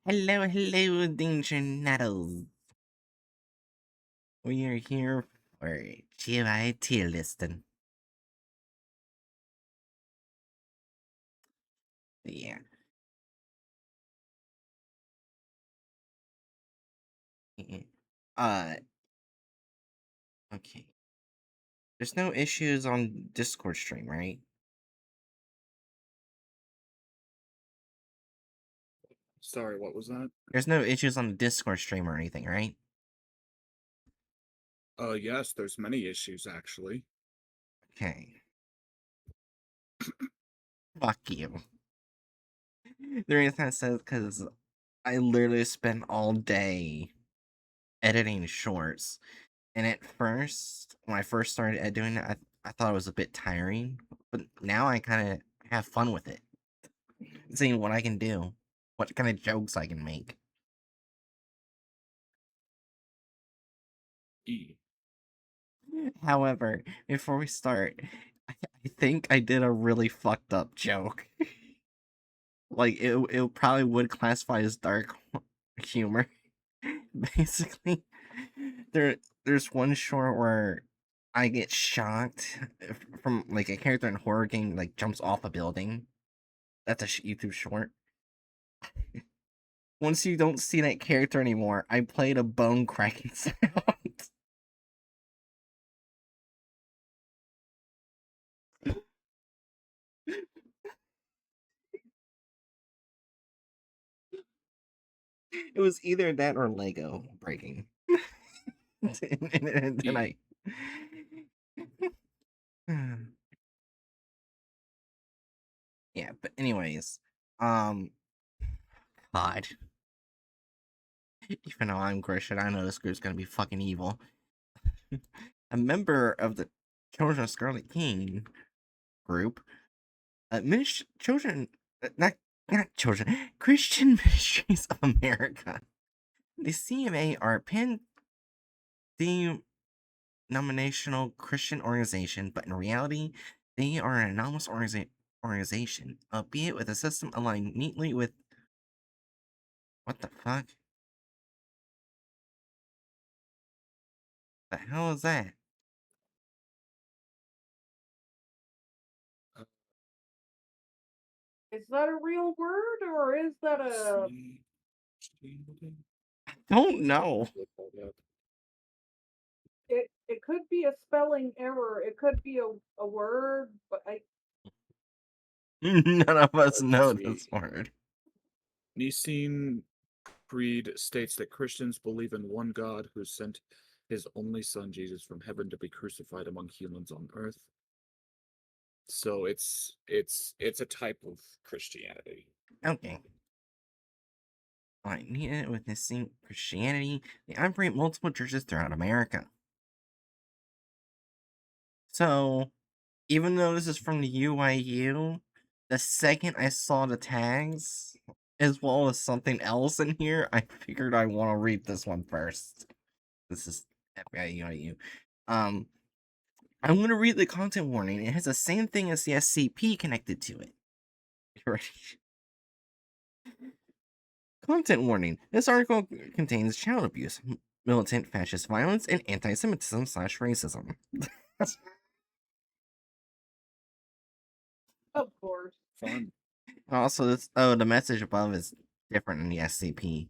Hello, hello, Danger Nettles. We are here for GOI tier listing. Yeah. Yeah. Uh, okay. There's no issues on Discord stream, right? Sorry, what was that? There's no issues on the Discord stream or anything, right? Yes, there's many issues, actually. Okay. Fuck you. The reason I said because I literally spent all day editing shorts. And at first, when I first started doing it, I thought it was a bit tiring. But now I kind of have fun with it. Seeing what I can do. What kind of jokes I can make. E. However, before we start, I think I did a really fucked up joke. Like, it probably would classify as dark humor. Basically, there's one short where I get shocked from, like, a character in a horror game, like, jumps off a building. That's a YouTube short. Once you don't see that character anymore, I played a bone cracking sound. It was either that or Lego breaking. and then I. Yeah, but anyways, God. Even though I'm Christian, I know this group's gonna be fucking evil. A member of the Children of Scarlet King group, children, not children, Christian Ministries of America. The CMA are denominational Christian organization, but in reality, they are an anomalous organization, albeit with a system aligned neatly with. What the fuck? The hell is that? Is that a real word or is that a? I don't know. It could be a spelling error. It could be a word, but None of us know this word. Nicene Creed states that Christians believe in one God who sent his only son Jesus from heaven to be crucified among humans on earth. So it's a type of Christianity. Okay. Alright, witnessing Christianity, they operate multiple churches throughout America. So, even though this is from the UIU, the second I saw the tags, as well as something else in here, I figured I want to read this one first. This is FIU. I'm going to read the content warning. It has the same thing as the SCP connected to it. You ready? Content warning. This article contains child abuse, militant fascist violence, and anti-Semitism/racism. Of course. Fun. Also, the message above is different in the SCP.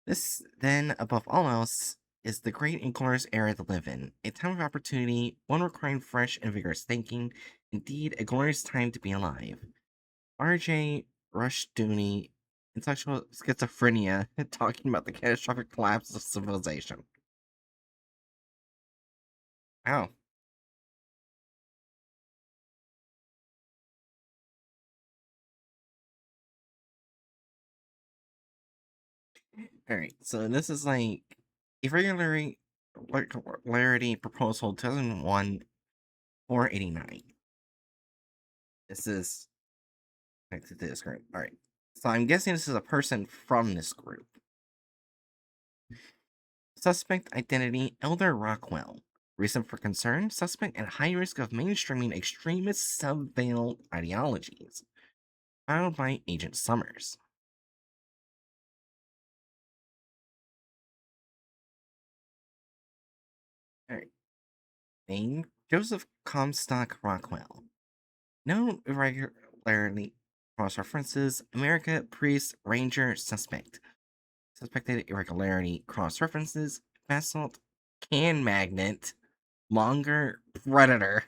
This, then, above all else, is the great and glorious era to live in. A time of opportunity, one requiring fresh and vigorous thinking. Indeed, a glorious time to be alive. R.J. Rushdoony, intellectual schizophrenia, talking about the catastrophic collapse of civilization. Wow. Alright, so this is like irregularity proposal 2001 489. This is connected to this group. Alright. So I'm guessing this is a person from this group. Suspect identity Elder Rockwell. Reason for concern suspect at high risk of mainstreaming extremist subveiled ideologies. Filed by Agent Summers. Alright. Name Joseph Comstock Rockwell. Known irregularly cross references America Priest Ranger Suspect. Suspected irregularity cross references Basalt Can Magnet Monger Predator.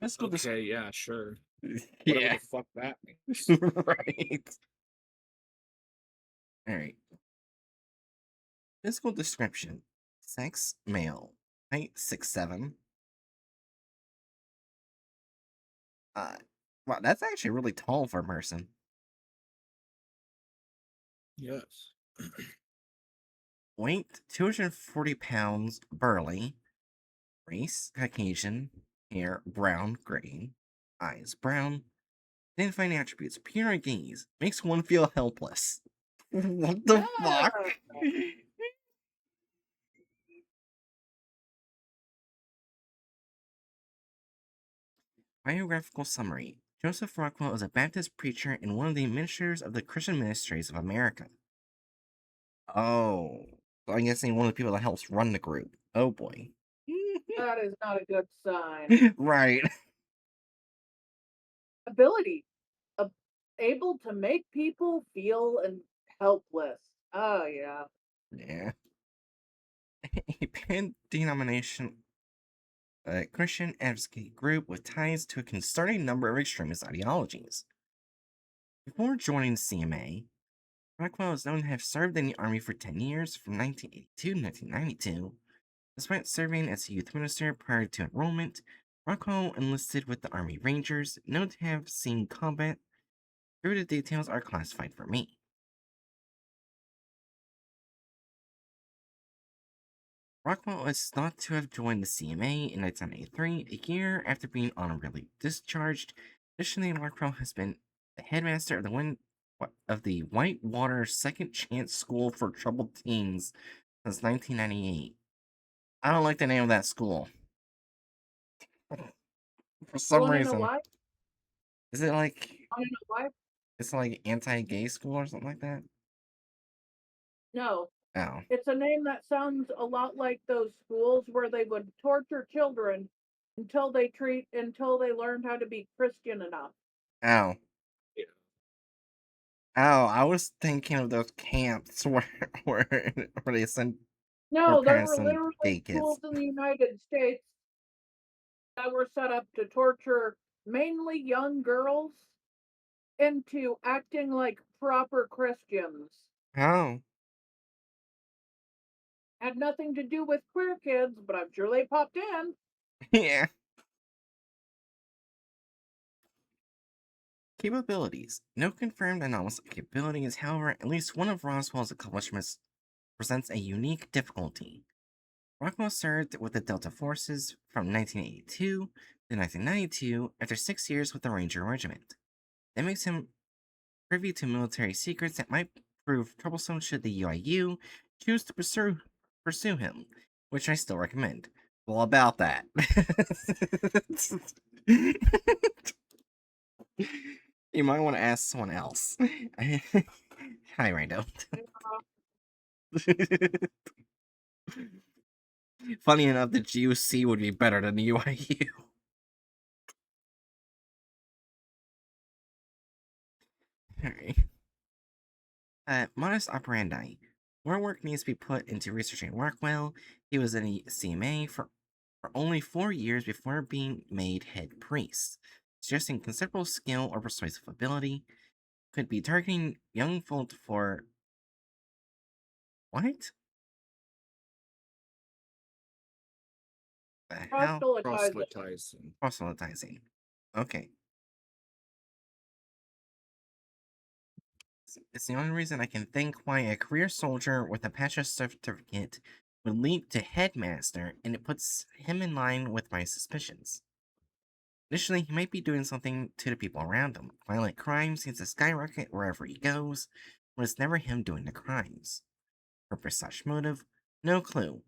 Physical Okay, yeah, sure. Whatever Yeah. the fuck that means. Right. Alright. Physical description. Sex, male. Height, 6'7". Wow, that's actually really tall for a person. Yes. Weight, 240 pounds, burly. Race, Caucasian. Hair, brown, gray. Eyes, brown. Identifying attributes, pure gaze. Makes one feel helpless. What the fuck? Biographical summary. Joseph Rockwell is a Baptist preacher and one of the administrators of the Christian Ministries of America. Oh. So I'm guessing one of the people that helps run the group. Oh boy. That is not a good sign. Right. Ability. ab- Able to make people feel and helpless. Oh yeah. Yeah. A pan-denomination Christian advocacy group with ties to a concerning number of extremist ideologies. Before joining CMA, Rockwell is known to have served in the Army for 10 years, from 1982 to 1992. Despite serving as a youth minister prior to enrollment, Rockwell enlisted with the Army Rangers, known to have seen combat. Through the details are classified for me. Rockwell is thought to have joined the CMA in 1993, a year after being honorably discharged. Additionally, Rockwell has been the headmaster of the Whitewater Second Chance School for Troubled Teens since 1998. I don't like the name of that school. For some Wanna know reason. why? Is it like Wanna know why? it's like anti-gay school or something like that? No. Oh. It's a name that sounds a lot like those schools where they would torture children until they learned how to be Christian enough. Oh. Yeah. Oh, I was thinking of those camps where they send where No, there parents were send literally gay kids. schools in the United States that were set up to torture mainly young girls into acting like proper Christians. Oh. Had nothing to do with queer kids, but I'm sure they popped in. Yeah. Capabilities. No confirmed anomalous capabilities, however, at least one of Roswell's accomplishments presents a unique difficulty. Rockwell served with the Delta Forces from 1982 to 1992 after 6 years with the Ranger Regiment. That makes him privy to military secrets that might prove troublesome should the UIU choose to pursue him, which I still recommend. Well, about that. You might want to ask someone else. Hi, Rando. Funny enough, the GOC would be better than the UIU. Alright. Modus operandi. More work needs to be put into researching Rockwell. He was in a CMA for only 4 years before being made head priest, suggesting considerable skill or persuasive ability. Could be targeting young folk for. What? The hell? Proselytizing. Proselytizing. Proselytizing. Okay. It's the only reason I can think why a career soldier with a patch certificate would leap to headmaster, and it puts him in line with my suspicions. Initially, he might be doing something to the people around him. Violent crime seems to skyrocket wherever he goes, but it's never him doing the crimes. Purpose/motive? No clue.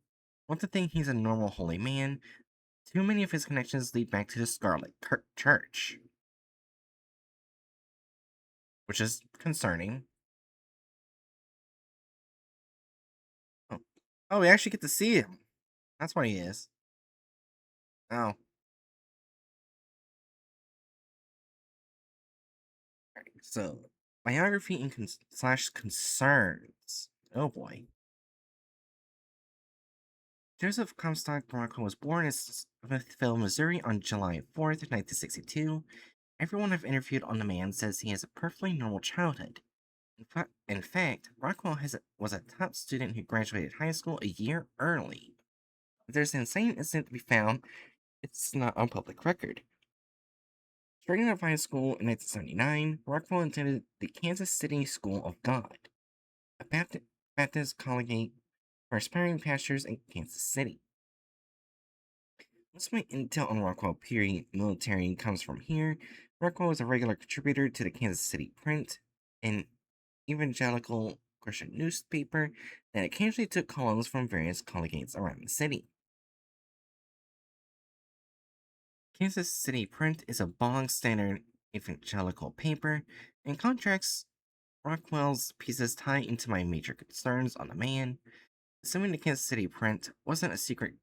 One to think he's a normal holy man. Too many of his connections lead back to the Scarlet Church, which is concerning. Oh, we actually get to see him. That's what he is. Oh. So, biography and concerns. Oh boy. Joseph Comstock Bronco was born in Smithville, Missouri on July 4th, 1962. Everyone I've interviewed on the man says he has a perfectly normal childhood. In fact, Rockwell was a top student who graduated high school a year early. If there's an insane incident to be found, it's not on public record. Starting out of high school in 1979, Rockwell attended the Kansas City School of God, a Baptist collegiate for aspiring pastors in Kansas City. Most of my intel on Rockwell period military comes from here. Rockwell was a regular contributor to the Kansas City Print, an evangelical Christian newspaper that occasionally took columns from various collegiates around the city. Kansas City Print is a bog standard evangelical paper, and contracts Rockwell's pieces tie into my major concerns on the man. Assuming the Kansas City Print wasn't a secret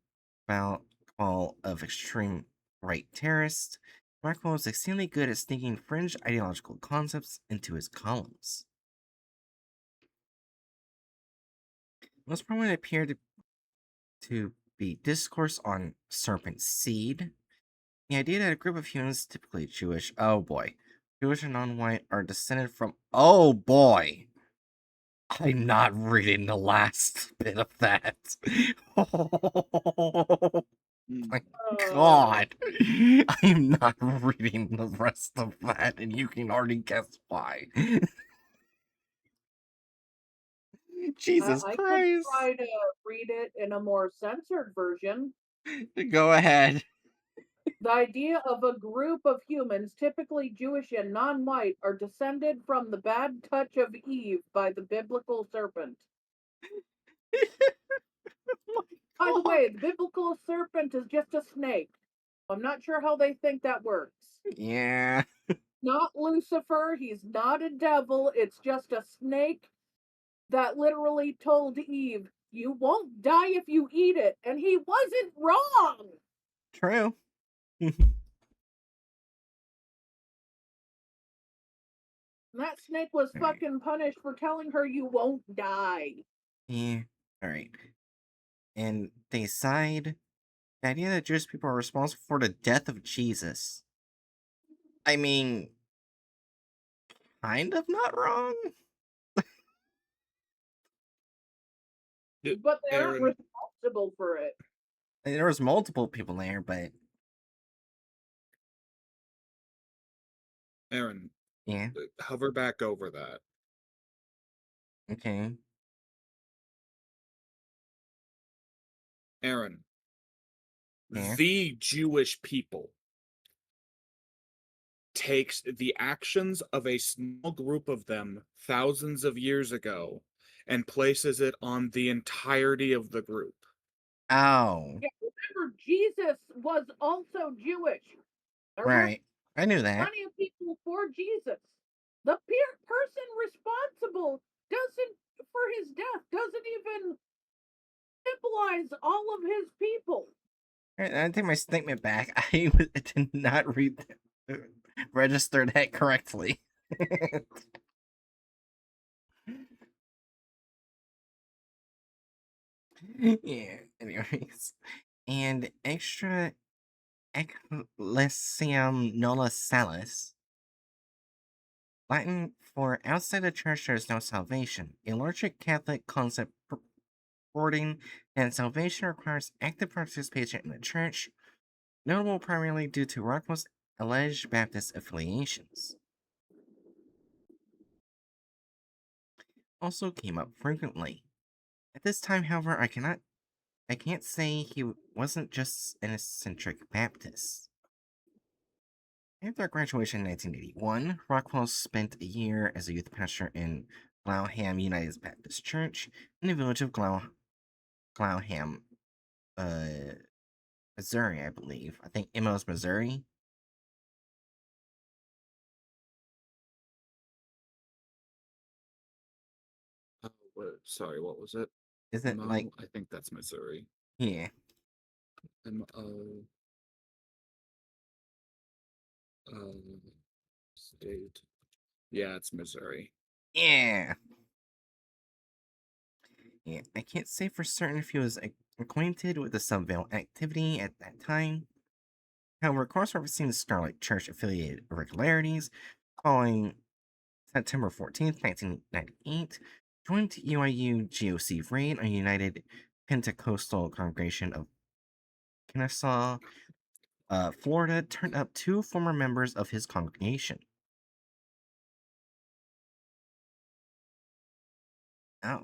cabal of extreme right terrorists, Rockwell was extremely good at sneaking fringe ideological concepts into his columns. Most prominent appeared to be discourse on serpent seed. The idea that a group of humans, typically Jewish, oh boy, Jewish and non-white, are descended from, oh boy, I'm not reading the last bit of that. Oh my god. I'm not reading the rest of that, and you can already guess why. Jesus I could Christ. try to read it in a more censored version. Go ahead. The idea of a group of humans, typically Jewish and non white, are descended from the bad touch of Eve by the biblical serpent. By the way, the biblical serpent is just a snake. I'm not sure how they think that works. Yeah. Not Lucifer, he's not a devil, it's just a snake that literally told Eve, "You won't die if you eat it." And he wasn't wrong. True. That snake was Alright. fucking punished for telling her you won't die. Yeah. Alright. And they side the idea that Jewish people are responsible for the death of Jesus. I mean, kind of not wrong. But they aren't Aaron, responsible for it. There was multiple people there, but Aaron, yeah, hover back over that. okay. Aaron, Yeah. the Jewish people takes the actions of a small group of them thousands of years ago and places it on the entirety of the group. Oh, Yeah, remember, Jesus was also Jewish. There were right. I knew that. plenty of people for Jesus. The person responsible doesn't for his death doesn't even symbolize all of his people. I take my statement back. I did not read, register that correctly. Yeah. Anyways, and extra ecclesiam nolla salus, Latin for outside the church there is no salvation, a larger Catholic concept purporting that salvation requires active participation in the church, notable primarily due to Rockwell's alleged Baptist affiliations. Also came up frequently. At this time, however, I can't say he wasn't just an eccentric Baptist. After graduation in 1981, Rockwell spent a year as a youth pastor in Glauham United Baptist Church in the village of Glauham, uh, Missouri, I believe. I think Emmons, Missouri. Sorry, what was it? Is it like, I think that's Missouri. yeah, M-O, state. Yeah, it's Missouri. yeah, yeah. I can't say for certain if he was acquainted with the Subville activity at that time. However, course referencing the Scarlet Church affiliated irregularities following September 14th, 1998, joined UIU GOC raid on United Pentecostal Congregation of Kennesaw, Florida, turned up two former members of his congregation. Oh.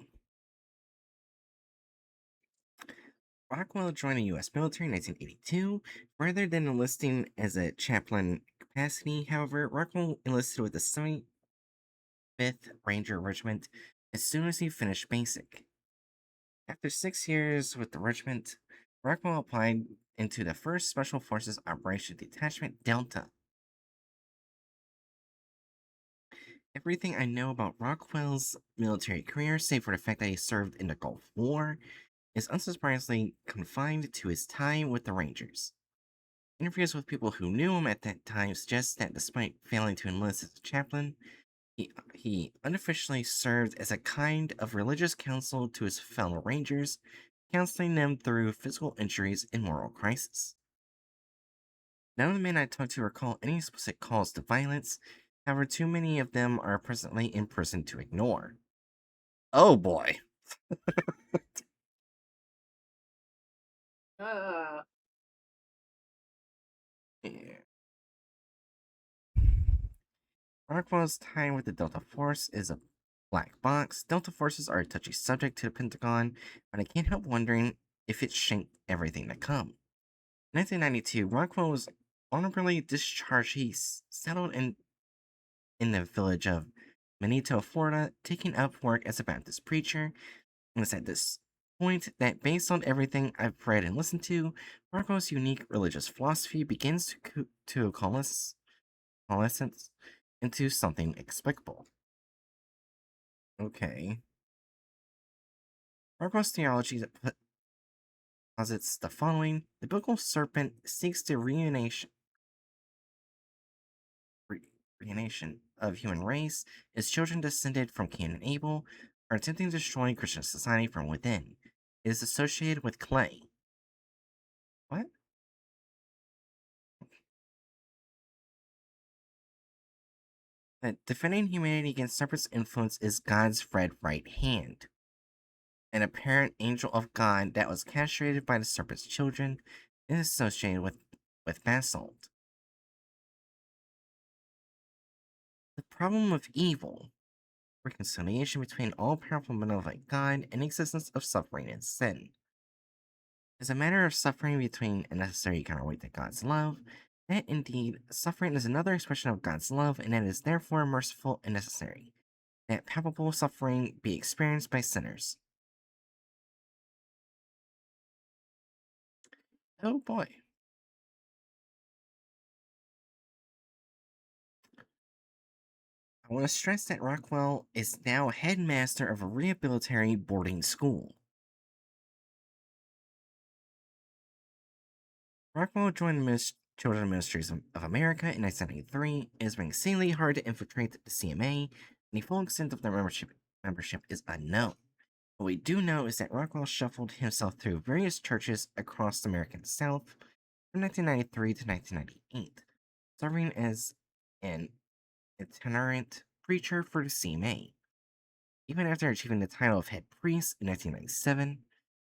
Rockwell joined the U.S. military in 1982. Rather than enlisting as a chaplain capacity, however, Rockwell enlisted with the 75th Ranger Regiment as soon as he finished basic. After 6 years with the regiment, Rockwell applied into the 1st Special Forces Operation Detachment Delta. Everything I know about Rockwell's military career, save for the fact that he served in the Gulf War, is unsurprisingly confined to his time with the Rangers. Interviews with people who knew him at that time suggest that despite failing to enlist as a chaplain, he unofficially served as a kind of religious counsel to his fellow Rangers, counseling them through physical injuries and moral crisis. None of the men I talked to recall any specific calls to violence, however, too many of them are presently in prison to ignore. Oh boy. Uh, Yeah. Rockwell's time with the Delta Force is a black box. Delta Forces are a touchy subject to the Pentagon, but I can't help wondering if it shaped everything to come. In 1992, Rockwell was honorably discharged. He settled in the village of Manito, Florida, taking up work as a Baptist preacher. And it's at this point that, based on everything I've read and listened to, Rockwell's unique religious philosophy begins to coalesce into something explicable. Okay. Rockwell's theology posits the following: the biblical serpent seeks the reunition of human race. Its children descended from Cain and Abel are attempting to destroy Christian society from within. It is associated with clay. What? That defending humanity against serpent's influence is God's red right hand. An apparent angel of God that was castrated by the serpent's children is associated with basalt. The problem of evil, reconciliation between all powerful malevolent God and existence of suffering and sin. is a matter of suffering between a necessary counterweight to God's love, that indeed suffering is another expression of God's love, and that is therefore merciful and necessary, that palpable suffering be experienced by sinners. Oh boy. I want to stress that Rockwell is now headmaster of a rehabilitatory boarding school. Rockwell joined the Children's Ministries of America in 1993 and has been exceedingly hard to infiltrate the CMA, and the full extent of their membership is unknown. What we do know is that Rockwell shuffled himself through various churches across the American South from 1993 to 1998, serving as an itinerant preacher for the CMA. Even after achieving the title of head priest in 1997,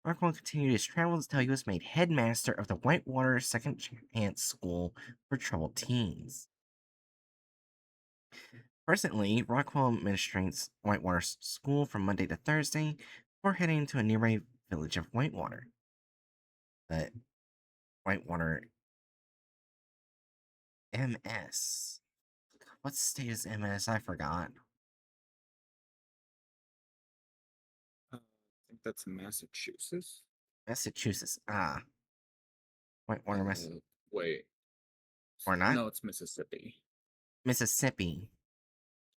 Rockwell continued his travels until he was made headmaster of the Whitewater Second Chance School for Troubled Teens. Presently, Rockwell administrates Whitewater School from Monday to Thursday before heading to a nearby village of Whitewater. The Whitewater MS. What state is MS? I forgot. I think that's Massachusetts. Massachusetts. Ah. Whitewater, Wait. or not? No, it's Mississippi. Mississippi.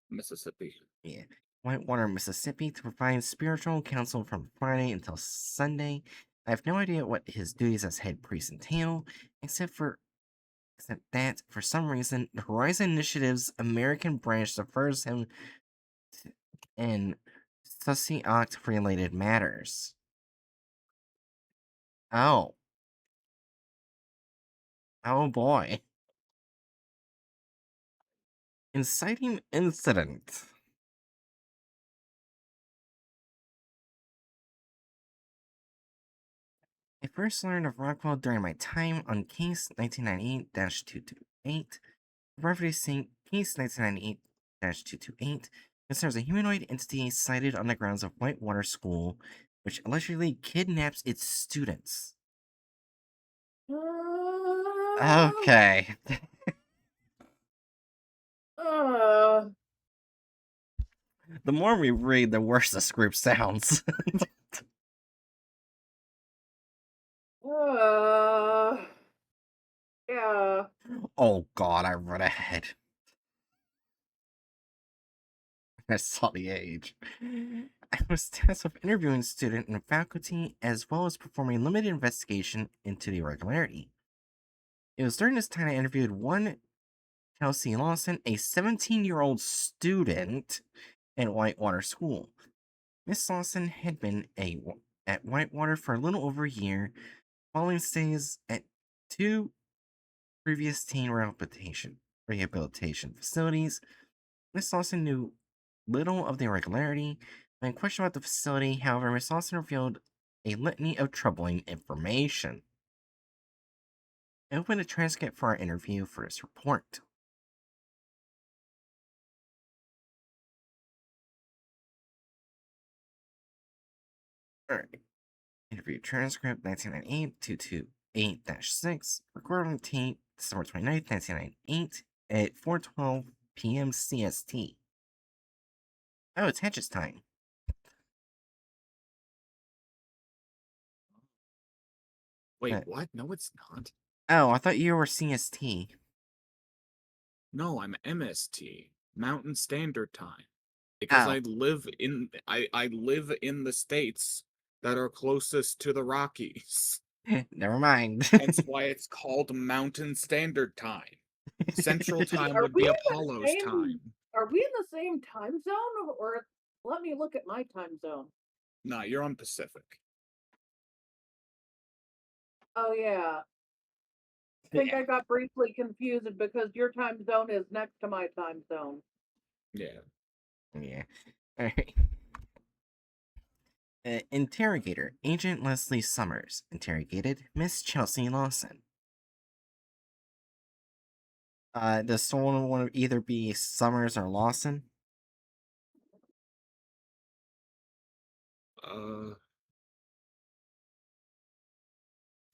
Mississippi. Yeah. Whitewater, Mississippi, to provide spiritual counsel from Friday until Sunday. I have no idea what his duties as head priest entail, except that, for some reason, the Horizon Initiative's American branch defers him in socioct-related matters. Oh. Oh boy. Inciting incident. I first learned of Rockwell during my time on Case 1998-228. Referencing Case 1998-228 concerns a humanoid entity sighted on the grounds of Whitewater School, which allegedly kidnaps its students. Okay. The more we read, the worse the script sounds. Yeah. Oh god, I read ahead. I saw the age. I was tasked with interviewing student and faculty, as well as performing a limited investigation into the irregularity. It was during this time I interviewed one Chelsea Lawson, a 17-year-old student at Whitewater School. Miss Lawson had been at Whitewater for a little over a year, following stays at two previous teen rehabilitation facilities. Miss Lawson knew little of the irregularity. When questioned about the facility, however, Miss Lawson revealed a litany of troubling information. I opened a transcript for our interview for this report. Alright. Interview transcript 1998-228-6. Recorded on tape December 29th, 1998 at 4:12 p.m. CST. Oh, it's Hedges time. Wait, what? No, it's not. Oh, I thought you were CST. No, I'm MST, Mountain Standard Time. Because Oh. I live in the states that are closest to the Rockies. Never mind. Hence why it's called Mountain Standard Time. Central Time Are would we be in the Apollo's same? time. Are we in the same time zone, or let me look at my time zone? Nah, you're on Pacific. Oh yeah. I think I got briefly confused because your time zone is next to my time zone. Yeah. Yeah. Alright. Interrogator, Agent Leslie Summers, interrogated Miss Chelsea Lawson. Does someone want to either be Summers or Lawson? Uh,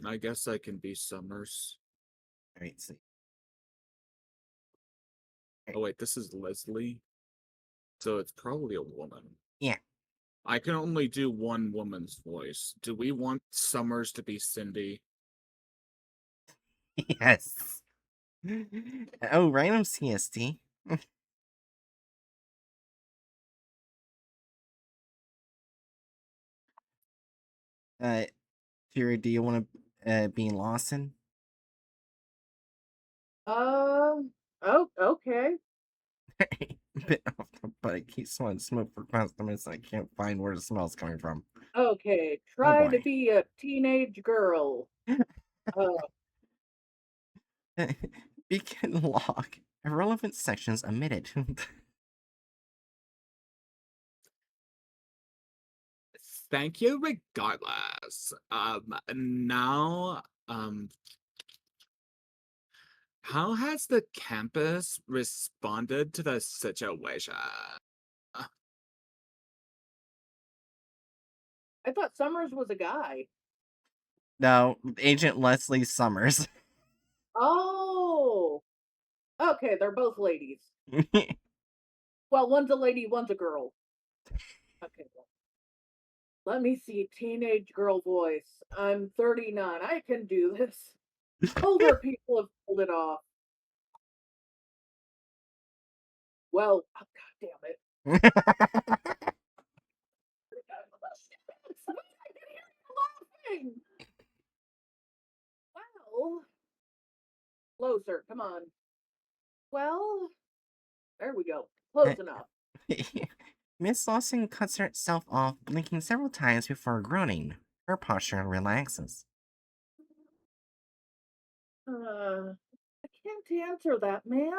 I guess I can be Summers. Alright, see. Oh wait, this is Leslie. So it's probably a woman. Yeah. I can only do one woman's voice. Do we want Summers to be Cindy? Yes. Oh, random CST. Kira, do you want to be Lawson? Oh, okay. Bit off the but I keep smelling smoke for customers. I can't find where the smell's coming from. Okay, Oh try to boy. be a teenage girl. Uh, Beacon log. Irrelevant sections omitted. Thank you regardless. Now, how has the campus responded to the situation? I thought Summers was a guy. No, Agent Leslie Summers. Oh, okay, they're both ladies. Well, one's a lady, one's a girl. Okay, well, let me see. Teenage girl voice. I'm 39. I can do this. Older people have pulled it off. Well, oh, God damn it. I can hear you laughing. Well, closer. Come on. Well, there we go. Close enough. Miss Lawson cuts herself off, blinking several times before groaning. Her posture relaxes. I can't answer that, man.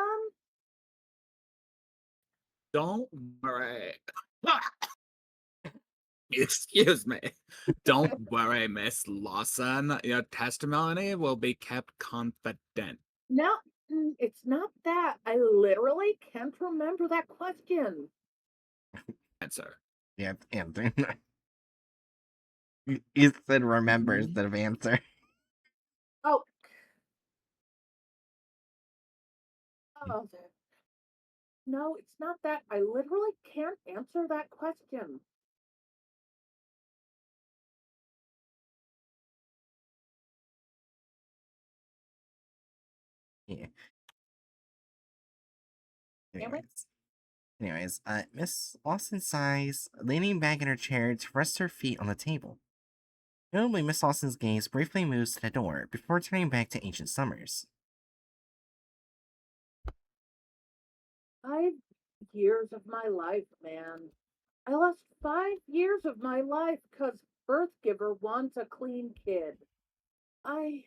Don't worry. Excuse me. Don't worry, Miss Lawson. Your testimony will be kept confident. No, it's not that. I literally can't remember that question. Answer. Yeah, answer. You said remember Mhm. instead of answer. Oh, oh, no, it's not that. I literally can't answer that question. Yeah. Damn it. Anyways, Miss Lawson sighs, leaning back in her chair to rest her feet on the table. Notably, Miss Lawson's gaze briefly moves to the door before turning back to Ancient Summers. 5 years of my life, man. I lost 5 years of my life because birth giver wants a clean kid. I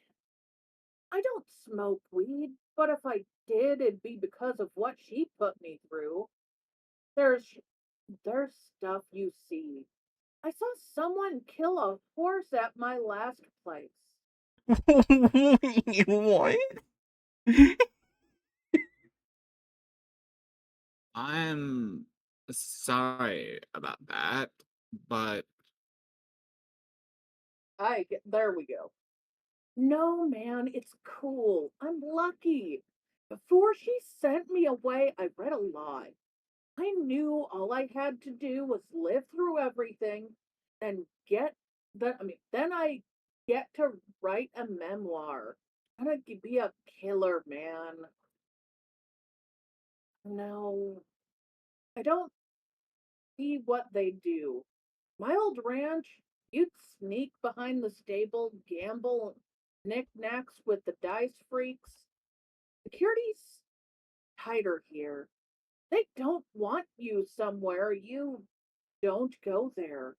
I don't smoke weed, but if I did, it'd be because of what she put me through. There's there's stuff you see. I saw someone kill a horse at my last place. Wait, what? I'm sorry about that, but There we go. No, man, it's cool. I'm lucky. Before she sent me away, I read a lot. I knew all I had to do was live through everything and get then I get to write a memoir. I'm gonna be a killer, man. No, I don't see what they do. My old ranch, you'd sneak behind the stable, gamble knickknacks with the dice freaks. Security's tighter here. They don't want you somewhere you don't go there.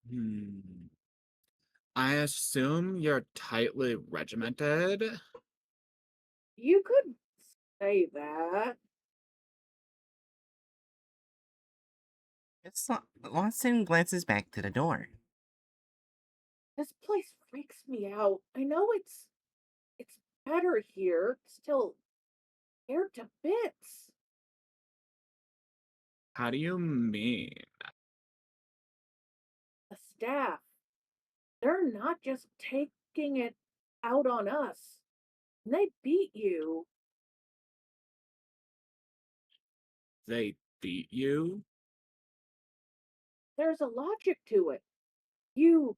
hmm. I assume you're tightly regimented. You could say that. Miss Lawson glances back to the door. This place freaks me out. I know it's better here. Still scared to bits. How do you mean? The staff, they're not just taking it out on us. When they beat you, They beat you? there's a logic to it. You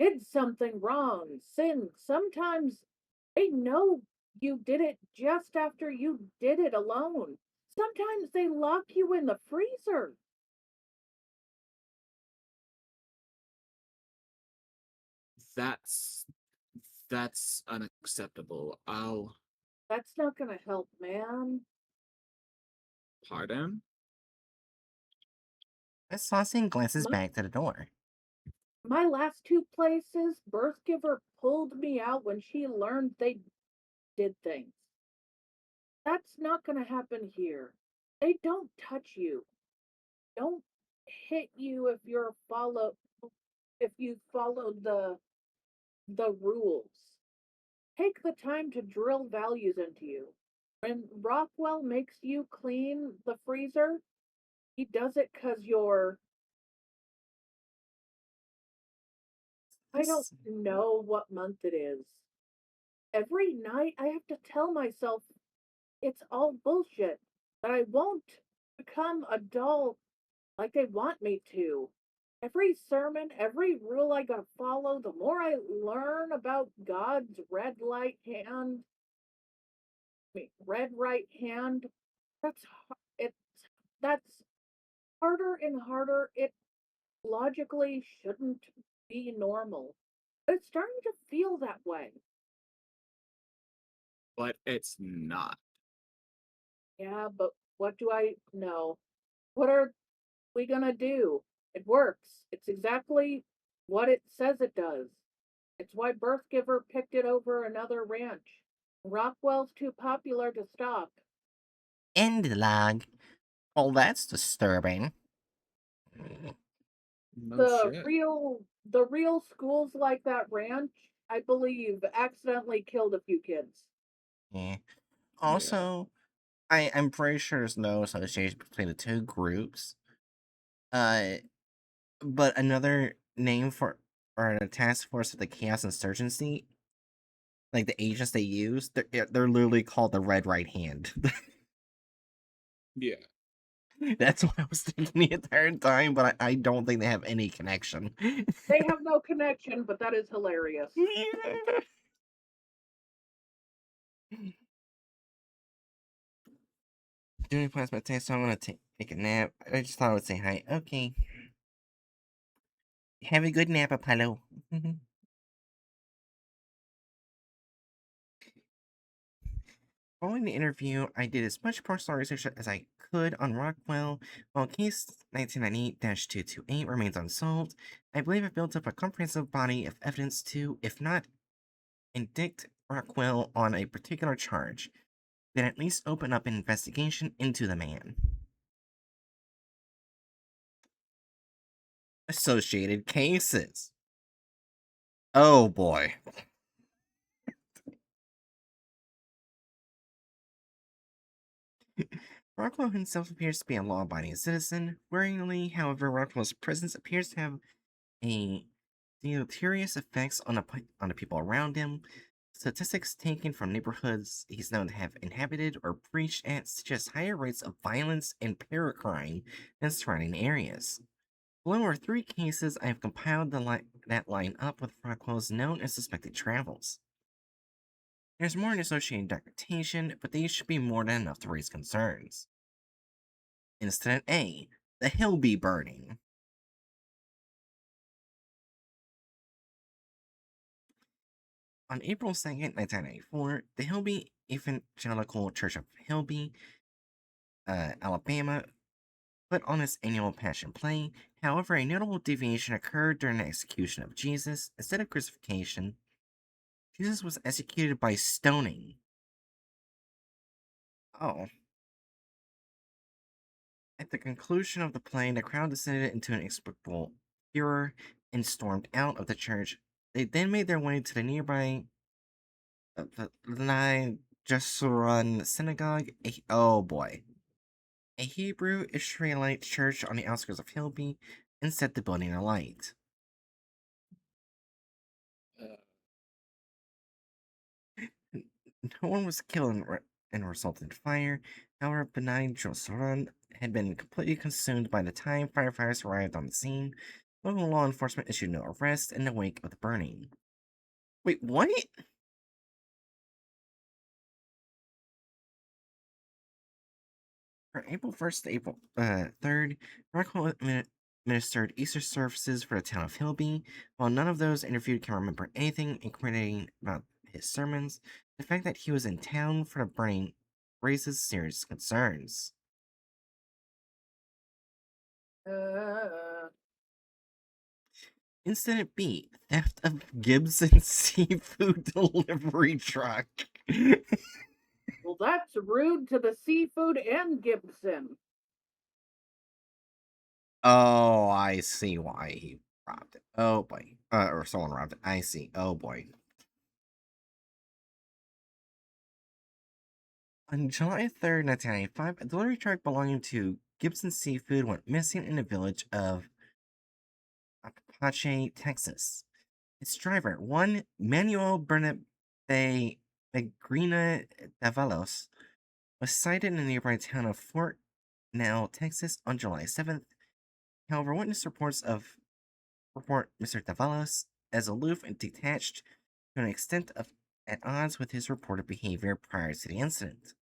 did something wrong, sin. Sometimes they know you did it just after you did it alone. Sometimes they lock you in the freezer. That's that's unacceptable. I'll That's not gonna help, man. pardon? Miss Saucy glances My, back to the door. my last two places, Birthgiver pulled me out when she learned they did things. That's not gonna happen here. They don't touch you. Don't hit you if you follow the rules. Take the time to drill values into you. When Rockwell makes you clean the freezer, he does it because I don't This know what month it is. Every night I have to tell myself it's all bullshit, that I won't become a doll like they want me to. Every sermon, every rule I gotta follow, the more I learn about God's red right hand, that's it's that's harder and harder. It logically shouldn't be normal. But it's starting to feel that way. But it's not. Yeah, but what do I know? What are we gonna do? It works. It's exactly what it says it does. It's why Birthgiver picked it over another ranch. Rockwell's too popular to stop. end log. Well, that's disturbing. No The shit. real the real schools like that ranch, I believe, accidentally killed a few kids. Yeah. Yeah. Also, I'm pretty sure there's no association between the two groups. Uh, but another name for or a task force of the Chaos Insurgency, like the agents they use, they're literally called the Red Right Hand. Yeah. That's what I was thinking the entire time, but I don't think they have any connection. They have no connection, but that is hilarious. Doing plasma test, so I'm gonna take a nap. I just thought I would say hi. Okay. Have a good nap, Apollo. Following the interview, I did as much personal research as I could on Rockwell. While case 1998-228 remains unsolved, I believe I've built up a comprehensive body of evidence to, if not indict Rockwell on a particular charge, then at least open up an investigation into the man. Associated cases. Oh boy. Rockwell himself appears to be a law abiding citizen. Worryingly, however, Rockwell's presence appears to have a deleterious effects on the people around him. Statistics taken from neighborhoods he's known to have inhabited or preached at suggest higher rates of violence and paracrime than surrounding areas. Below are three cases I have compiled that line up with Rockwell's known and suspected travels. There's more in associated documentation, but these should be more than enough to raise concerns. Incident A: the Hillby burning. On April 2nd, 1994, the Hillby Evangelical Church of Hillby, Alabama, put on its annual Passion Play. However, a notable deviation occurred during the execution of Jesus. Instead of crucifixion, Jesus was executed by stoning. Oh. At the conclusion of the play, the crowd descended into an inexplicable furor and stormed out of the church. They then made their way to the nearby the Jesuran synagogue. Oh boy. a Hebrew Israelite church on the outskirts of Hillby, and set the building alight. Uh, No one was killed in a resultant fire. However, Benai Josaran had been completely consumed by the time firefighters arrived on the scene. Local law enforcement issued no arrest in the wake of the burning. Wait, what? From April 1st to April 3rd, Rockwell administered Easter services for the town of Hillby. While none of those interviewed can remember anything incriminating about his sermons, the fact that he was in town for the burning raises serious concerns. Uh, Incident B, theft of Gibson seafood delivery truck. well, that's rude to the seafood and Gibson. Oh, I see why he robbed it. Oh boy. Or someone robbed it. I see. Oh boy. On July 3rd, 1995, a delivery truck belonging to Gibson Seafood went missing in the village of Apache, Texas. Its driver, one Manuel Bernabe Negrina Davalos, was sighted in the nearby town of Fort Nell, Texas on July 7th. However, witness reports report Mr. Davalos as aloof and detached to an extent at odds with his reported behavior prior to the incident.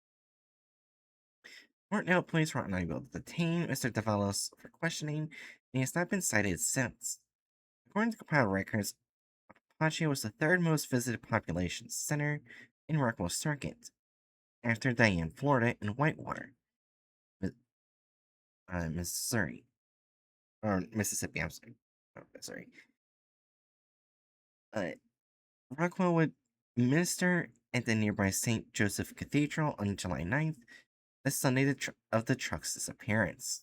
Fort Nell police were unable to detain Mr. Davalos for questioning, and he has not been cited since. According to compiled records, Apache was the third most visited population center in Rockwell Circuit, after Diane, Florida, and Whitewater, Missouri. Or Mississippi, I'm sorry. Oh, Missouri. Rockwell would minister at the nearby St. Joseph Cathedral on July 9th, the Sunday of the truck's disappearance.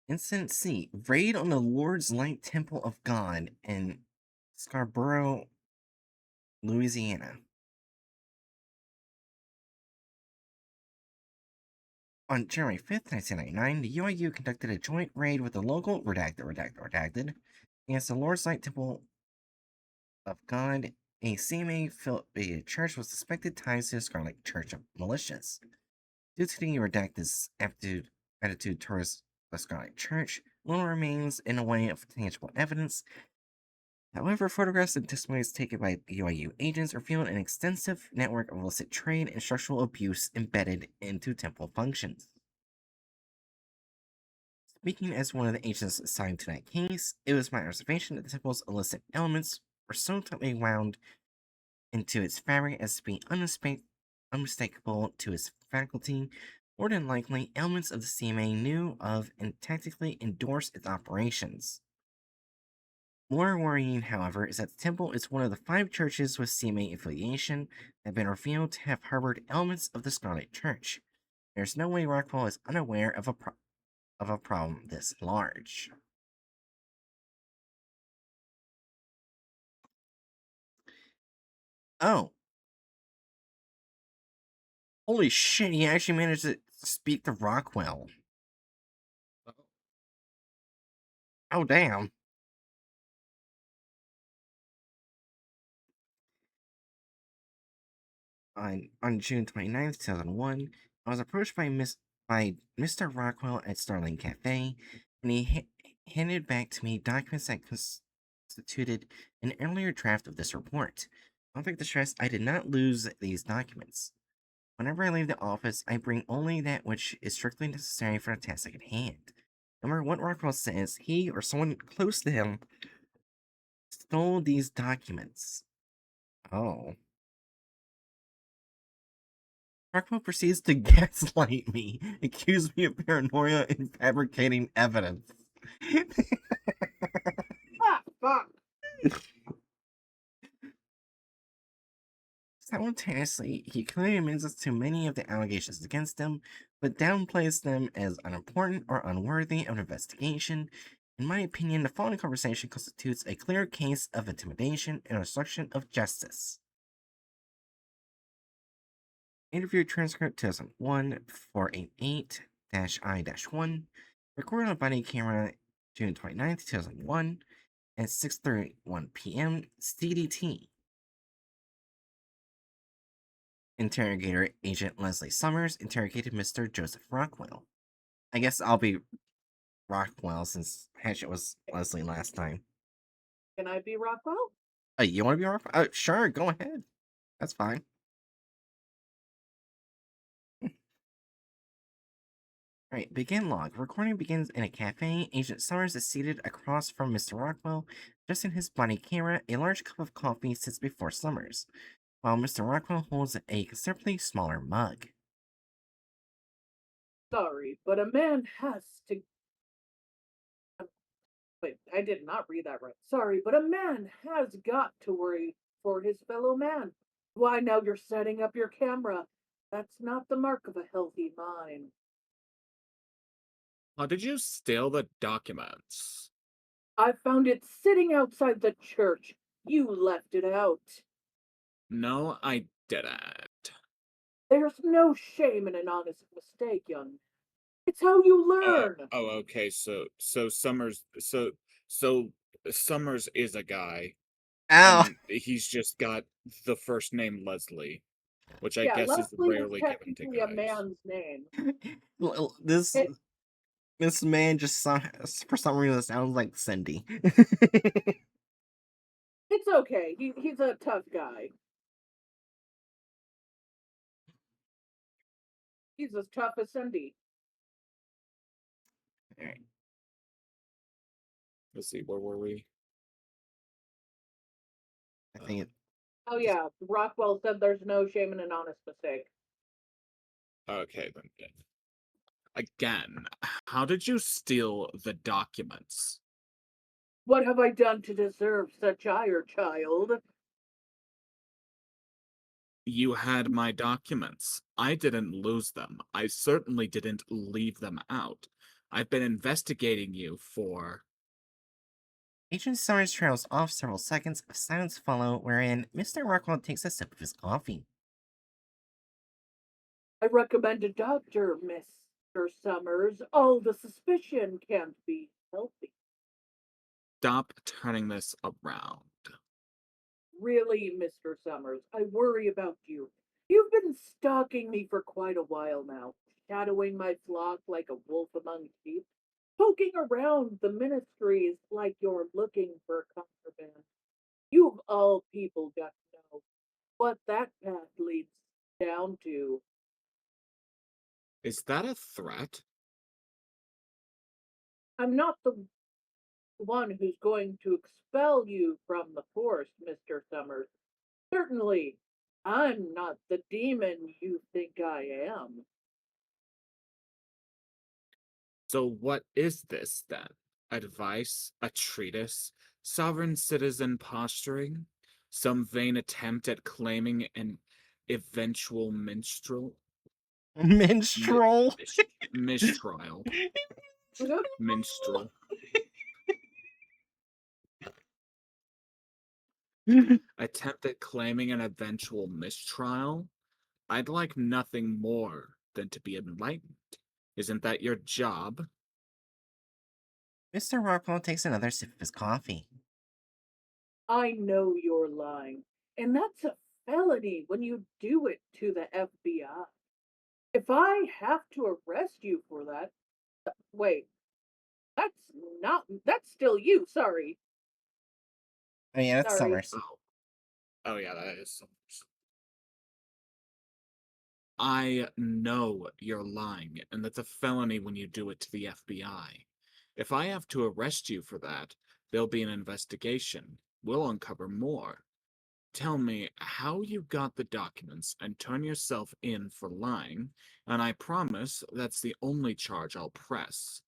Incident C, raid on the Lord's Light Temple of God in Scarborough, Louisiana. On January 5th, 1999, the UIU conducted a joint raid with the local redacted against the Lord's Light Temple of God. A CMA affiliated church was suspected ties to the Scarlet Church of Militias. Due to the redacted's attitude towards the Scarlet Church, little remains in the way of tangible evidence. However, photographs and testimonies taken by UIU agents revealed an extensive network of illicit trade and structural abuse embedded into temple functions. Speaking as one of the agents assigned to that case, it was my observation that the temple's illicit elements were so tightly wound into its fabric as to be unmistakable to its faculty. More than likely, elements of the CMA knew of and tactically endorsed its operations. More worrying, however, is that the temple is one of the 5 churches with CMA affiliation that have been revealed to have harbored elements of the Scarlet Church. There's no way Rockwell is unaware of a problem this large. Oh, holy shit, he actually managed to speak to Rockwell. Oh, damn. On June 29th, 2001, I was approached by Mr. Rockwell at Starling Cafe, and he handed back to me documents that constituted an earlier draft of this report. I'd like to stress I did not lose these documents. Whenever I leave the office, I bring only that which is strictly necessary for the task at hand. No matter what Rockwell says, he or someone close to him stole these documents. Oh. Rockwell proceeds to gaslight me, accuse me of paranoia and fabricating evidence. Ah, fuck. Simultaneously, he clearly admits to many of the allegations against him, but downplays them as unimportant or unworthy of investigation. In my opinion, the following conversation constitutes a clear case of intimidation and obstruction of justice. Interview transcript 2001 488 I-1. Recorded on body camera June 29th, 2001 at 6:31 p.m. CDT. Interrogator Agent Leslie Summers interrogated Mr. Joseph Rockwell. I guess I'll be Rockwell since Hatchet was Leslie last time. Can I be Rockwell? Oh, you want to be Rockwell? Sure, go ahead. That's fine. Alright, begin log. Recording begins in a cafe. Agent Summers is seated across from Mr. Rockwell. Just in his body camera, a large cup of coffee sits before Summers, while Mr. Rockwell holds a considerably smaller mug. Sorry, but a man has to. Wait, I did not read that right. Sorry, but a man has got to worry for his fellow man. Why, now you're setting up your camera. That's not the mark of a healthy mind. How did you steal the documents? I found it sitting outside the church. You left it out. No, I didn't. There's no shame in an honest mistake, young man. It's how you learn. Okay. So Summers is a guy, Ow! and he's just got the first name Leslie, which I Yeah, guess is Leslie is rarely given to technically a guys. man's name. this It, this man just for some reason sounds like Cindy. it's okay. He's a tough guy. He's as tough as Cindy. Alright, Let's see, where were we? I think Oh yeah, Rockwell said there's no shame in an honest mistake. Okay, then. Again, how did you steal the documents? What have I done to deserve such ire, child? You had my documents. I didn't lose them. I certainly didn't leave them out. I've been investigating you for. Agent Summers trails off. Several seconds of silence follow, wherein Mr. Rockwell takes a sip of his coffee. I recommend a doctor, Mr. Summers. All the suspicion can't be healthy. Stop turning this around. Really, Mr. Summers, I worry about you. You've been stalking me for quite a while now, shadowing my flock like a wolf among sheep, poking around the ministries like you're looking for contraband. You of all people got to know what that path leads down to. Is that a threat? I'm not the one who's going to expel you from the force, Mr. Summers. Certainly, I'm not the demon you think I am. So, what is this then? Advice? A treatise? Sovereign citizen posturing? Some vain attempt at claiming an eventual minstrel? Mi- Minstrel. mistrial? Yep. Minstrel? Attempt at claiming an eventual mistrial? I'd like nothing more than to be enlightened. Isn't that your job? Mr. Rockwell takes another sip of his coffee. I know you're lying, and that's a felony when you do it to the FBI. If I have to arrest you for that, wait, that's still you, sorry. Oh yeah, that's Sorry. Summers. Oh yeah, that is so. I know you're lying, and that's a felony when you do it to the FBI. If I have to arrest you for that, there'll be an investigation. We'll uncover more. Tell me how you got the documents and turn yourself in for lying, and I promise that's the only charge I'll press.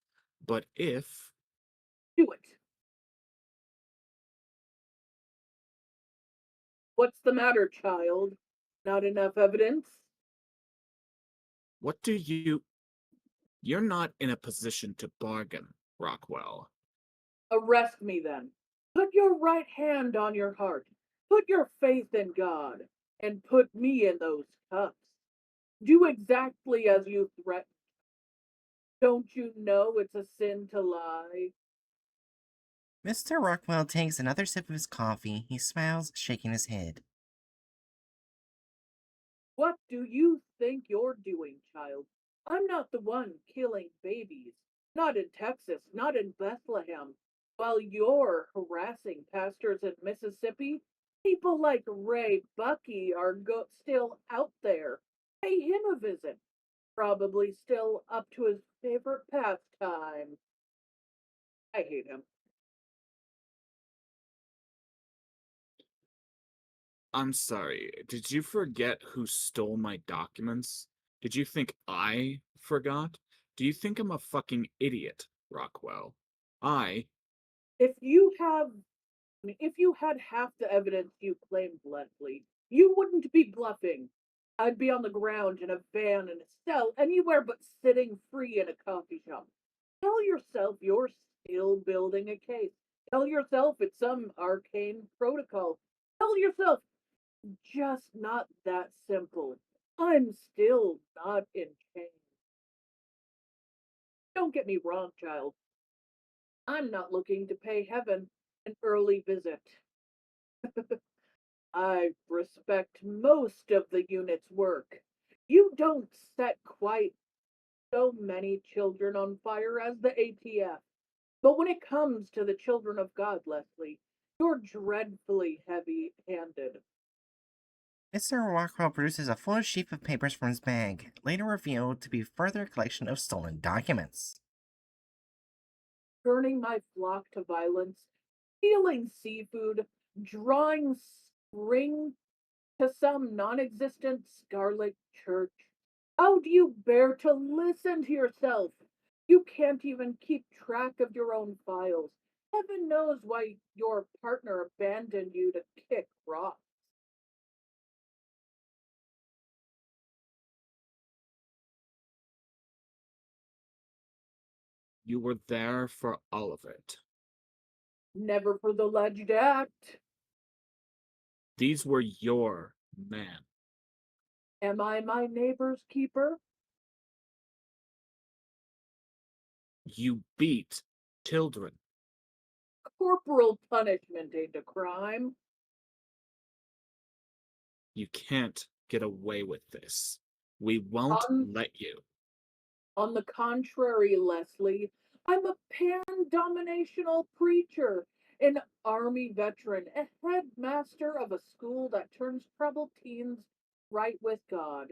But if. Do it. What's the matter, child? Not enough evidence? What do you. You're not in a position to bargain, Rockwell. Arrest me then. Put your right hand on your heart. Put your faith in God. And put me in those cuffs. Do exactly as you threaten. Don't you know it's a sin to lie? Mr. Rockwell takes another sip of his coffee. He smiles, shaking his head. What do you think you're doing, child? I'm not the one killing babies. Not in Texas, not in Bethlehem. While you're harassing pastors in Mississippi, people like Ray Bucky are still out there. Pay him a visit. Probably still up to his favorite pastime. I hate him. I'm sorry, did you forget who stole my documents? Did you think I forgot? Do you think I'm a fucking idiot, Rockwell? I If you have If you had half the evidence you claimed, Leslie, you wouldn't be bluffing. I'd be on the ground in a van in a cell anywhere but sitting free in a coffee shop. Tell yourself you're still building a case. Tell yourself it's some arcane protocol. Tell yourself just not that simple. I'm still not in chains. Don't get me wrong, child. I'm not looking to pay heaven an early visit. I respect most of the unit's work. You don't set quite so many children on fire as the ATF. But when it comes to the children of God, Leslie, you're dreadfully heavy handed. Mr. Rockwell produces a full sheaf of papers from his bag, later revealed to be further collection of stolen documents. Turning my flock to violence, stealing seafood, drawing string to some non existent scarlet church. How do you bear to listen to yourself? You can't even keep track of your own files. Heaven knows why your partner abandoned you to kick rocks. You were there for all of it. Never for the alleged act. These were your men. Am I my neighbor's keeper? You beat children. Corporal punishment ain't a crime. You can't get away with this. We won't On, let you. on the contrary, Leslie, I'm a pan-dominational preacher, an army veteran, a headmaster of a school that turns troubled teens right with God.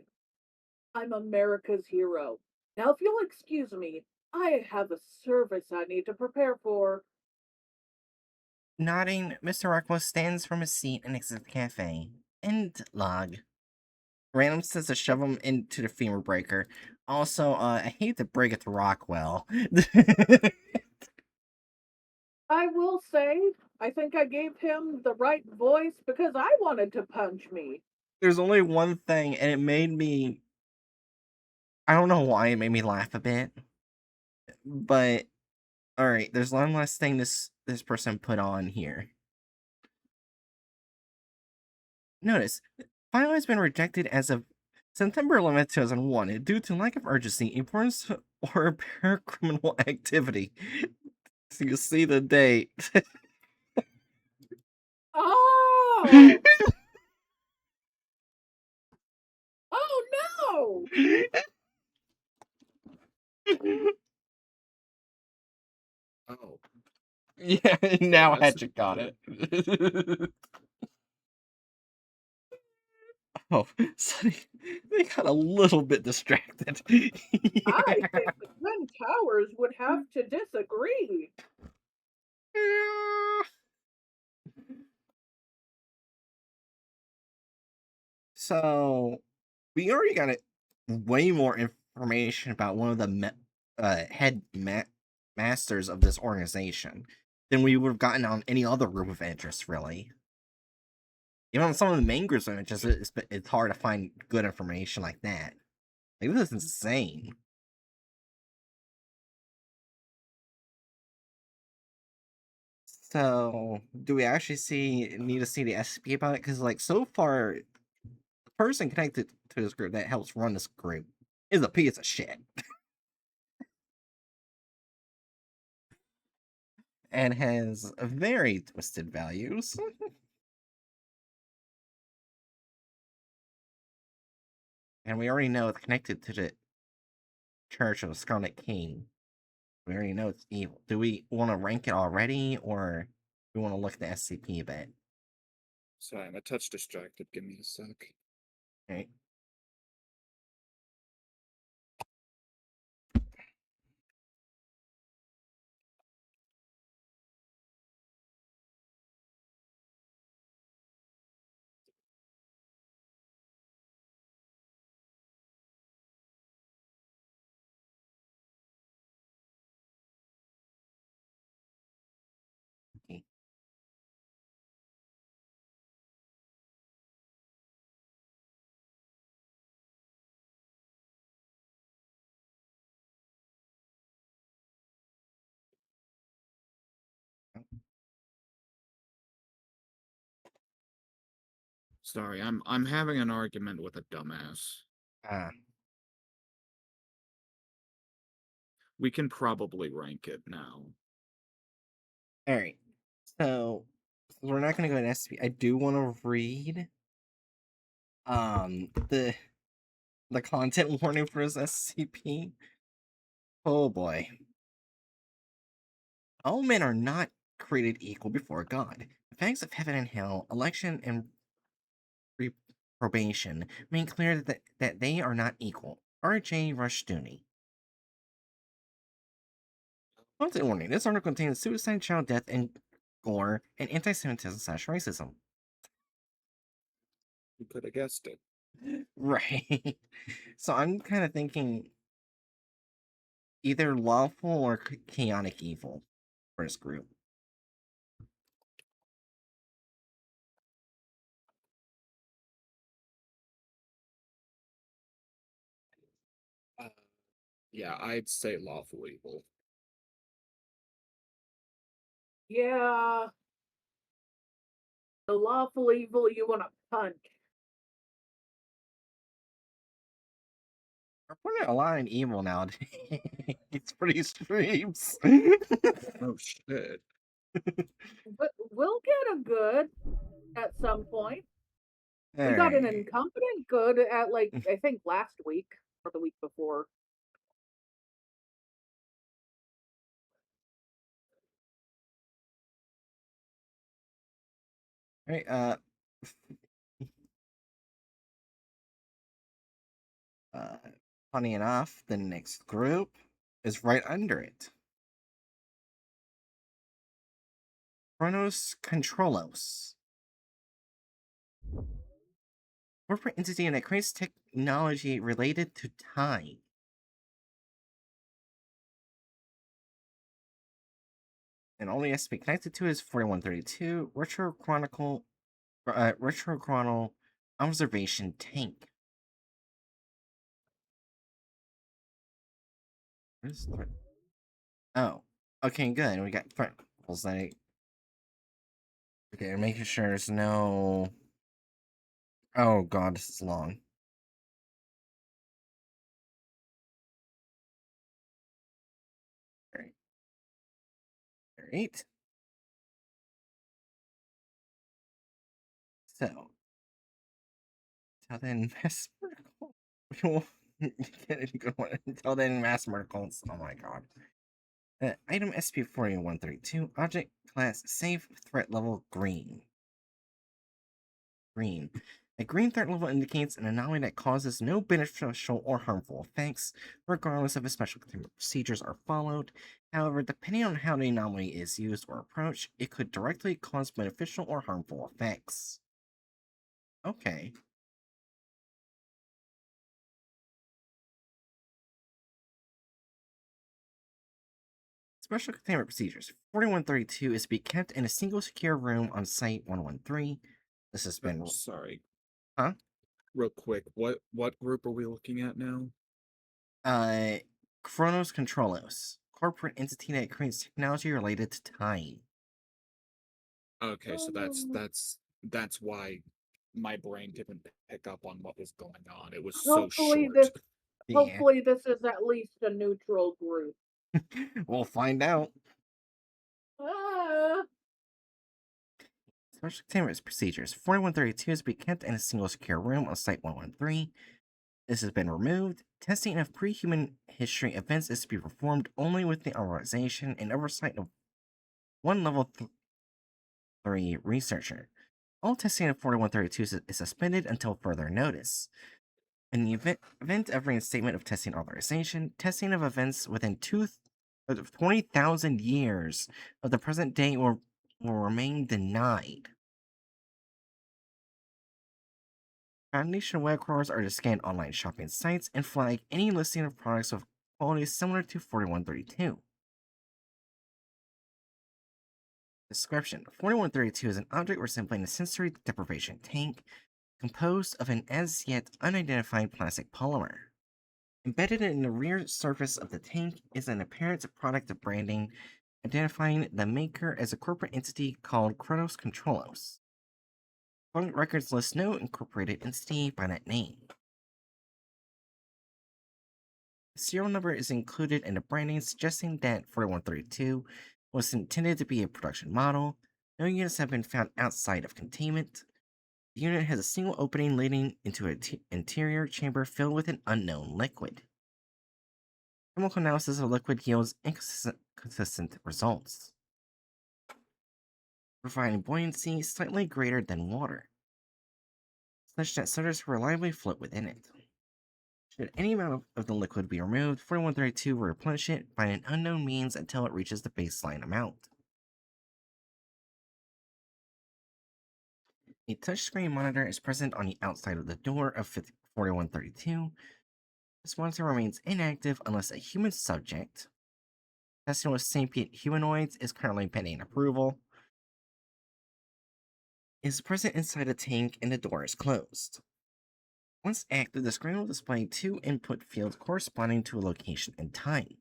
I'm America's hero. Now, if you'll excuse me, I have a service I need to prepare for. Nodding, Mr. Rockwell stands from his seat and exits the cafe. End log. Random says to shove him into the femur breaker. Also, I hate to break it to Rockwell. I will say, I think I gave him the right voice because I wanted to punch me. There's only one thing, and it made me. I don't know why it made me laugh a bit. But, alright, there's one last thing this person put on here. Notice, file has been rejected as of September 11th, 2001, due to lack of urgency, importance, or paracriminal activity. So you see the date. Oh! Oh no! Oh, Yeah, well, now that's Hatchet got good. it. Oh, Sonny, they got a little bit distracted. I Yeah. think the Twin Towers would have to disagree. So, we already got way more information about one of the head masters of this organization than we would have gotten on any other group of interest, really. Even on some of the main groups of interest, it's hard to find good information like that. Like, this is insane. So, do we actually need to see the SCP about it? Because, like, so far, the person connected to this group that helps run this group is a piece of shit. And has very twisted values. And we already know it's connected to the Church of the Scarlet King. We already know it's evil. Do we want to rank it already, or do we want to look at the SCP a bit? Sorry, I'm a touch distracted. Give me a sec. Okay. Okay. Sorry, I'm having an argument with a dumbass. Ah, We can probably rank it now. all right. So we're not going to go to SCP. I do want to read the content warning for this SCP. Oh boy. All men are not created equal before God. The facts of heaven and hell, election and reprobation make clear that they are not equal. R.J. Rushdoony. Content warning. This article contains suicide, child death, and gore, and anti-Semitism/racism. You could have guessed it. Right. So I'm kind of thinking either lawful or chaotic evil for this group. Uh, yeah, I'd say lawful evil. Yeah. The lawful evil you want to punch. We're putting a lot in evil nowadays. It's pretty streams. Oh shit. But we'll get a good at some point. We got an Alright. incompetent good at like I think last week or the week before. Right, uh, funny enough, the next group is right under it. Chronos Controlos. Corporate entity that creates technology related to time. And only has to be connected to is 4132 Retro Chronicle Observation Tank. Where's threat? Oh, okay, good. We got threat levels. Okay, making sure there's no. Oh god, this is long. Alright. Alright. So. Until then, mass miracle. We will get any good one. Until then, mass miracles. Oh my god. Item SCP-4132. Object class safe. Threat level green. Green. A green threat level indicates an anomaly that causes no beneficial or harmful effects, regardless if special containment procedures are followed. However, depending on how the anomaly is used or approached, it could directly cause beneficial or harmful effects. Okay. Special containment procedures. 4132 is to be kept in a single secure room on Site 113. This has been. Sorry. Huh? Real quick, what group are we looking at now? Chronos Controlos. Corporate entity that creates technology related to time. Okay, so that's why my brain didn't pick up on what was going on. It was so Hopefully short. this Yeah. hopefully this is at least a neutral group. We'll find out. Ah, Special containment procedures. 4132 is to be kept in a single secure room on Site 113. This has been removed. Testing of pre-human history events is to be performed only with the authorization and oversight of one level 3 researcher. All testing of 4132 is suspended until further notice. In the event of reinstatement of testing authorization, testing of events within 20,000 years of the present day will remain denied. Foundation web crawlers are to scan online shopping sites and flag any listing of products with qualities similar to 4132. Description: 4132 is an object resembling a sensory deprivation tank composed of an as yet unidentified plastic polymer. Embedded in the rear surface of the tank is an apparent product of branding, identifying the maker as a corporate entity called Kronos Controlos. Public records list no incorporated entity by that name. The serial number is included in the branding, suggesting that 4132 was intended to be a production model. No units have been found outside of containment. The unit has a single opening leading into an interior chamber filled with an unknown liquid. Chemical analysis of the liquid yields inconsistent results, providing buoyancy slightly greater than water, such that subjects reliably float within it. Should any amount of the liquid be removed, 4132 will replenish it by an unknown means until it reaches the baseline amount. A touchscreen monitor is present on the outside of the door of 4132. This monitor remains inactive unless a human subject, testing with sapient humanoids, is currently pending approval, is present inside a tank and the door is closed. Once active, the screen will display two input fields corresponding to a location and time.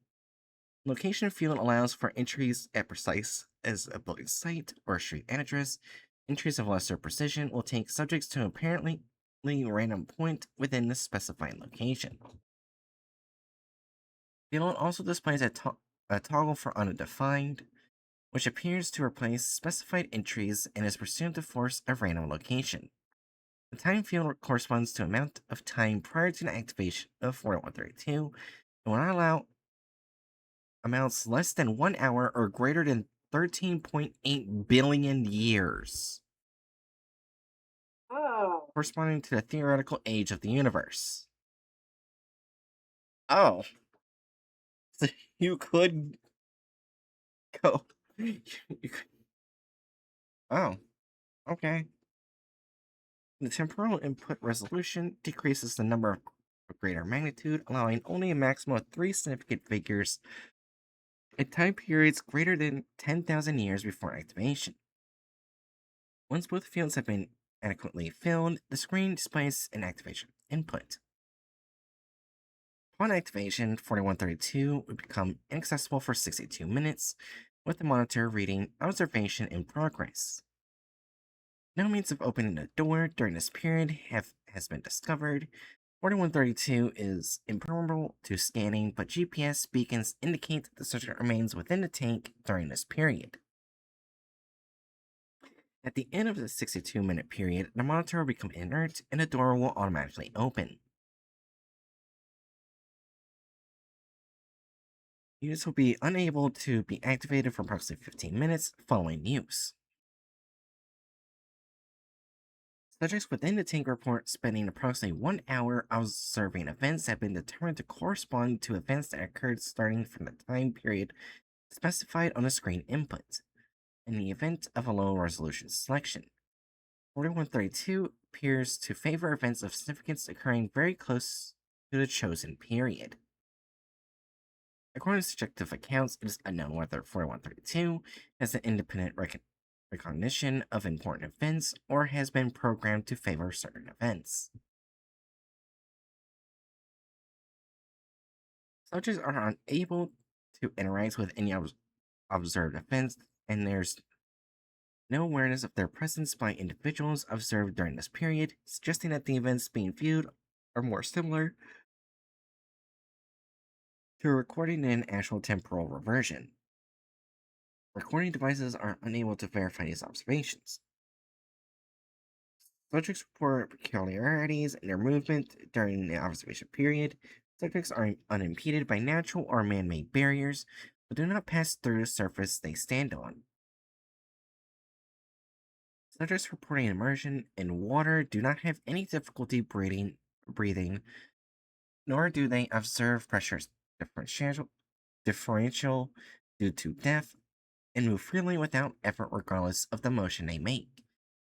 Location field allows for entries at precise as a building site or a street address. Entries of lesser precision will take subjects to an apparently random point within the specified location. Field also displays a toggle for undefined, which appears to replace specified entries and is presumed to force a random location. The time field corresponds to amount of time prior to the activation of 4132 and will not allow amounts less than 1 hour or greater than 13.8 billion years, oh, corresponding to the theoretical age of the universe. Oh, so you could go. You could, oh, okay. The temporal input resolution decreases the number of greater magnitude, allowing only a maximum of 3 significant figures at time periods greater than 10,000 years before activation. Once both fields have been adequately filled, the screen displays an activation input. Upon activation, 4132 would become inaccessible for 62 minutes, with the monitor reading observation in progress. No means of opening the door during this period has been discovered. 4132 is impermeable to scanning, but GPS beacons indicate that the subject remains within the tank during this period. At the end of the 62-minute period, the monitor will become inert and the door will automatically open. Units will be unable to be activated for approximately 15 minutes following use. Subjects within the tank report spending approximately 1 hour observing events have been determined to correspond to events that occurred starting from the time period specified on the screen input. In the event of a low resolution selection, 4132 appears to favor events of significance occurring very close to the chosen period. According to subjective accounts, it is unknown whether 4132 has an independent recognition of important events or has been programmed to favor certain events. Subjects are unable to interact with any observed events, and there's no awareness of their presence by individuals observed during this period, suggesting that the events being viewed are more similar to a recording than an actual temporal reversion. Recording devices are unable to verify these observations. Subjects report peculiarities in their movement during the observation period. Subjects are unimpeded by natural or man made barriers, but do not pass through the surface they stand on. Subjects reporting immersion in water do not have any difficulty breathing, nor do they observe pressures differential due to depth, and move freely without effort regardless of the motion they make.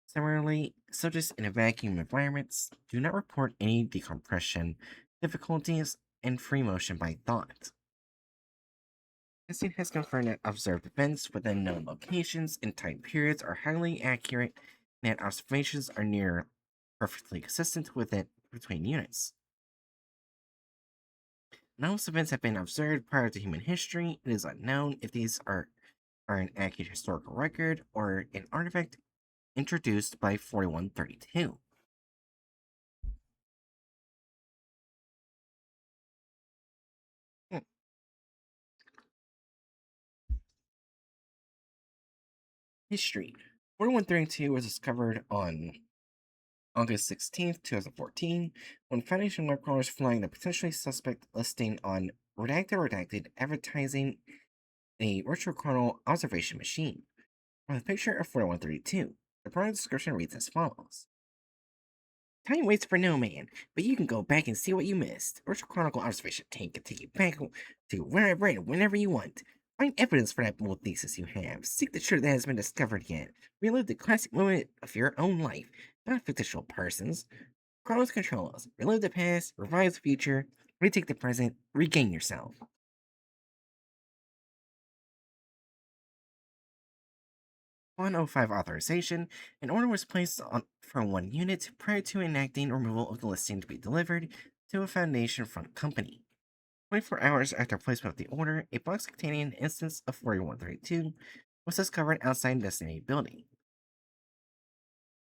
Similarly, subjects in a vacuum environments do not report any decompression difficulties and free motion by thought. Testing has confirmed that observed events within known locations and time periods are highly accurate, and that observations are near perfectly consistent with it between units. Most events have been observed prior to human history. It is unknown if these are an accurate historical record or an artifact introduced by 4132. Hmm. History. 4132 was discovered on August 16th, 2014, when Foundation web crawlers flagged a potentially suspect listing on redacted advertising a virtual kernel observation machine. From the picture of 4132, the product description reads as follows. Time waits for no man, but you can go back and see what you missed. Virtual Chronicle Observation Tank can take you back to wherever and whenever you want. Find evidence for that bold thesis you have. Seek the truth that has been discovered yet. Relive the classic moment of your own life, not fictional persons. Chronos control us. Relive the past, revive the future, retake the present, regain yourself. 105 authorization, an order was placed for one unit prior to enacting removal of the listing to be delivered to a Foundation front company. 24 hours after placement of the order, a box containing an instance of 4132 was discovered outside the designated building.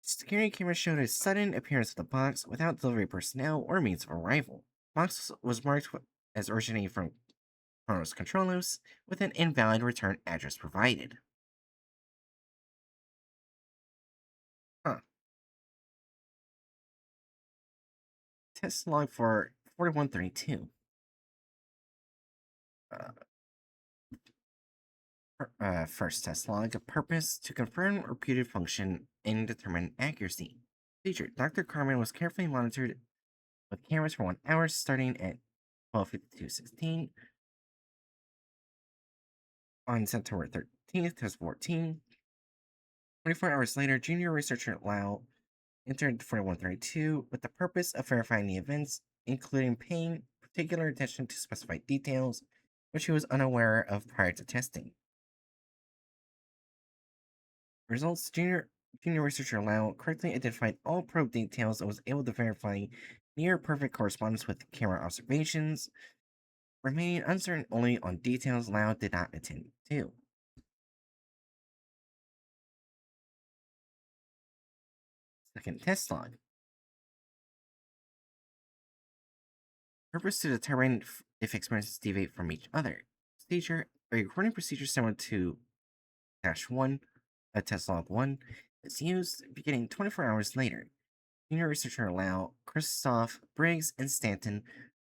Security cameras showed a sudden appearance of the box without delivery personnel or means of arrival. The box was marked as originating from Chronos Controlos with an invalid return address provided. Huh. Test log for 4132. First test log, a purpose to confirm repeated function and determine accuracy. Feature: Dr. Carmen was carefully monitored with cameras for 1 hour starting at 12:52:16 on September 13th, 2014. 24 hours later, junior researcher Lau entered 4132 with the purpose of verifying the events, including paying particular attention to specified details, which he was unaware of prior to testing. Results: Junior researcher Lau correctly identified all probe details and was able to verify near perfect correspondence with camera observations, remaining uncertain only on details Lau did not attend to. Second test log. Purpose to determine if experiences deviate from each other. Procedure: a recording procedure similar to -1, a test log 1, is used beginning 24 hours later. Junior researcher Lau, Christoph, Briggs, and Stanton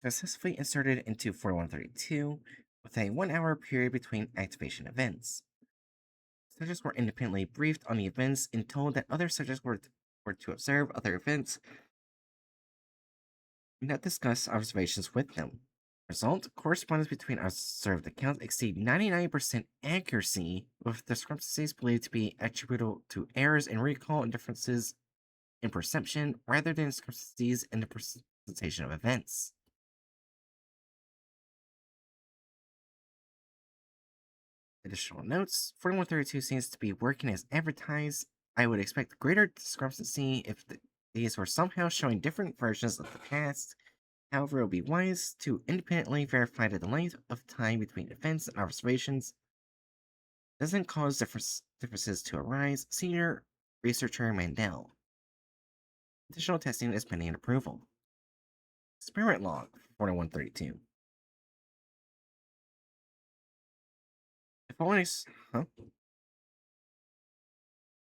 successfully inserted into 4132 with a 1 hour period between activation events. Subjects were independently briefed on the events and told that other subjects were to observe other events and not discuss observations with them. Result: correspondence between observed accounts exceed 99% accuracy, with discrepancies believed to be attributable to errors in recall and differences in perception rather than discrepancies in the presentation of events. Additional notes: 4132 seems to be working as advertised. I would expect greater discrepancy if these were somehow showing different versions of the past. However, it would be wise to independently verify the length of time between events and observations doesn't cause differences to arise, senior researcher Mandel. Additional testing is pending approval. Experiment log 4132. The following huh?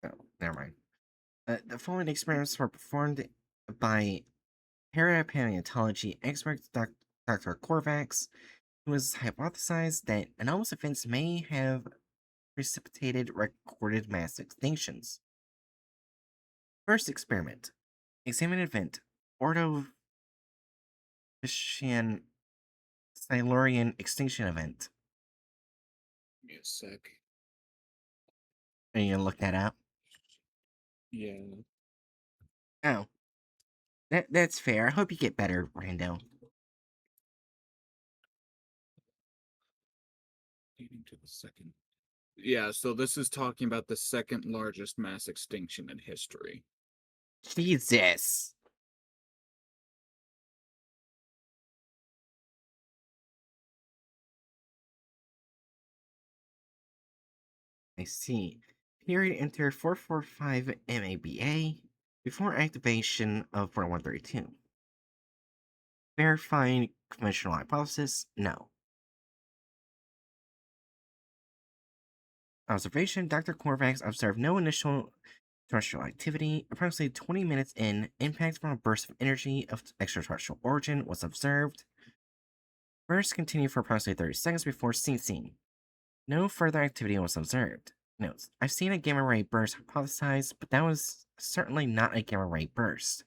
No, never mind. The following experiments were performed by parapaleontology expert Dr. Korvax, who has hypothesized that anomalous events may have precipitated recorded mass extinctions. First experiment. Examine event. Ordovician Silurian extinction event. Give me a sec. Are you gonna look that up? Yeah. Oh. That's fair. I hope you get better, Rando. Leading to the second. Yeah, so this is talking about the second largest mass extinction in history. Jesus. I see. Period enter 445 MABA before activation of 4132. Verifying conventional hypothesis? No. Observation: Dr. Korvax observed no initial terrestrial activity. Approximately 20 minutes in, impact from a burst of energy of extraterrestrial origin was observed. Burst continued for approximately 30 seconds before ceasing. No further activity was observed. Notes: I've seen a gamma ray burst hypothesized, but that was certainly not a gamma ray burst.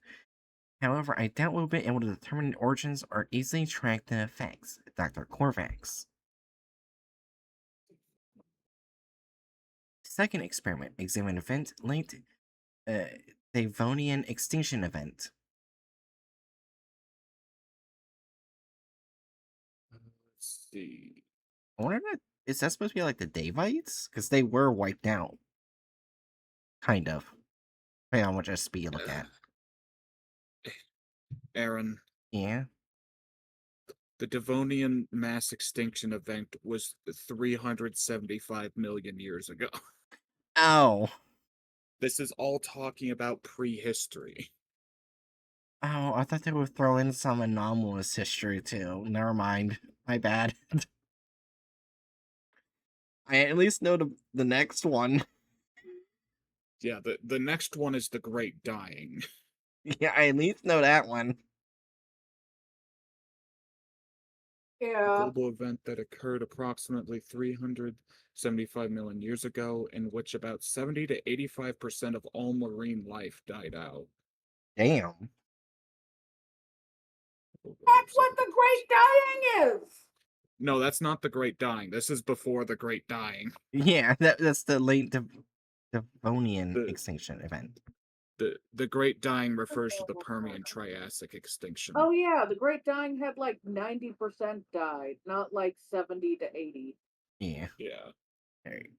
However, I doubt we'll be able to determine origins or easily track the effects. Dr. Korvax. Second experiment, examine event linked Devonian extinction event. Let's see. I wonder if is that supposed to be like the Davites? Because they were wiped out. Kind of. Depending on which SCP you look at. Aaron, Yeah. the Devonian mass extinction event was 375 million years ago. Oh. This is all talking about prehistory. Oh, I thought they would throw in some anomalous history too. Never mind. My bad. I at least know the next one. Yeah, the next one is the Great Dying. Yeah, I at least know that one. A Yeah. global event that occurred approximately 375 million years ago, in which about 70 to 85% of all marine life died out. Damn. That's what the Great Dying is! No, that's not the Great Dying. This is before the Great Dying. Yeah, that's the late Devonian The extinction event. the Great Dying refers to the Permian Triassic extinction. Oh yeah, the Great Dying had like 90% died, not like 70 to 80. Yeah. Yeah. Alright.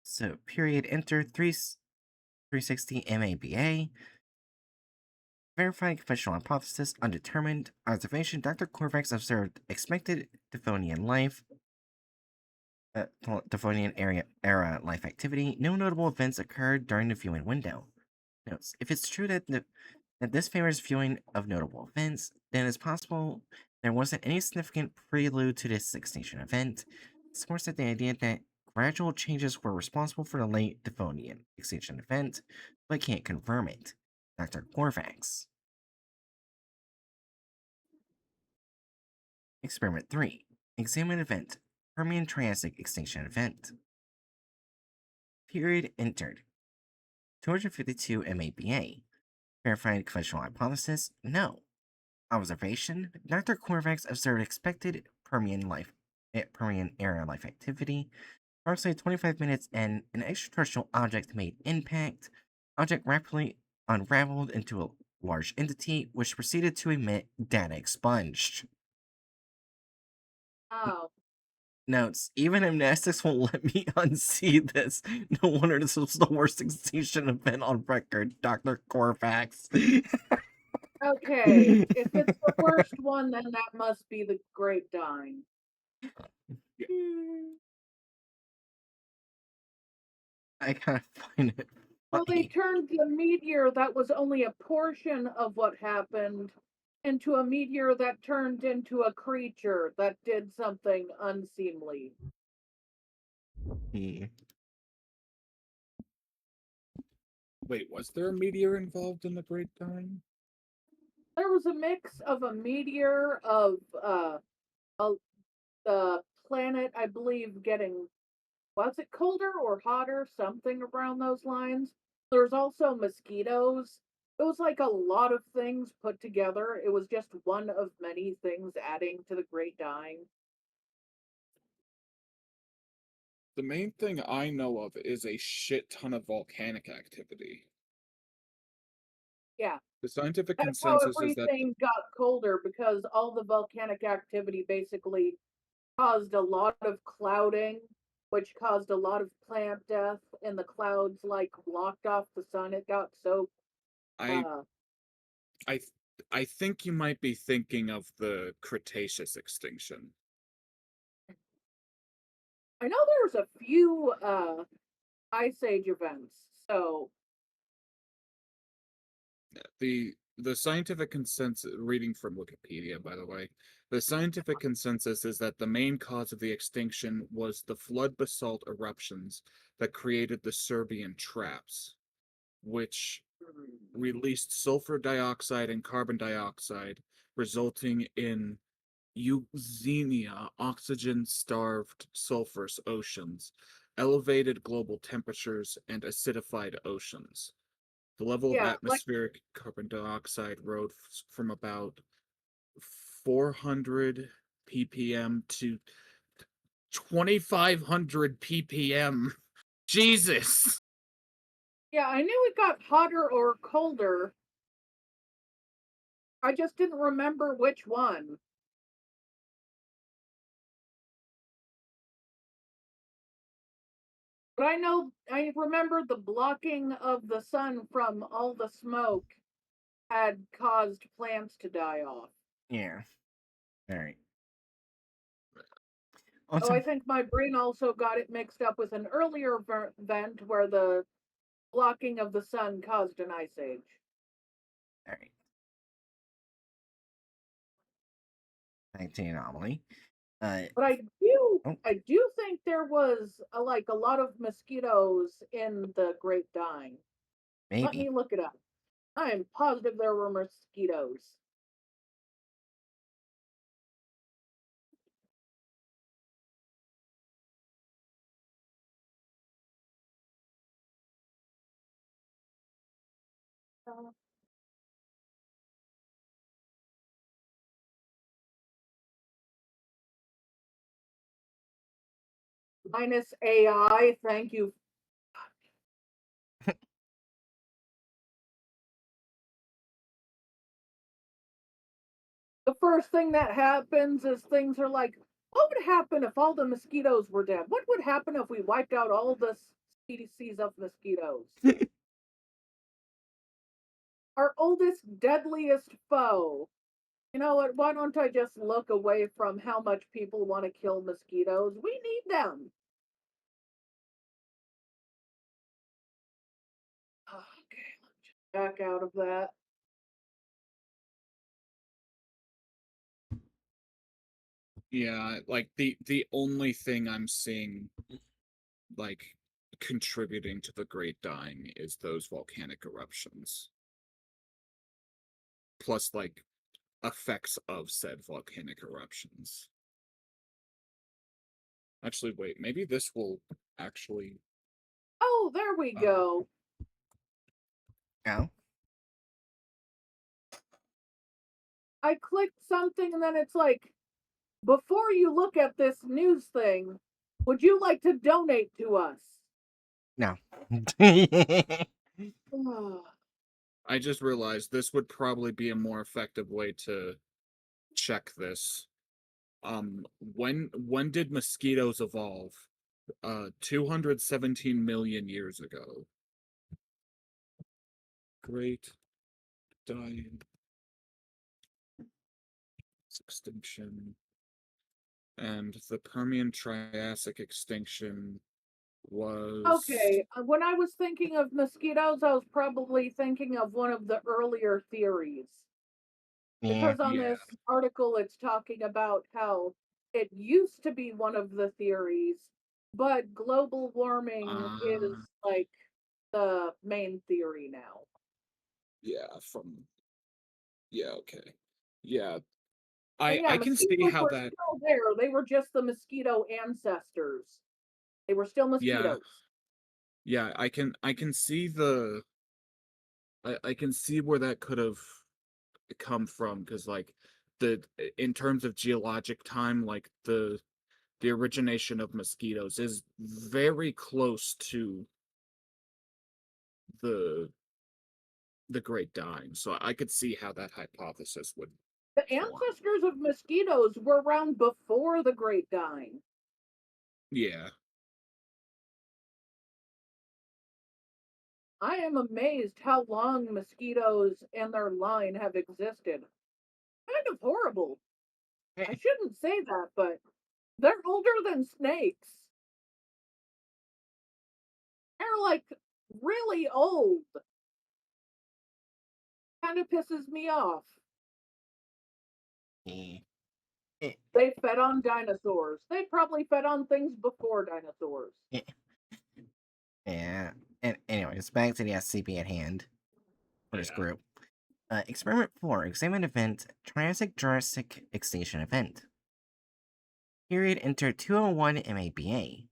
So period enter 360 MABA. Verifying conventional hypothesis undetermined. Observation: Dr. Korvax observed expected Devonian life. Devonian era life activity. No notable events occurred during the viewing window. Notes: If it's true that this favors viewing of notable events, then it's possible there wasn't any significant prelude to this extinction event. It supports that the idea that gradual changes were responsible for the late Devonian extinction event, but can't confirm it. Dr. Korvax. Experiment 3. Examine event. Permian Triassic extinction event. Period entered. 252 MABA. Verifying conventional hypothesis? No. Observation: Dr. Korvax observed expected Permian era life activity. Approximately 25 minutes in, an extraterrestrial object made impact. Object rapidly unraveled into a large entity, which proceeded to emit data expunged. Oh. Notes: Even amnestics won't let me unsee this. No wonder this was the worst extinction event on record, Dr. Korvax. Okay, if it's the worst one, then that must be the Great Dying. I kind of find it Well, they funny. turned the meteor that was only a portion of what happened into a meteor that turned into a creature that did something unseemly. Hmm. Wait, was there a meteor involved in the Great Dying? There was a mix of a meteor of a, the planet, I believe, getting, was it colder or hotter, something around those lines. There's also mosquitoes. It was like a lot of things put together. It was just one of many things adding to the Great Dying. The main thing I know of is a shit ton of volcanic activity. Yeah, The scientific that's how consensus is that everything got colder because all the volcanic activity basically caused a lot of clouding, which caused a lot of plant death, and the clouds like blocked off the sun. It got so I uh I th- I think you might be thinking of the Cretaceous extinction. I know there's a few ice age events. So The scientific consensus, reading from Wikipedia, by the way, the scientific consensus is that the main cause of the extinction was the flood basalt eruptions that created the Serbian traps, which released sulfur dioxide and carbon dioxide, resulting in Euxenia, oxygen-starved sulfurous oceans, elevated global temperatures, and acidified oceans. The level of yeah, like atmospheric carbon dioxide rose from about 400 ppm to 2500 ppm. Jesus! yeah, I knew it got hotter or colder. I just didn't remember which one. But I remember the blocking of the sun from all the smoke had caused plants to die off. Yeah. All right. Oh, Also, I think my brain also got it mixed up with an earlier event where the blocking of the sun caused an ice age. all right. 19 anomaly. But I Oh, I do think there was like a lot of mosquitoes in the Great Dying. Let maybe. me look it up. I am positive there were mosquitoes. Uh, Minus AI, thank you. The first thing that happens is things are like, what would happen if all the mosquitoes were dead? What would happen if we wiped out all the species of mosquitoes? Our oldest, deadliest foe. You know what? Why don't I just look away from how much people want to kill mosquitoes? We need them. Okay, back out of that. Yeah, like the only thing I'm seeing like contributing to the Great Dying is those volcanic eruptions. Plus like effects of said volcanic eruptions. Actually, wait, maybe this will actually Oh, there we uh go. no. I clicked something and then it's like, before you look at this news thing, would you like to donate to us? No. I just realized this would probably be a more effective way to check this. When did mosquitoes evolve? 217 million years ago. Great Dying extinction and the Permian Triassic extinction was Okay, when I was thinking of mosquitoes, I was probably thinking of one of the earlier theories. Yeah. Because on yeah. this article, it's talking about how it used to be one of the theories, but global warming is Uh like the main theory now. yeah, yeah, okay. Yeah. And yeah, I can see mosquitoes how were that still there. They were just the mosquito ancestors. They were still yeah, mosquitoes. yeah, I can see I can see where that could have come from because like the in terms of geologic time, like the origination of mosquitoes is very close to the the Great Dying. So I could see how that hypothesis would The form. ancestors of mosquitoes were around before the Great Dying. Yeah. I am amazed how long mosquitoes and their line have existed. Kind of horrible. I shouldn't say that, but they're older than snakes. They're like really old. Kind of pisses me off. Yeah. Eh, They fed on dinosaurs. They probably fed on things before dinosaurs. eh, yeah. And anyways, back to the SCP at hand for this Yeah. group. Experiment 4, Examine Event, Triassic-Jurassic Extinction Event. Period enter 201 MABA.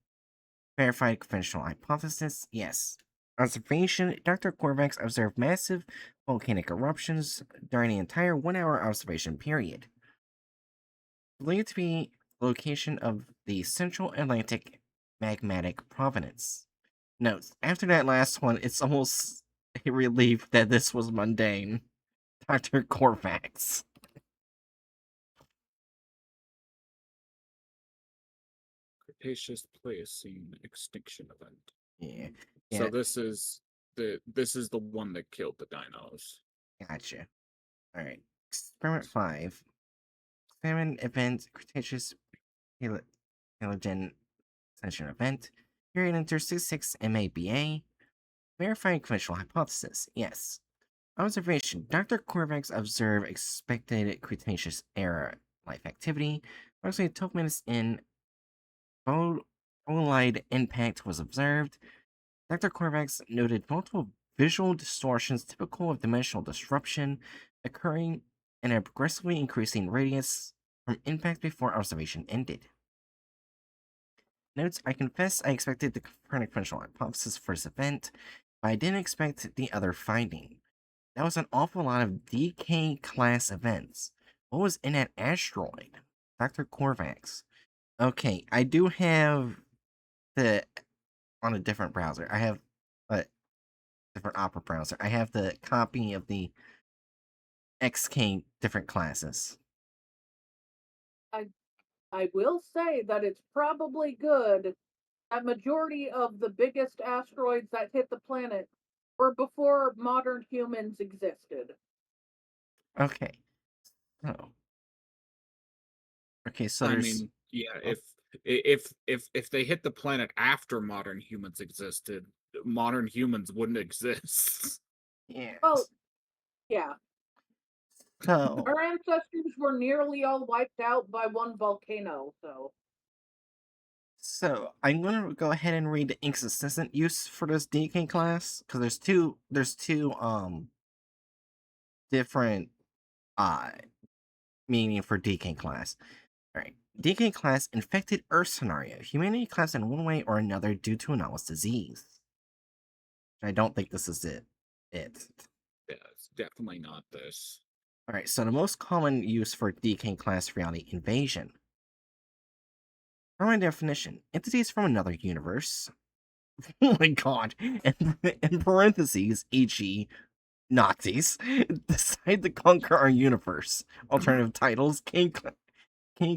Verified conventional hypothesis, yes. Observation, Dr. Korvax observed massive volcanic eruptions during the entire 1 hour observation period. Believed to be location of the Central Atlantic magmatic provenance. Notes, after that last one, it's almost a relief that this was mundane. Dr. Korvax. Cretaceous Pliocene extinction event. Yeah. So Yeah, this is the one that killed the dinos. gotcha. Alright. Experiment 5. Examine event Cretaceous Paleogen Ascension event. Period enter 66 MABA. Verifying conventional hypothesis. Yes. Observation. Dr. Korvax observed expected Cretaceous era life activity. Approximately 12 minutes in, bolide impact was observed. Dr. Korvax noted multiple visual distortions typical of dimensional disruption occurring in a progressively increasing radius from impact before observation ended. Notes, I confess I expected the Copernic conventional hypothesis for this event, but I didn't expect the other finding. That was an awful lot of DK class events. What was in that asteroid? Dr. Korvax. Okay, I do have the on a different browser. I have a different Opera browser. I have the copy of the XK different classes. I I will say that it's probably good that majority of the biggest asteroids that hit the planet were before modern humans existed. Okay, so so I there's mean, yeah, oh, if they hit the planet after modern humans existed, modern humans wouldn't exist. Well, yes. yeah, So our ancestors were nearly all wiped out by one volcano, so I'm gonna go ahead and read the inconsistent use for this DK class because there's two different uh meaning for DK class. Alright. DK class infected Earth scenario. Humanity class in one way or another due to anomalous disease. I don't think this is it. Yeah, it's definitely not this. Alright, so the most common use for DK class reality invasion. For my definition, entities from another universe. Oh my god. And in parentheses, e.g., Nazis, decide to conquer our universe. Alternative titles, K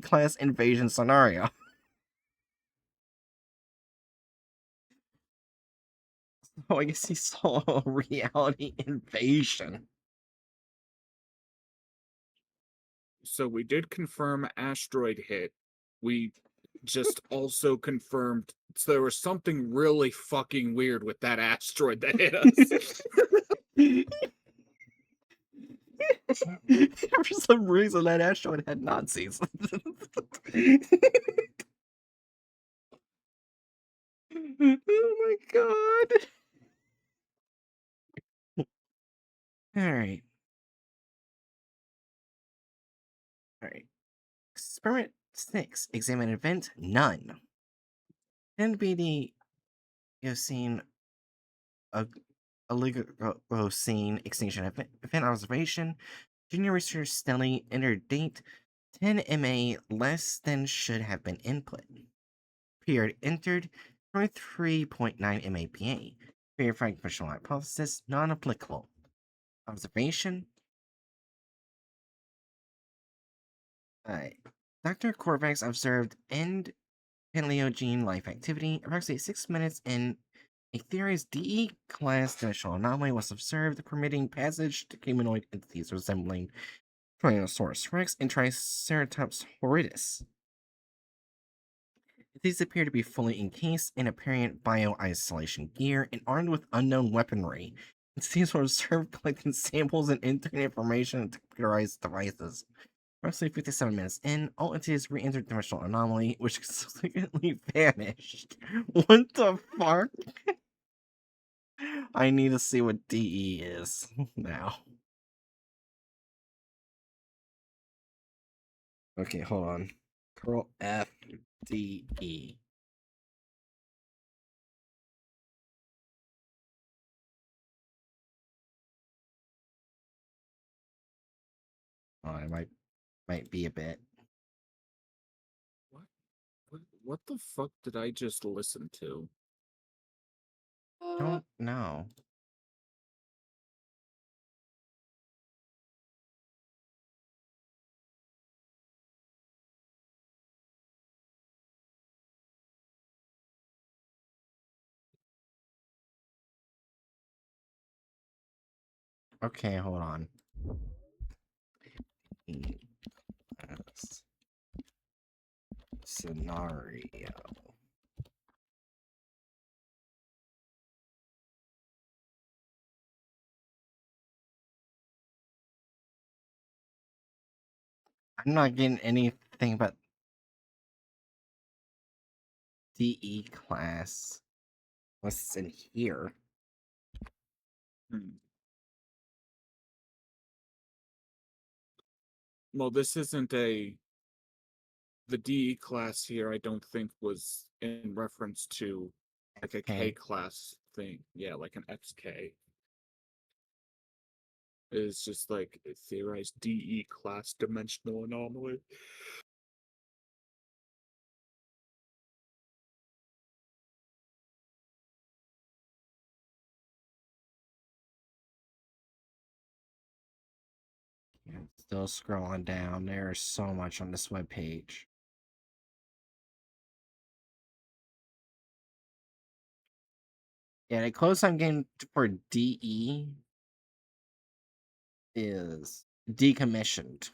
class invasion scenario. Oh, I guess he saw a reality invasion. So we did confirm asteroid hit. We just also confirmed there was something really fucking weird with that asteroid that hit us. For some reason, that asteroid had Nazis. Oh my god. Alright. Alright. Experiment 6. Examine event none. NBD Eocene Oligocene extinction event observation. Junior researcher Stanley entered date 10 MA less than should have been input. Period entered 23.9 MAPA. Verifying professional hypothesis non-applicable. Observation. Dr. Korvax observed end Paleogene life activity. Approximately 6 minutes in, a theorized DE class dimensional anomaly was observed, permitting passage to humanoid entities resembling Tyrannosaurus rex and Triceratops horridus. These appear to be fully encased in apparent bio-isolation gear and armed with unknown weaponry. Entities were observed collecting samples and entering information in computerized devices. Roughly 57 minutes in, all entities re-entered the dimensional anomaly, which subsequently vanished. What the fuck? I need to see what DE is now. Okay, hold on. Curl F D E. Oh, it might be a bit. What the fuck did I just listen to? Don't know. Okay, hold on. Yes. Scenario. I'm not getting anything but DE class. What's in here? Hmm. Well, this isn't the DE class here, I don't think was in reference to like a K Okay. class thing. Yeah, like an XK. It's just like a theorized DE class dimensional anomaly. Yeah, still scrolling down. There's so much on this webpage. Yeah, the closest I'm getting for DE is decommissioned.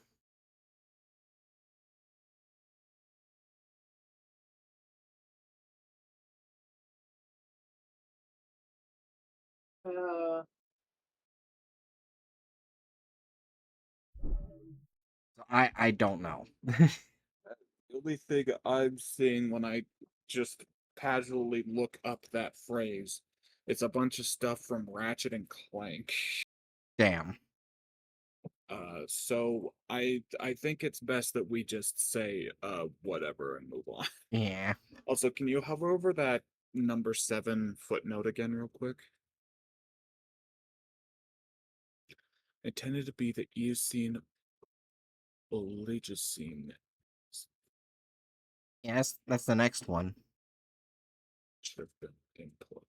Uh, So I don't know. The only thing I'm seeing when I just casually look up that phrase, it's a bunch of stuff from Ratchet and Clank. Damn. So I think it's best that we just say whatever and move on. Yeah. Also, can you hover over that number 7 footnote again real quick? It tended to be the Eocene Oligocene. Yes, that's the next one. Should have been input.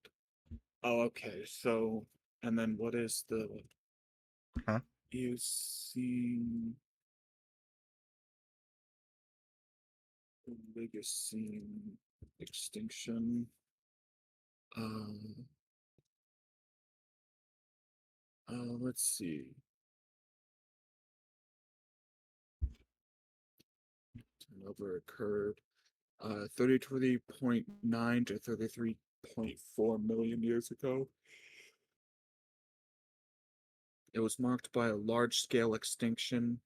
Oh, okay. So, and then what is the Huh? Eocene Oligocene extinction? Um, let's see. Turnover occurred. 33.9 to 33.4 million years ago. It was marked by a large-scale extinction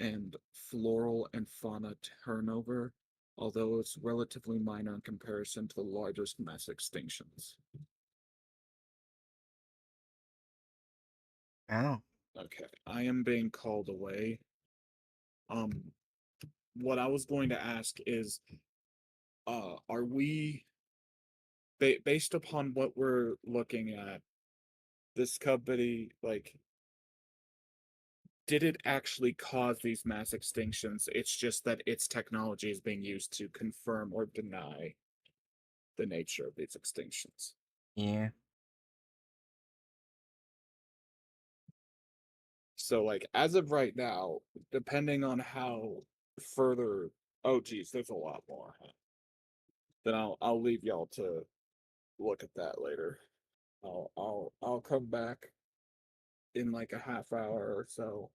and floral and fauna turnover, although it's relatively minor in comparison to the largest mass extinctions. Oh, Okay, I am being called away. Um, what I was going to ask is, are we, based upon what we're looking at, this company, like, did it actually cause these mass extinctions? It's just that its technology is being used to confirm or deny the nature of these extinctions. yeah. So, like, as of right now, depending on how further, oh geez, there's a lot more. Then I'll leave y'all to look at that later. I'll come back in like a half hour or so.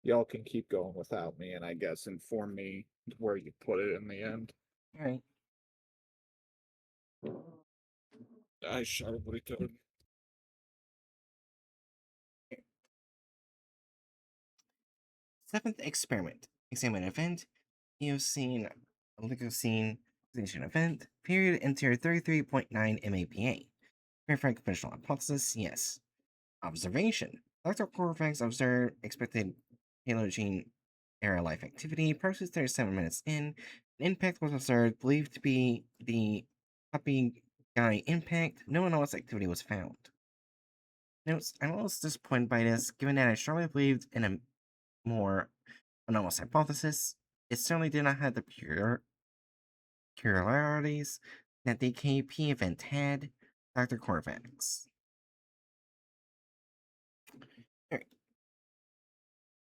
Y'all can keep going without me, and I guess inform me where you put it in the end. All right. I sharply could. Seventh experiment. Examine event. Eocene, Oligocene, extinction event. Period enter 33.9 MAPA. Verify conventional hypothesis. Yes. Observation. Dr. Corvax observed expected halogene era life activity. Process 37 minutes in. An impact was observed, believed to be the Puppy Guy impact. No anomalous activity was found. Notes, I'm almost disappointed by this, given that I strongly believed in a more anomalous hypothesis. It certainly did not have the peculiarities that the KP event had. Dr. Corvax.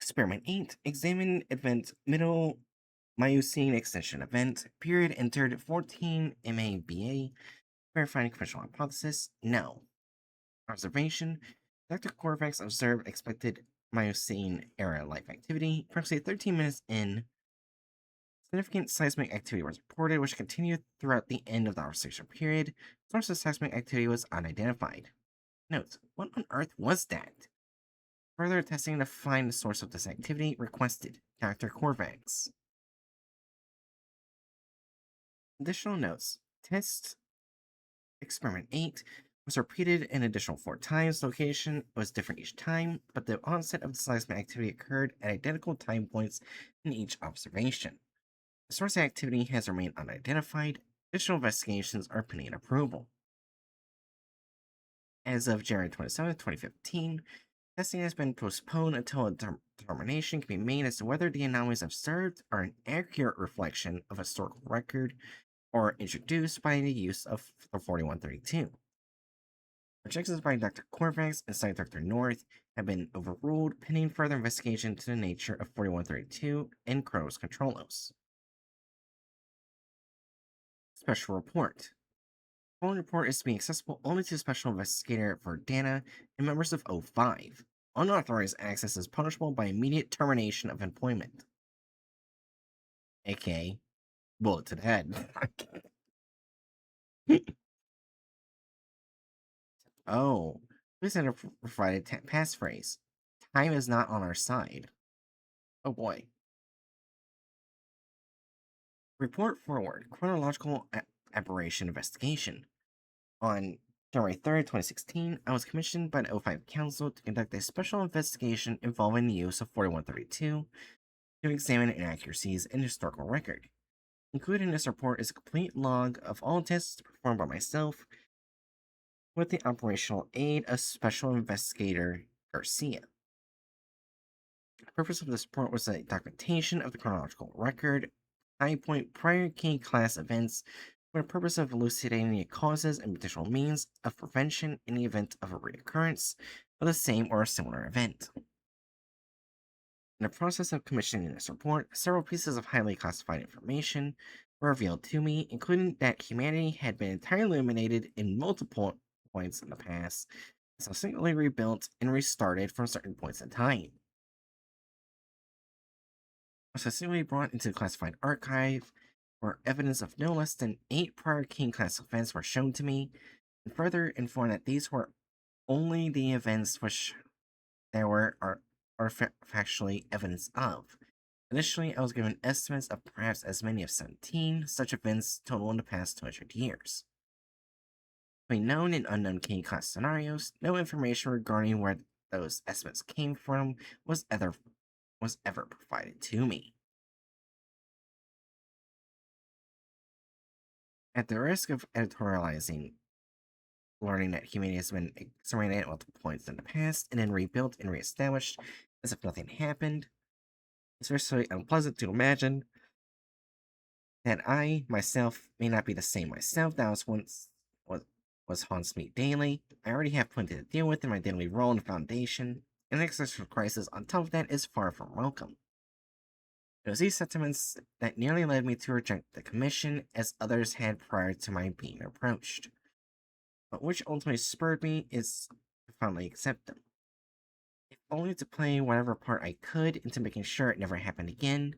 Experiment 8. Examine event middle Miocene extension event. Period entered 14 MABA. Verifying conventional hypothesis. No. Observation. Dr. Corvax observed expected Miocene era life activity. Approximately 13 minutes in, significant seismic activity was reported, which continued throughout the end of the observation period. Source of seismic activity was unidentified. Note, what on earth was that? Further testing to find the source of this activity requested. Dr. Corvax. Additional notes. Test experiment 8 was repeated an additional 4 times. Location was different each time, but the onset of the seismic activity occurred at identical time points in each observation. The source of activity has remained unidentified. Additional investigations are pending approval. As of January 27, 2015, testing has been postponed until a determination can be made as to whether the anomalies observed are an accurate reflection of historical record or introduced by the use of the 4132. Objections by Dr. Corvax and Site Dr. North have been overruled pending further investigation into the nature of 4132 and Kronos Controlos. Special Report. The following report is to be accessible only to Special Investigator Verdana and members of O5. Unauthorized access is punishable by immediate termination of employment. AKA, bullet to the head. Oh, please enter provided passphrase. Time is not on our side. Oh boy. Report forward. Chronological aberration investigation. On January 3rd, 2016, I was commissioned by the O5 Council to conduct a special investigation involving the use of 4132 to examine inaccuracies in historical record. Included in this report is a complete log of all tests performed by myself with the operational aid of Special Investigator Garcia. The purpose of this report was a documentation of the chronological record, high-point prior key class events, for the purpose of elucidating the causes and potential means of prevention in the event of a reoccurrence of the same or a similar event. In the process of commissioning this report, several pieces of highly classified information were revealed to me, including that humanity had been entirely eliminated in multiple points in the past, subsequently rebuilt and restarted from certain points in time. Was subsequently brought into the classified archive where evidence of no less than 8 prior King class events were shown to me, and further informed that these were only the events which there were factually evidence of. Initially, I was given estimates of perhaps as many as 17 such events total in the past 200 years. Between known and unknown King class scenarios, no information regarding where those estimates came from was ever provided to me. At the risk of editorializing, learning that humanity has been exterminated at multiple points in the past and then rebuilt and reestablished as if nothing happened, it's very unpleasant to imagine that I, myself, may not be the same myself that was haunts me daily. I already have plenty to deal with in my daily role in the Foundation, and an existential crisis on top of that is far from welcome. It was these sentiments that nearly led me to reject the commission, as others had prior to my being approached, but which ultimately spurred me is to finally accept them. If only to play whatever part I could into making sure it never happened again.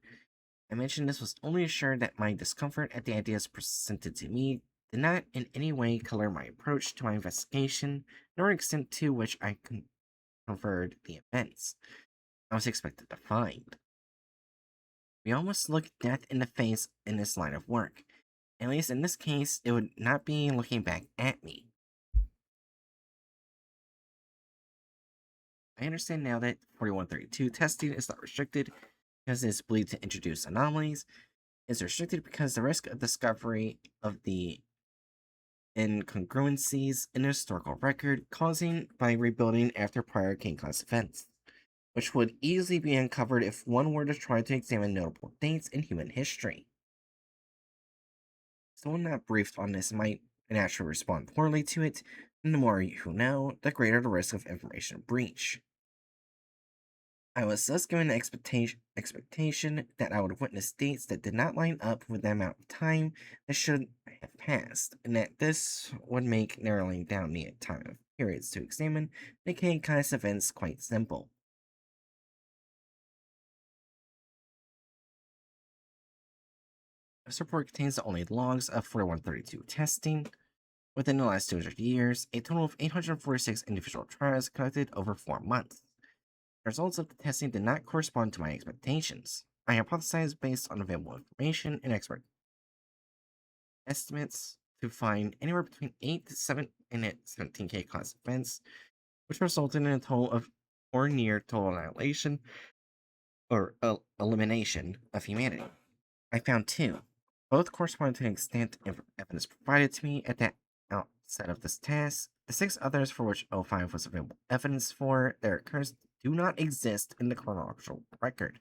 I mentioned this was only assured that my discomfort at the ideas presented to me did not in any way color my approach to my investigation, nor extent to which I conferred the events I was expected to find. We almost look death in the face in this line of work. At least in this case, it would not be looking back at me. I understand now that 4132 testing is not restricted because it is believed to introduce anomalies. It's restricted because the risk of discovery of the incongruencies in the historical record causing by rebuilding after prior King class events, which would easily be uncovered if one were to try to examine notable dates in human history. Someone not briefed on this might naturally respond poorly to it, and the more you know, the greater the risk of information breach. I was thus given the expectation that I would witness dates that did not line up with the amount of time that should have passed, and that this would make narrowing down the time of periods to examine the King class events quite simple. This report contains only logs of 4132 testing. Within the last 200 years, a total of 846 individual trials conducted over 4 months. The results of the testing did not correspond to my expectations. I hypothesized based on available information and expert estimates to find anywhere between 8 to 17K class events, which resulted in a total of or near total annihilation or elimination of humanity. I found 2. Both correspond to the extent of evidence provided to me at the outset of this task. The 6 others for which O5 was available evidence for their occurrence do not exist in the chronological record.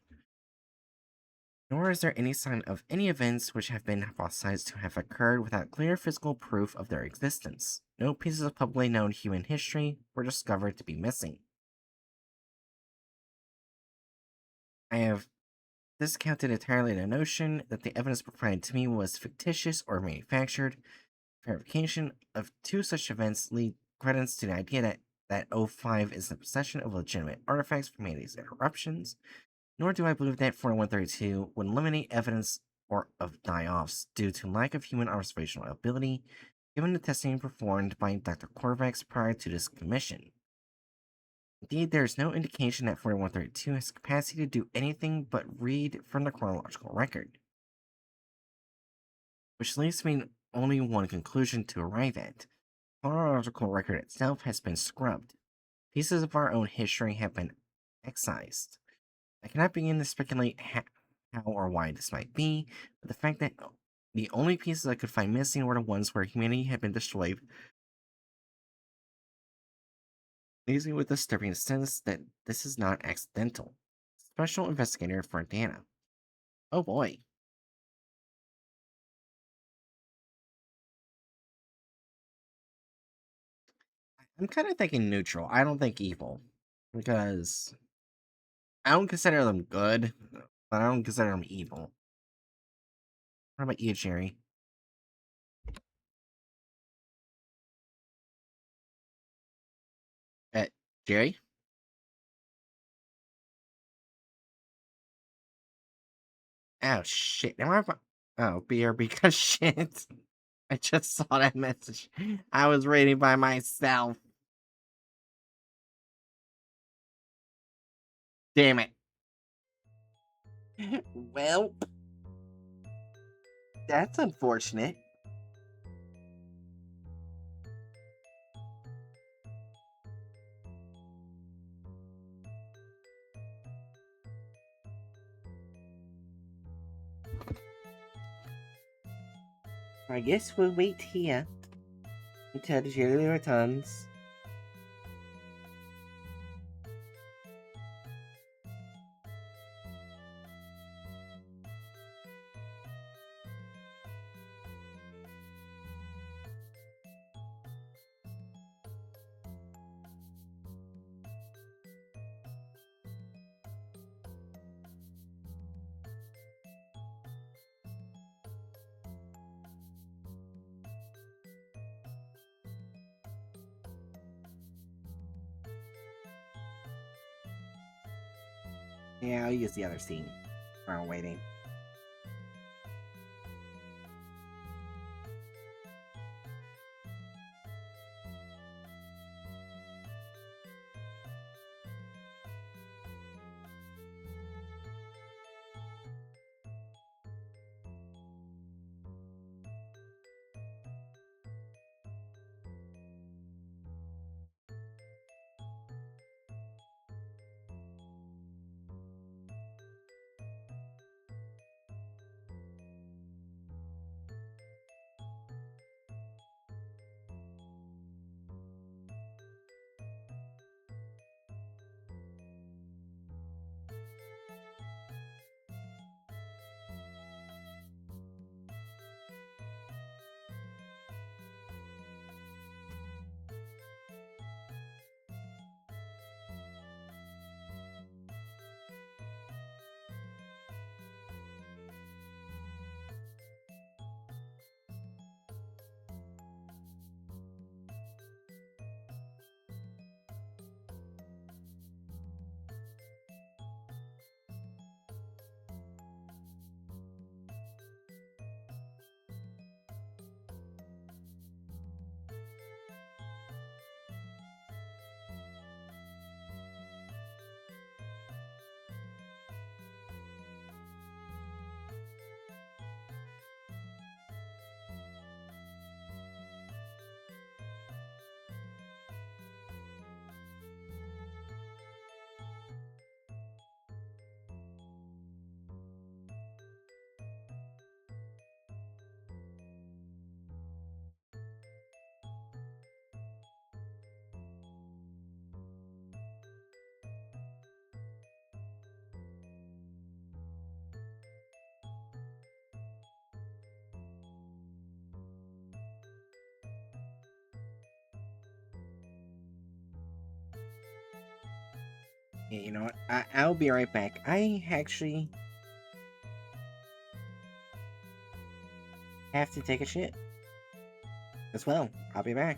Nor is there any sign of any events which have been hypothesized to have occurred without clear physical proof of their existence. No pieces of publicly known human history were discovered to be missing. I have discounted entirely the notion that the evidence provided to me was fictitious or manufactured. Verification of 2 such events lead credence to the idea that O5 is the possession of legitimate artifacts from humanity's interruptions, nor do I believe that 4132 would eliminate evidence of die-offs due to lack of human observational ability, given the testing performed by Dr. Korvax prior to this commission. Indeed, there is no indication that 4132 has capacity to do anything but read from the chronological record. Which leaves me only one conclusion to arrive at. The chronological record itself has been scrubbed. Pieces of our own history have been excised. I cannot begin to speculate how or why this might be, but the fact that the only pieces I could find missing were the ones where humanity had been destroyed leaves me with the disturbing sense that this is not accidental. Special Investigator for Dana. Oh boy. I'm kind of thinking neutral. I don't think evil. Because I don't consider them good, but I don't consider them evil. What about you, Jerry? Uh, Jerry? Oh shit. Oh, BRB, cause shit. I just saw that message. I was reading by myself. Damn it. Well, that's unfortunate. I guess we'll wait here until the jailer returns. Yeah, I'll use the other scene while I'm waiting. Yeah, you know what? I'll be right back. I actually have to take a shit as well. I'll be back.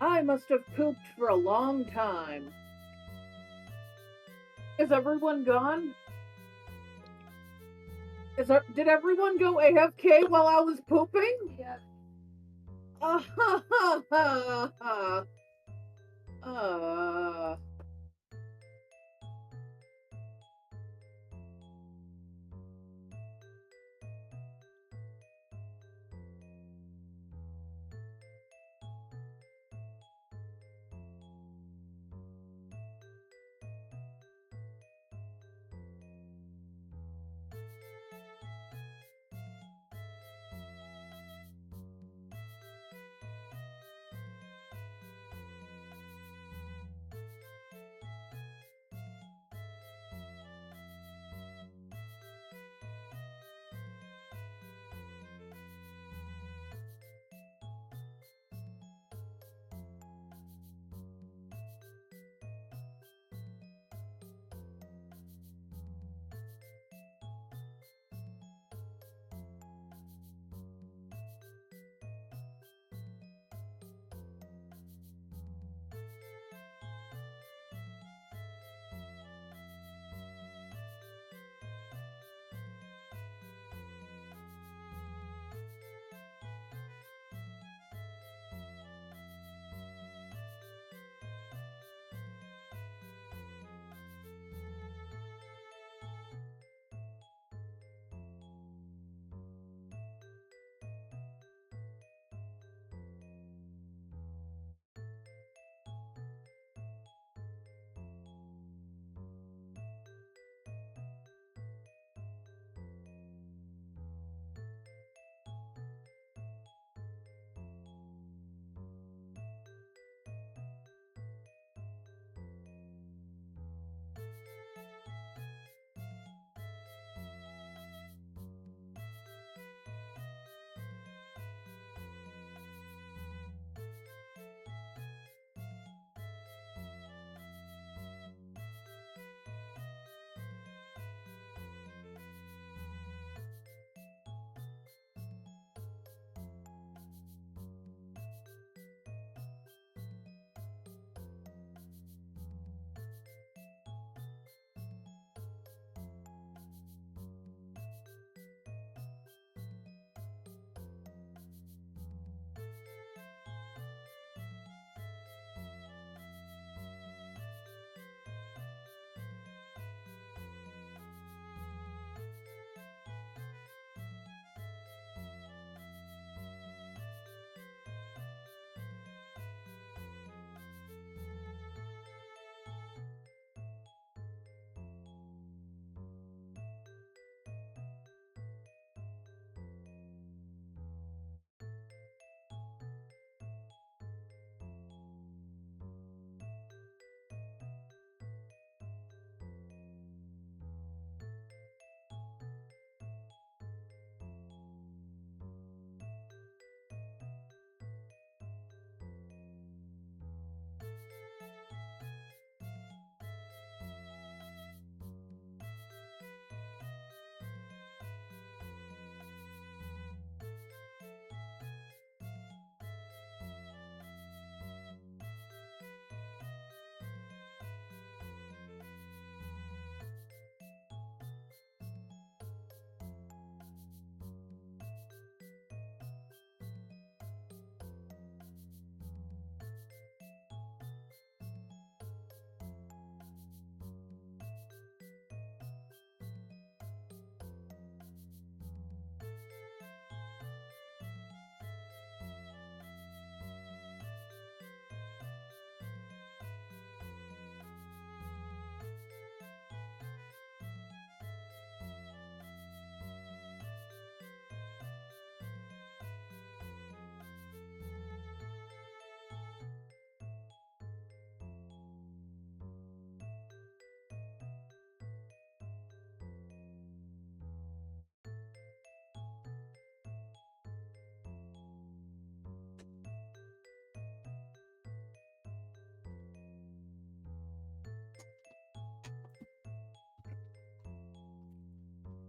I must have pooped for a long time. Is everyone gone? Did everyone go AFK while I was pooping? Yeah. Uh,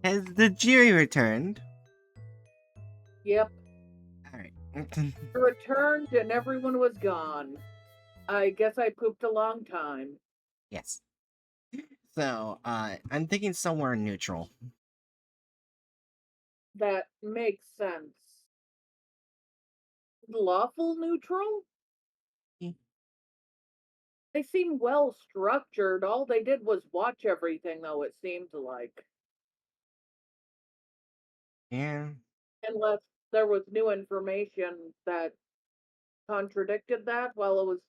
Has the jury returned? Yep. Alright. I returned and everyone was gone. I guess I pooped a long time. Yes. So, I'm thinking somewhere neutral. That makes sense. Lawful neutral? Hmm. They seem well structured. All they did was watch everything, though, it seemed like. Yeah. Unless there was new information that contradicted that while it was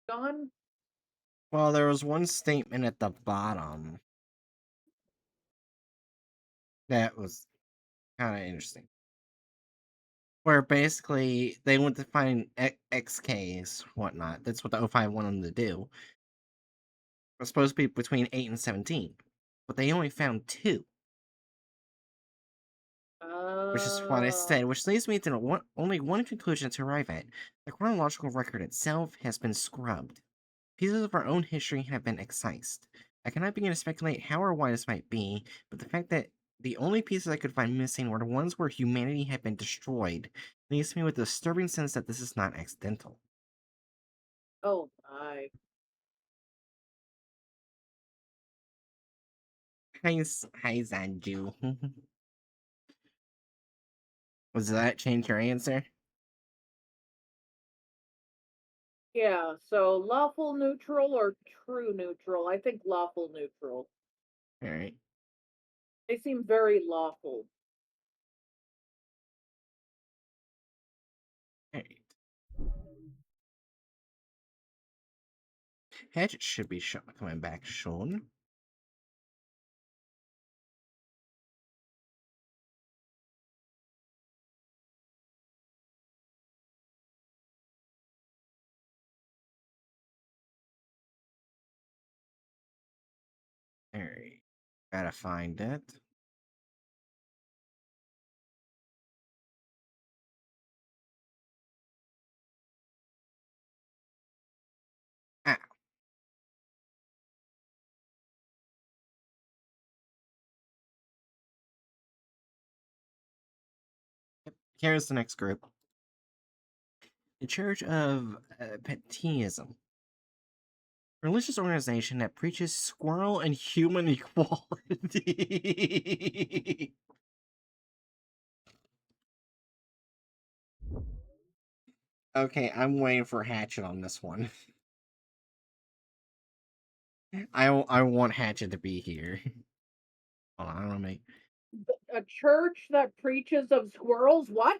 gone. Well, there was one statement at the bottom that was kind of interesting. Where basically they went to find XKs, whatnot. That's what the O5 wanted them to do. It was supposed to be between 8 and 17. But they only found 2. Which is what I Uh, said, which leads me to only one conclusion to arrive at. The chronological record itself has been scrubbed. Pieces of our own history have been excised. I cannot begin to speculate how or why this might be, but the fact that the only pieces I could find missing were the ones where humanity had been destroyed leaves me with a disturbing sense that this is not accidental. oh my. Hi, Zanju. Does that change your answer? Yeah, so lawful neutral or true neutral? I think lawful neutral. Alright. They seem very lawful. Alright. Hatchet should be coming back soon. Alright. Gotta find it. Ah, here's the next group. The Church of Petism. Religious organization that preaches squirrel and human equality. Okay, I'm waiting for Hatchet on this one. I want Hatchet to be here. Hold on, I don't know, make A church that preaches of squirrels? What?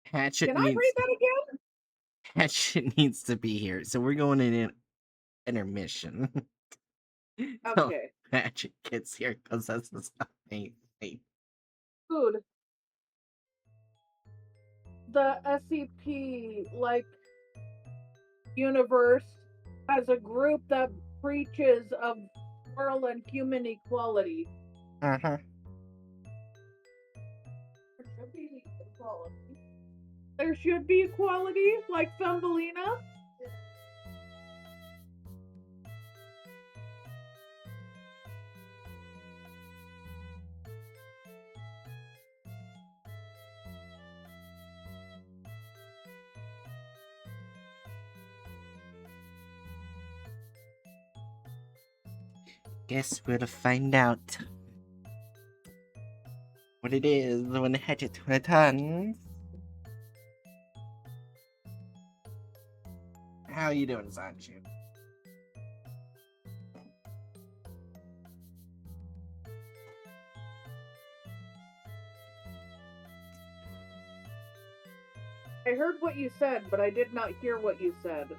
Hatchet Can I needs read that again? Hatchet needs to be here. So we're going in an intermission. So Okay. Hatchet gets here because that's the stuff they Food. The SCP, like, universe as a group that preaches of moral and human equality. Uh-huh. There should be equality. There should be equality, like Thumbelina. Guess we'll find out what it is when Hatchet returns. How you doing, Zanju? I heard what you said, but I did not hear what you said.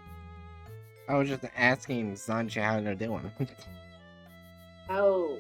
I was just asking Zanju how they're doing. Oh.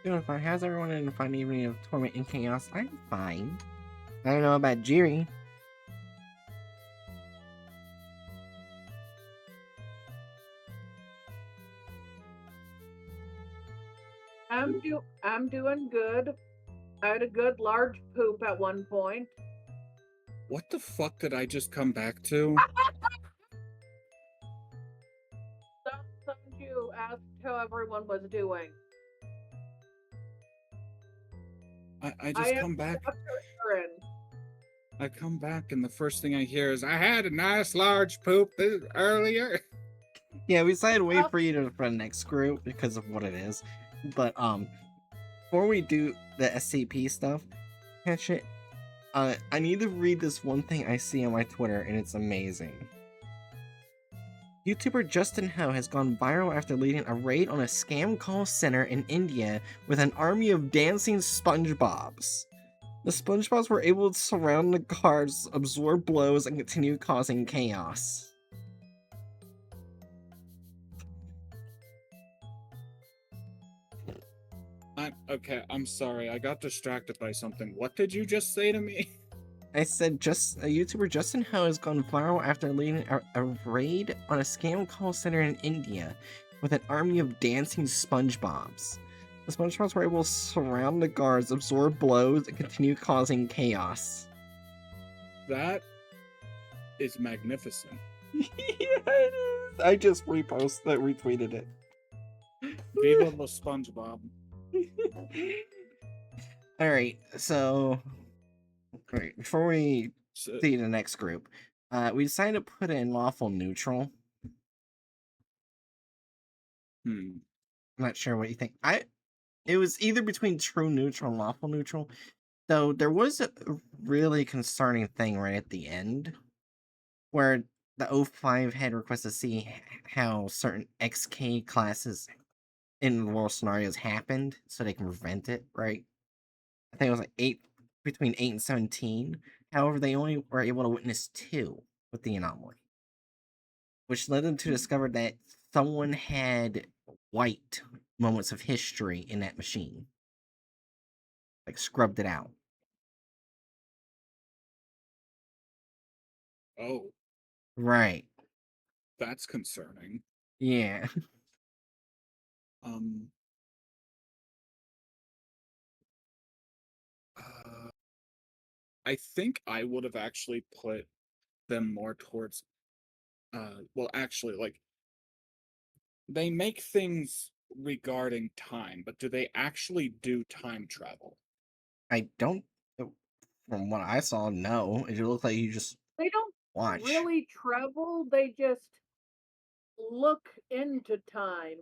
Doing fine. How's everyone in a fun evening of torment and chaos? I'm fine. I don't know about Jiri. I'm doing good. I had a good large poop at one point. What the fuck did I just come back to? You asked how everyone was doing. I I just am come back. Dr. Aaron. I come back and the first thing I hear is, I had a nice large poop earlier. Yeah, we decided to wait Oh. for you to for the next group because of what it is. But before we do the SCP stuff, catch it. I need to read this one thing I see on my Twitter, and it's amazing. YouTuber Justin Ho has gone viral after leading a raid on a scam call center in India with an army of dancing SpongeBobs. The SpongeBobs were able to surround the guards, absorb blows, and continue causing chaos. I'm sorry, I got distracted by something. What did you just say to me? I said YouTuber Justin Ho has gone viral after leading a raid on a scam call center in India with an army of dancing SpongeBobs. The SpongeBobs were able to surround the guards, absorb blows, and continue causing chaos. That is magnificent. Yeah, it is. I just retweeted it. Viva la SpongeBob. Alright, so before we see the next group, we decided to put in lawful neutral. I'm not sure what you think. It was either between true neutral and lawful neutral, though there was a really concerning thing right at the end, where the O5 had requested to see how certain XK classes in the world scenarios happened, so they can prevent it, right? I think it was like between 8 and 17. However, they only were able to witness 2 with the anomaly, which led them to discover that someone had wiped moments of history in that machine, like scrubbed it out. Oh, Right. that's concerning. Yeah. I think I would have actually put them more towards, well, actually, like, they make things regarding time, but do they actually do time travel? I don't. From what I saw, no. It looked like you just They don't watch. really travel, they just look into time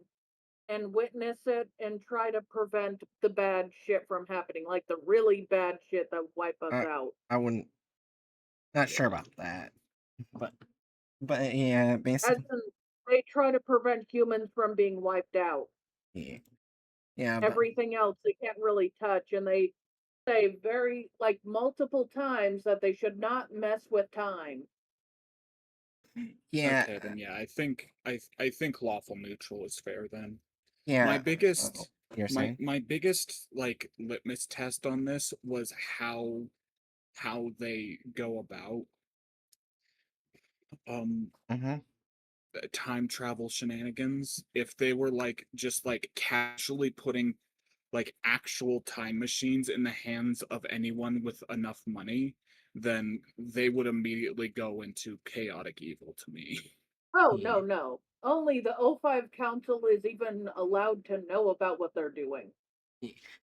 and witness it and try to prevent the bad shit from happening, like the really bad shit that wipe us out. I wouldn't. Not sure about that, but yeah, As basically, in, they try to prevent humans from being wiped out. yeah, yeah, but Everything else they can't really touch, and they say very like multiple times that they should not mess with time. yeah, Okay, then yeah, I think lawful neutral is fair then. My yeah. biggest You're my saying? my biggest like litmus test on this was how they go about um Mm-hmm. time travel shenanigans. If they were like just like casually putting like actual time machines in the hands of anyone with enough money, then they would immediately go into chaotic evil to me. Oh, Yeah. no, no. Only the O5 Council is even allowed to know about what they're doing.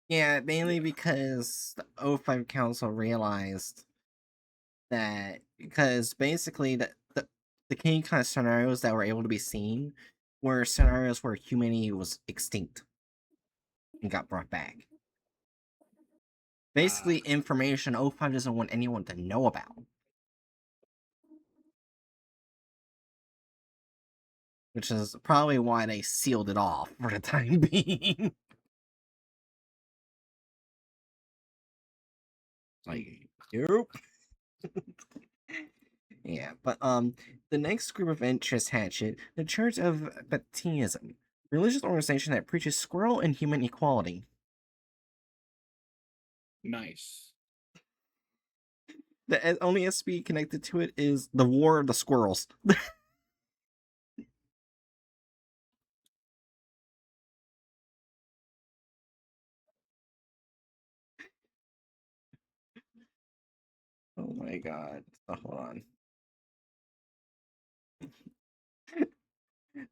Yeah, mainly Yeah. because the O5 Council realized that because basically the key kind of scenarios that were able to be seen were scenarios where humanity was extinct and got brought back. Basically, information O5 doesn't want anyone to know about, which is probably why they sealed it off for the time being. Like, nope. Yeah, but the next group of interests hatchet, the Church of Baptism, religious organization that preaches squirrel and human equality. Nice. The only SCP connected to it is the War of the Squirrels. Oh my god. Oh, hold on.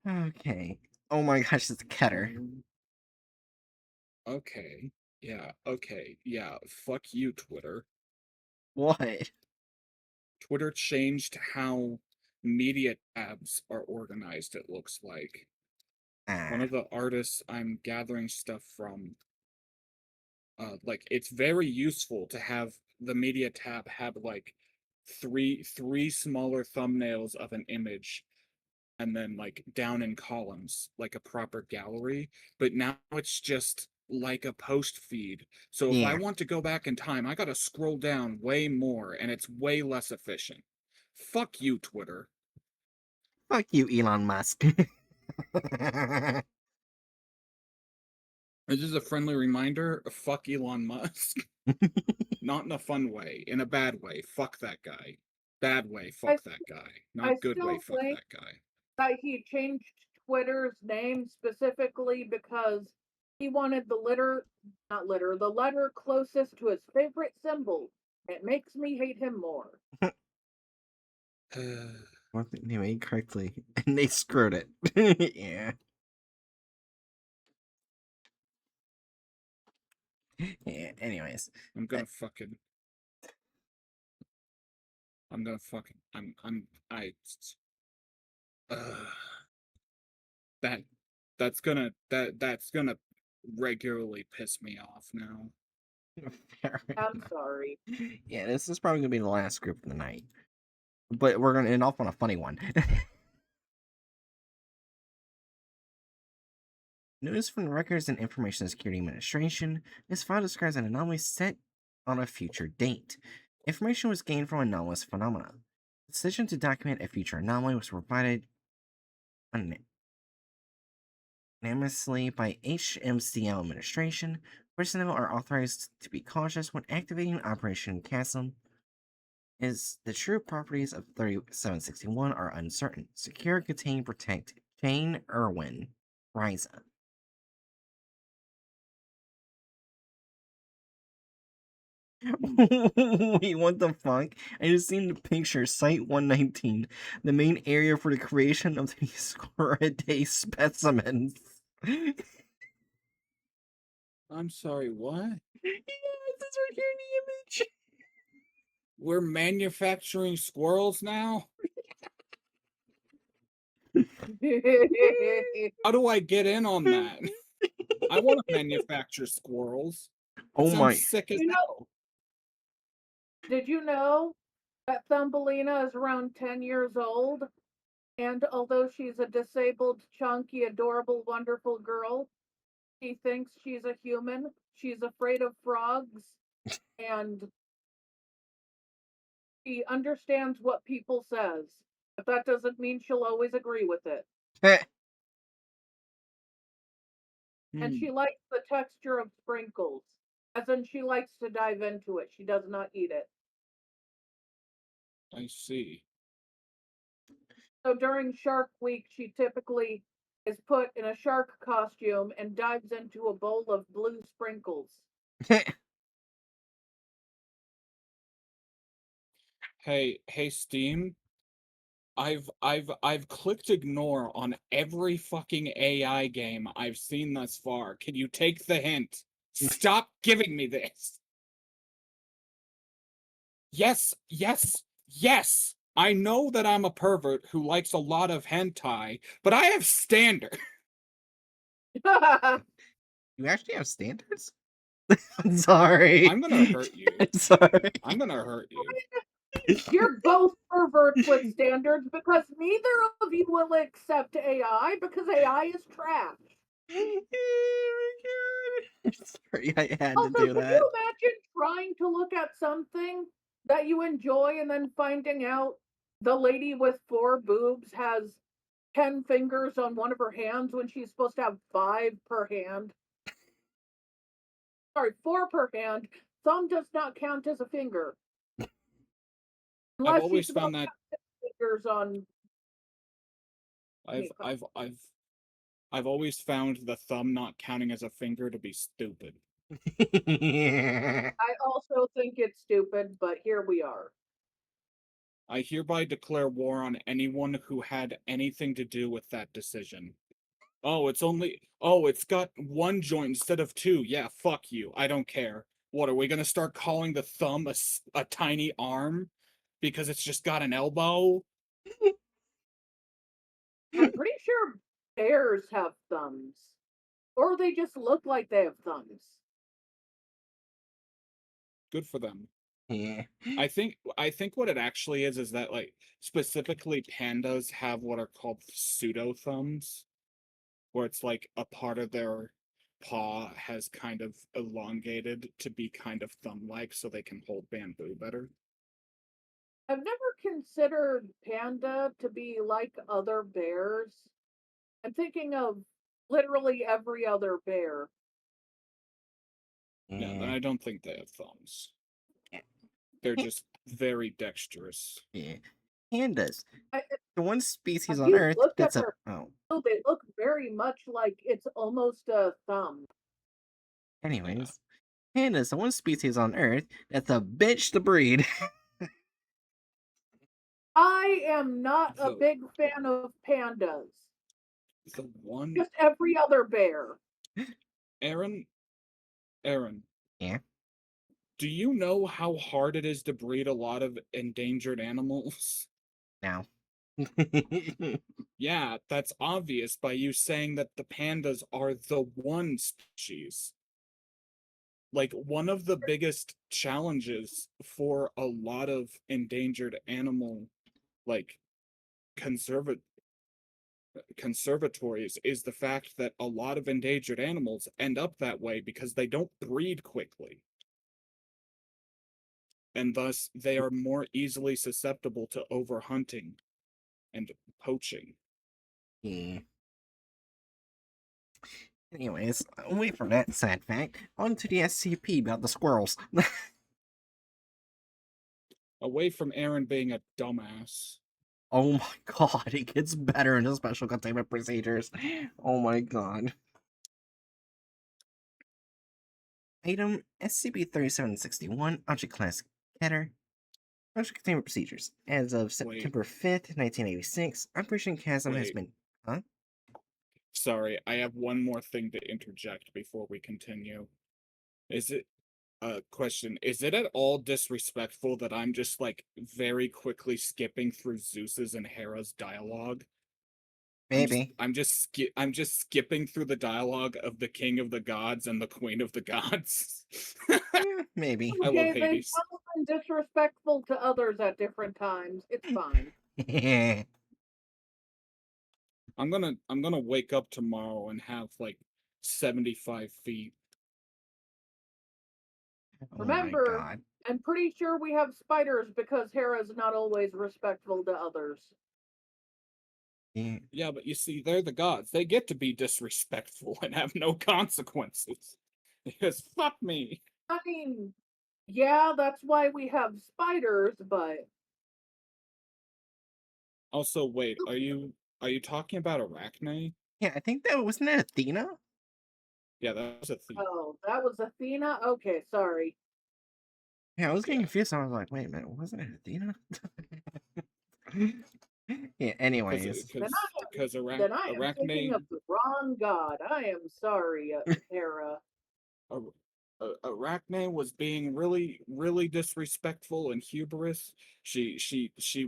Okay. Oh my gosh, it's Keter. Okay. Yeah. Okay. Yeah. Fuck you, Twitter. What? Twitter changed how media tabs are organized, it looks like. One Ah. of the artists I'm gathering stuff from, like, it's very useful to have the media tab have like three smaller thumbnails of an image and then like down in columns like a proper gallery, but now it's just like a post feed. So if I Yeah. want to go back in time, I gotta scroll down way more and it's way less efficient. Fuck you, Twitter. Fuck you, Elon Musk. This is a friendly reminder, fuck Elon Musk. Not in a fun way, in a bad way. Fuck that guy. Bad way, I, fuck that guy. I Not good way, still fuck think that guy. that he changed Twitter's name specifically because he wanted the letter closest to his favorite symbol. It makes me hate him more. One thing they made correctly, and they screwed it. Yeah. Yeah. Anyways, I'm gonna fucking I'm gonna fucking I uh, that that's gonna regularly piss me off now. fair I'm enough. sorry. Yeah, this is probably gonna be the last group of the night, but we're gonna end off on a funny one. News from the Records and Information Security Administration. This file describes an anomaly set on a future date. Information was gained from anomalous phenomena. The decision to document a future anomaly was provided unanimously by HMCL administration. Personnel are authorized to be cautious when activating Operation Chasm, as the true properties of 3761 are uncertain. Secure, contain, protect. Jane Irwin, Riza. Wait, what the fuck? I just seen the picture, Site 119, the main area for the creation of the Squaridae specimens. I'm sorry, what? Yeah, it's right here in the image. We're manufacturing squirrels now? How do I get in on that? I want to manufacture squirrels. It Oh sounds my. sick as You know, hell. did you know that Thumbelina is around 10 years old? And although she's a disabled, chunky, adorable, wonderful girl, she thinks she's a human. She's afraid of frogs, and she understands what people says. But that doesn't mean she'll always agree with it. And Hmm, she likes the texture of sprinkles, as in she likes to dive into it. She does not eat it. I see. So during Shark Week, she typically is put in a shark costume and dives into a bowl of blue sprinkles. Hey, Steam. I've clicked ignore on every fucking AI game I've seen thus far. Can you take the hint? Stop giving me this. Yes, yes, yes. I know that I'm a pervert who likes a lot of hentai, but I have standards. You actually have standards? I'm sorry. I'm gonna hurt you. I'm sorry. I'm gonna hurt you. You're both perverts with standards because neither of you will accept AI because AI is trash. Oh my god. Sorry, I had to Also, do could that. you imagine trying to look at something that you enjoy and then finding out the lady with 4 boobs has 10 fingers on one of her hands when she's supposed to have 5 per hand? Sorry, 4 per hand, thumb does not count as a finger. I've Unless you always go found that fingers on I've me. I've I've I've always found the thumb not counting as a finger to be stupid. I also think it's stupid, but here we are. I hereby declare war on anyone who had anything to do with that decision. It's got one joint instead of two. Yeah, fuck you. I don't care. What, are we gonna start calling the thumb a tiny arm? Because it's just got an elbow? I'm pretty sure bears have thumbs. Or they just look like they have thumbs. Good for them. Yeah. I think what it actually is that like specifically pandas have what are called pseudo thumbs, where it's like a part of their paw has kind of elongated to be kind of thumb-like so they can hold bamboo better. I've never considered panda to be like other bears. I'm thinking of literally every other bear. Yeah, Yeah. I don't think they have thumbs. Yeah. They're just very dexterous. Yeah. Pandas. The one species If on you Earth look at that's a their oh. tail, they look very much like it's almost a thumb. Yeah. Anyways, pandas, the one species on Earth that's a bitch to breed. I am not a The big fan of pandas. the one Just every other bear. Aaron Aaron, Yeah. do you know how hard it is to breed a lot of endangered animals? Now. Yeah, that's obvious by you saying that the pandas are the one species. Like, one of the biggest challenges for a lot of endangered animal, like, conserva conservatories is the fact that a lot of endangered animals end up that way because they don't breed quickly. And thus, they are more easily susceptible to overhunting and poaching. Yeah. Anyways, away from that sad fact, on to the SCP about the squirrels. Away from Aaron being a dumbass. Oh my god, it gets better in the special containment procedures. Oh my god. Item SCP-3761, Object Class Getter. Special containment procedures. As of Wait, September 5th, 1986, Operation Chasm has wait. been. Huh? Sorry, I have one more thing to interject before we continue. Is it question, is it at all disrespectful that I'm just like very quickly skipping through Zeus's and Hera's dialogue? Maybe. I'm just skipping through the dialogue of the King of the Gods and the Queen of the Gods. Maybe. I love Okay, they've Hades. all been disrespectful to others at different times. It's fine. I'm gonna wake up tomorrow and have like 75 feet. Oh my Remember, god. I'm pretty sure we have spiders because Hera's not always respectful to others. Yeah. Yeah, but you see, they're the gods. They get to be disrespectful and have no consequences. Because fuck me. I mean, yeah, that's why we have spiders, but Also, wait, are you talking about Arachne? Yeah, I think that wasn't that Athena? Yeah, that was a theme. oh, that was Athena? Okay, sorry. Yeah, I was getting Yeah, confused. I was like, wait a minute, wasn't it Athena? Yeah, because anyways. Then because I because then I am thinking Arachne of the wrong god. I am sorry, Hera. Ar- Arachne was being really disrespectful and hubris. She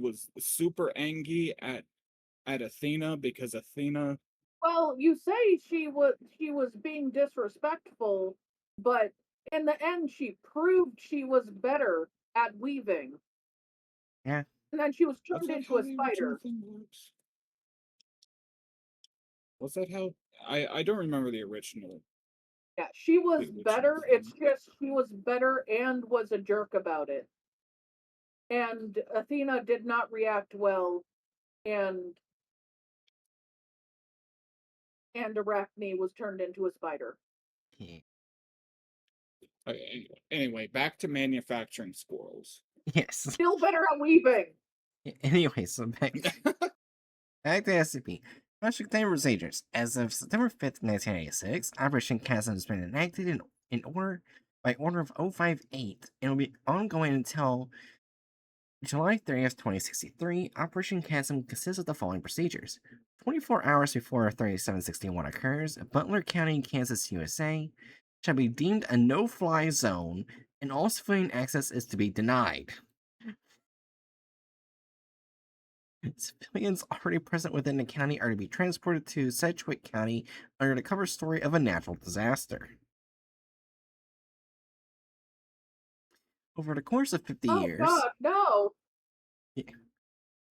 was super angry at Athena because Athena. Well, you say she was being disrespectful, but in the end she proved she was better at weaving. Yeah. And then she was Was turned that into how a the original spider. thing works? Was that how? I don't remember Yeah, she the was original better. It's thing. just she was better and was a jerk about it. And Athena did not react well, and Arachne was turned into a spider. Yeah. Anyway, back to manufacturing squirrels. Yes. Still better at weaving. Anyway, so back to SCP. Project Time Procedures. As of September 5th, 1986, Operation Chasm has been enacted in order by order of 058 and will be ongoing until July 30th, 2063. Operation Chasm consists of the following procedures. 24 hours before 3761 occurs, Butler County, Kansas, USA shall be deemed a no-fly zone and all civilian access is to be denied. Civilians already present within the county are to be transported to Sedgwick County under the cover story of a natural disaster. Over the course of 50 Oh years, God, no.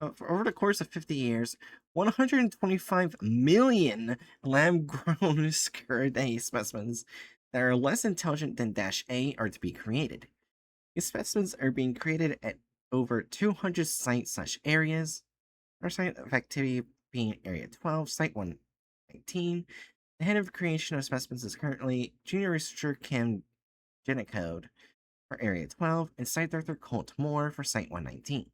over the course of 50 years, 125 million lab-grown Scaraday specimens that are less intelligent than -A are to be created. These specimens are being created at over 200 sites/areas. Our site of activity being Area 12, Site 119. The head of creation of specimens is currently Junior Researcher Kim Genicode for Area 12 and Site Director Colt Moore for Site 119.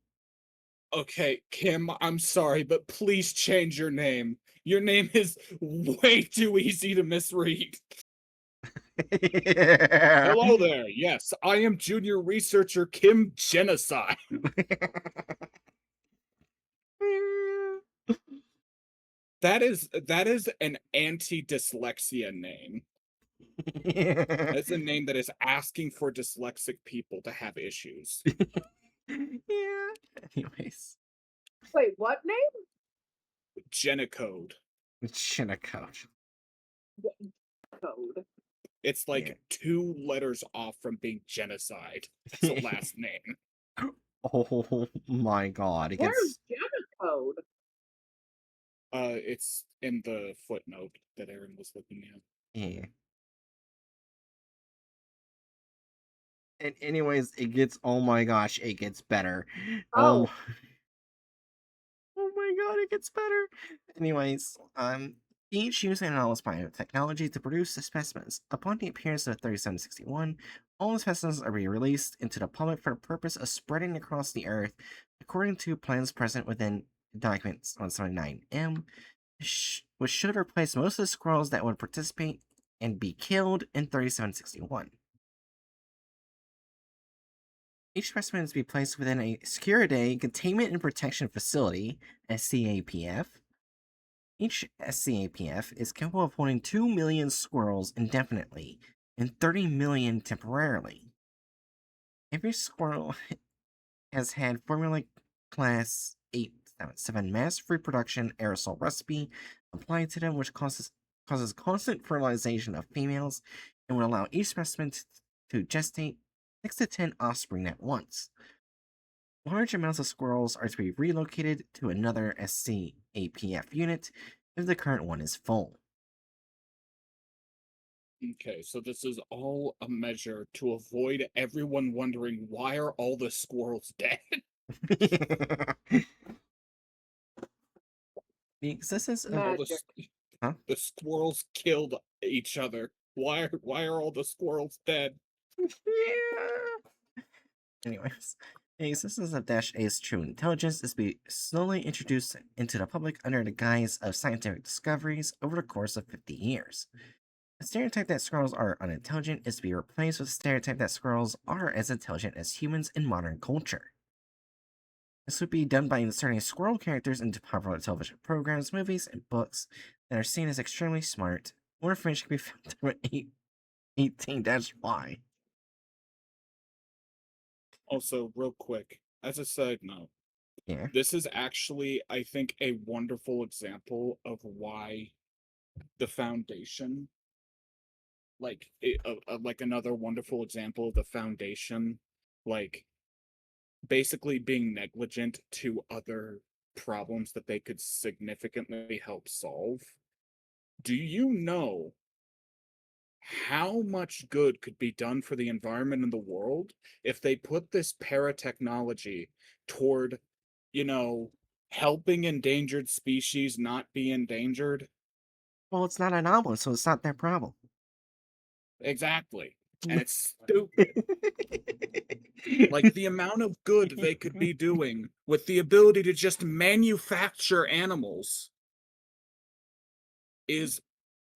Okay, Kim, I'm sorry, but please change your name. Your name is way too easy to misread. Hello there. Yes, I am Junior Researcher Kim Genocide. That is an anti-dyslexia name. That's a name that is asking for dyslexic people to have issues. Yeah. Anyways, Wait, what name? Genicode. Shinnecock. Code. It's Yeah. like 2 letters off from being genocide. It's a last name. Oh my god, it Where's gets Code? It's in the footnote that Aaron was looking at. yeah. And anyways, it gets oh my gosh, it gets better. Oh, Oh my god, it gets better. Anyways, each using anomalous biotechnology to produce the specimens. Upon the appearance of 3761, all the specimens are being released into the public for the purpose of spreading across the earth according to plans present within documents 179M, which should replace most of the squirrels that would participate and be killed in 3761. Each specimen is to be placed within a Securiday Containment and Protection Facility, SCAPF. Each SCAPF is capable of holding 2 million squirrels indefinitely and 30 million temporarily. Every squirrel has had Formula Class 8.7 mass reproduction aerosol recipe applied to them, which causes constant fertilization of females and will allow each specimen to gestate 6 to 10 offspring at once. Large amounts of squirrels are to be relocated to another SCAPF unit if the current one is full. Okay, so this is all a measure to avoid everyone wondering why are all the squirrels dead? The existence of All magic. the squirrels killed each other. Why are all the squirrels dead? Yeah. Anyways, the existence of Dash-A's true intelligence is to be slowly introduced into the public under the guise of scientific discoveries over the course of 50 years. The stereotype that squirrels are unintelligent is to be replaced with the stereotype that squirrels are as intelligent as humans in modern culture. This would be done by inserting squirrel characters into popular television programs, movies, and books that are seen as extremely smart. More information can be found through 18-Y. Also, real quick, as a side note, Yeah. this is actually, I think, a wonderful example of why the Foundation, like another wonderful example of the Foundation, like basically being negligent to other problems that they could significantly help solve. Do you know how much good could be done for the environment and the world if they put this paratechnology toward, you know, helping endangered species not be endangered? Well, it's not anomalous, so it's not their problem. Exactly. and it's stupid. Like, the amount of good they could be doing with the ability to just manufacture animals is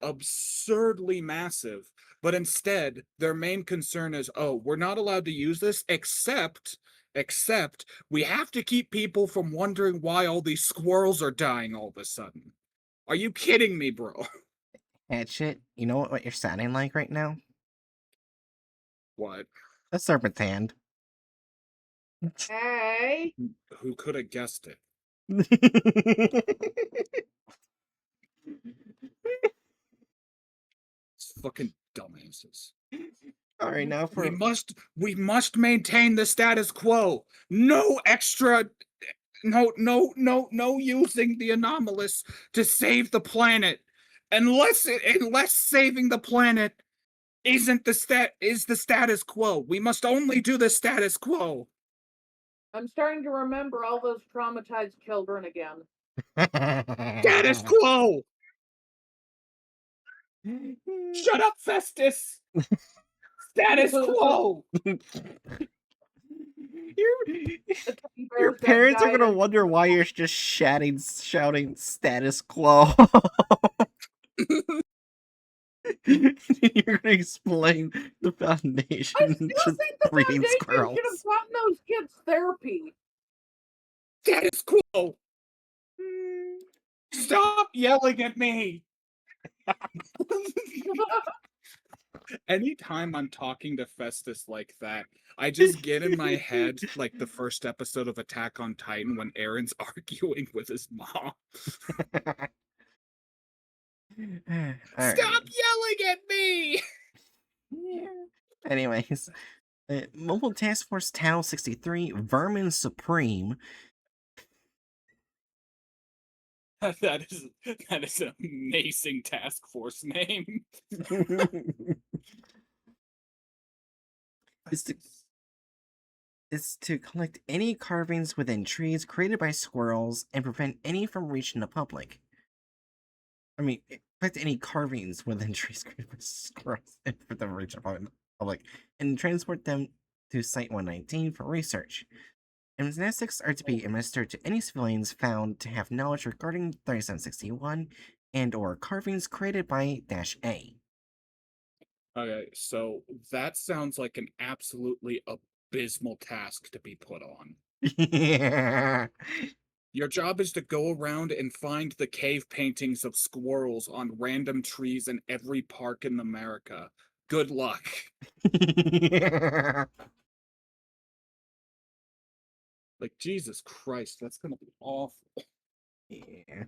absurdly massive. But instead, their main concern is, oh, we're not allowed to use this except we have to keep people from wondering why all these squirrels are dying all of a sudden. Are you kidding me, bro? Hatchet, you know what you're sounding like right now? What? A serpent's hand. Hey. Who could have guessed it? It's fucking dumbasses. All right, now for We must maintain the status quo. No extra, no using the anomalous to save the planet, unless saving the planet isn't the status quo. We must only do the status quo. I'm starting to remember all those traumatized children again. Status quo. Shut up, Festus. Status quo. Your parents are gonna wonder why you're just shouting status quo. You're gonna explain the foundation I still to think the breeding foundation should have squirrels. gotten those kids therapy. Status quo. Stop yelling at me. Anytime I'm talking to Festus like that, I just get in my head like the first episode of Attack on Titan when Aaron's arguing with his mom. Stop yelling at me! Yeah. Anyways, Mobile Task Force Tau 63 Vermin Supreme. That is an amazing task force name. is to collect any carvings within trees created by squirrels and prevent any from reaching the public. I mean, collect any carvings within trees created by squirrels and prevent them from reaching the public, and transport them to Site 119 for research. Amnestics are to be administered to any civilians found to have knowledge regarding 3761 and or carvings created by -A. Okay, so that sounds like an absolutely abysmal task to be put on. Yeah. Your job is to go around and find the cave paintings of squirrels on random trees in every park in America. Good luck. Like, Jesus Christ, that's gonna be awful. Yeah.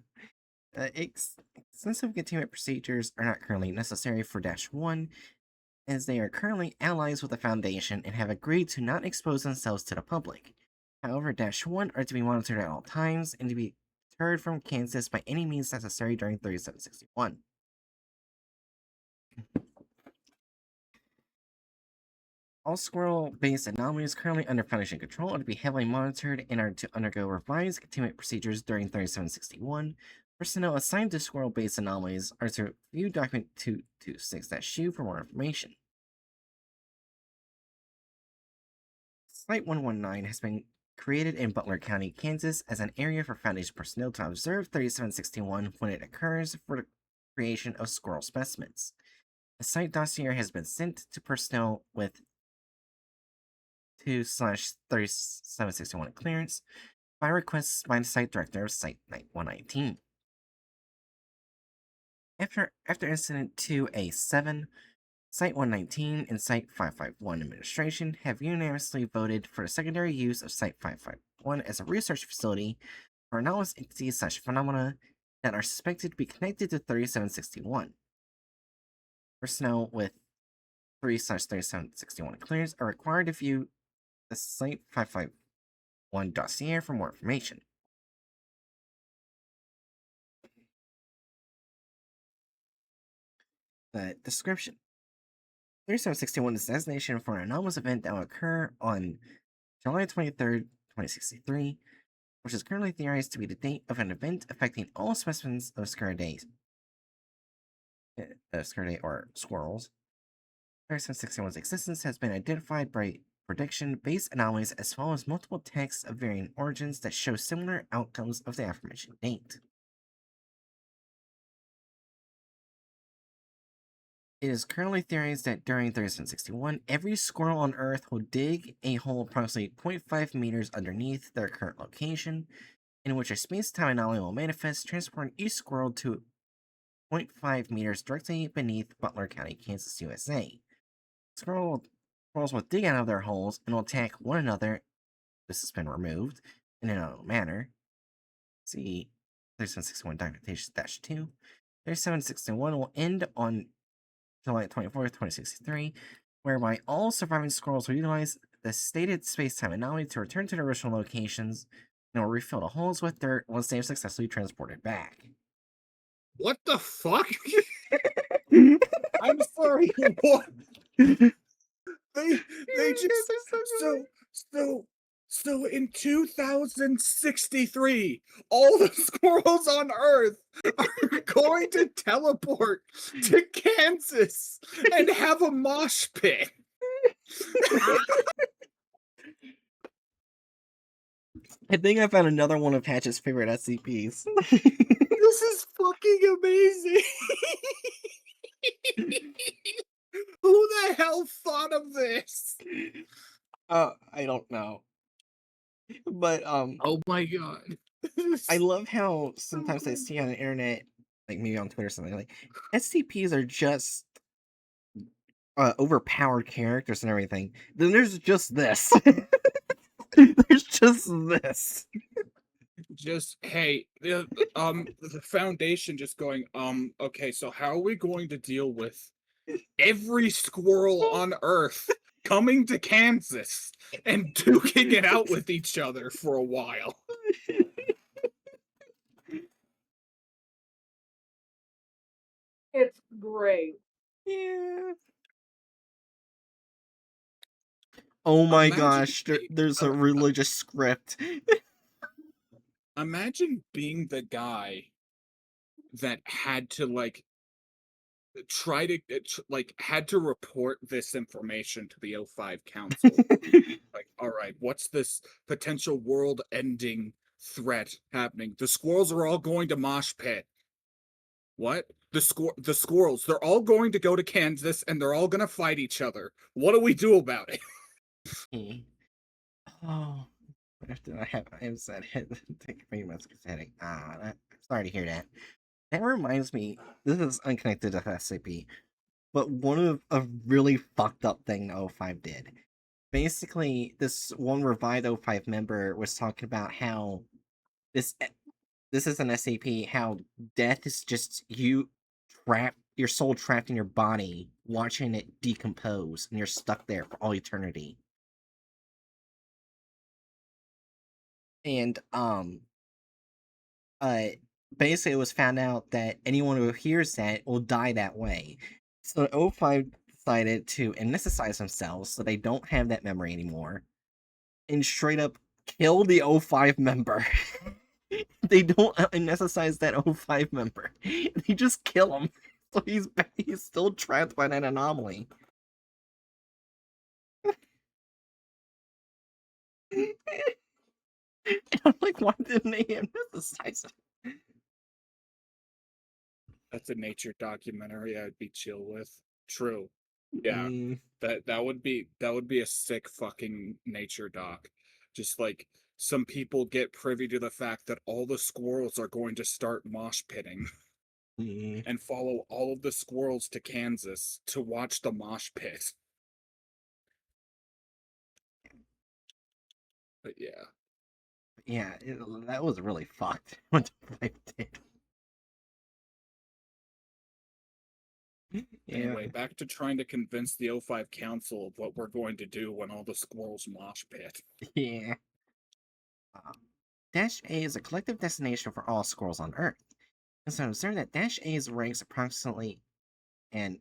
Extensive containment procedures are not currently necessary for -1, as they are currently allies with the Foundation and have agreed to not expose themselves to the public. However, -1 are to be monitored at all times and to be deterred from Kansas by any means necessary during 3761. All squirrel-based anomalies currently under Foundation control are to be heavily monitored and are to undergo revised containment procedures during 3761. Personnel assigned to squirrel-based anomalies are to view document 226-U for more information. Site 119 has been created in Butler County, Kansas as an area for Foundation personnel to observe 3761 when it occurs for the creation of squirrel specimens. A site dossier has been sent to personnel with 2/3761 clearance by requests by the site director of Site 119. After Incident 2A7, Site 119 and Site 551 administration have unanimously voted for the secondary use of Site 551 as a research facility for anomalous entities/phenomena that are suspected to be connected to 3761. Personnel with 3/3761 clearance are required to view the Site 551 dossier for more information. The description. 3761 is a designation for an anomalous event that will occur on July 23rd, 2063, which is currently theorized to be the date of an event affecting all specimens of Scaridae or squirrels. 3761's existence has been identified by prediction-based anomalies as well as multiple texts of varying origins that show similar outcomes of the aforementioned date. It is currently theorized that during 3761, every squirrel on Earth will dig a hole approximately 0.5 meters underneath their current location, in which a space-time anomaly will manifest, transporting each squirrel to 0.5 meters directly beneath Butler County, Kansas, USA. Squirrels will dig out of their holes and will attack one another. This has been removed in an unknown manner. See 3761 documentation-2. 3761 will end on July 24th, 2063, whereby all surviving squirrels will utilize the stated space-time anomaly to return to their original locations and will refill the holes with dirt once they have successfully transported back. What the fuck? I'm sorry. What? They just so in 2063, all the squirrels on Earth are going to teleport to Kansas and have a mosh pit. I think I found another one of Hatch's favorite SCPs. This is fucking amazing. Who the hell thought of this? I don't know. But Oh my god. I love how sometimes I see on the internet, like maybe on Twitter or something, like SCPs are just overpowered characters and everything. Then there's just this. There's just this. Just hey, the foundation just going, okay, so how are we going to deal with every squirrel on Earth coming to Kansas and duking it out with each other for a while? It's great. Yeah. Oh my gosh, there's a religious script. Imagine being the guy that had to try to had to report this information to the O5 Council. Like, all right, what's this potential world-ending threat happening? The squirrels are all going to mosh pit. What? The squirrels, they're all going to go to Kansas and they're all going to fight each other. What do we do about it? Oh, I have said it. Take a few minutes heading. I'm sorry to hear that. That reminds me, this is unconnected to SCP, but one of a really fucked up thing O5 did. Basically, this one revived O5 member was talking about how this is an SCP, how death is just your soul trapped in your body, watching it decompose, and you're stuck there for all eternity. And basically it was found out that anyone who hears that will die that way. So O5 decided to anesthetize themselves so they don't have that memory anymore, and straight up kill the O5 member. They don't anesthetize that O5 member. They just kill him. So he's still trapped by that anomaly. And I'm like, why didn't they anesthetize him? That's a nature documentary I'd be chill with. True. Yeah. That would be a sick fucking nature doc. Just like some people get privy to the fact that all the squirrels are going to start mosh pitting and follow all of the squirrels to Kansas to watch the mosh pit. But yeah. Yeah, that was really fucked what the Five did. Anyway, back to trying to convince the O5 Council of what we're going to do when all the squirrels mosh pit. Yeah. Dash A is a collective destination for all squirrels on Earth. It's observed that Dash A's ranks approximately an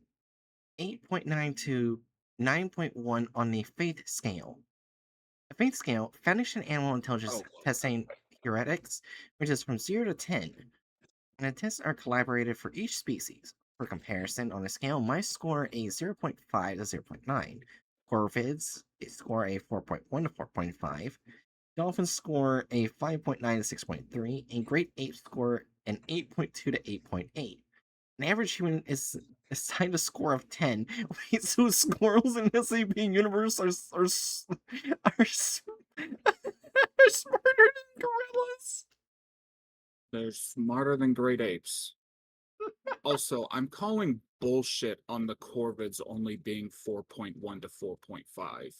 8.9 to 9.1 on the Faith scale. The Faith scale, Foundation Animal Intelligence Testing Heuristics, which is from 0 to 10, and the tests are collaborated for each species. For comparison, on a scale, mice score a 0.5 to 0.9. Corvids score a 4.1 to 4.5. Dolphins score a 5.9 to 6.3. And great apes score an 8.2 to 8.8. An average human is assigned a score of 10. Wait, so squirrels in the SCP universe are smarter than gorillas? They're smarter than great apes. Also, I'm calling bullshit on the Corvids only being 4.1 to 4.5.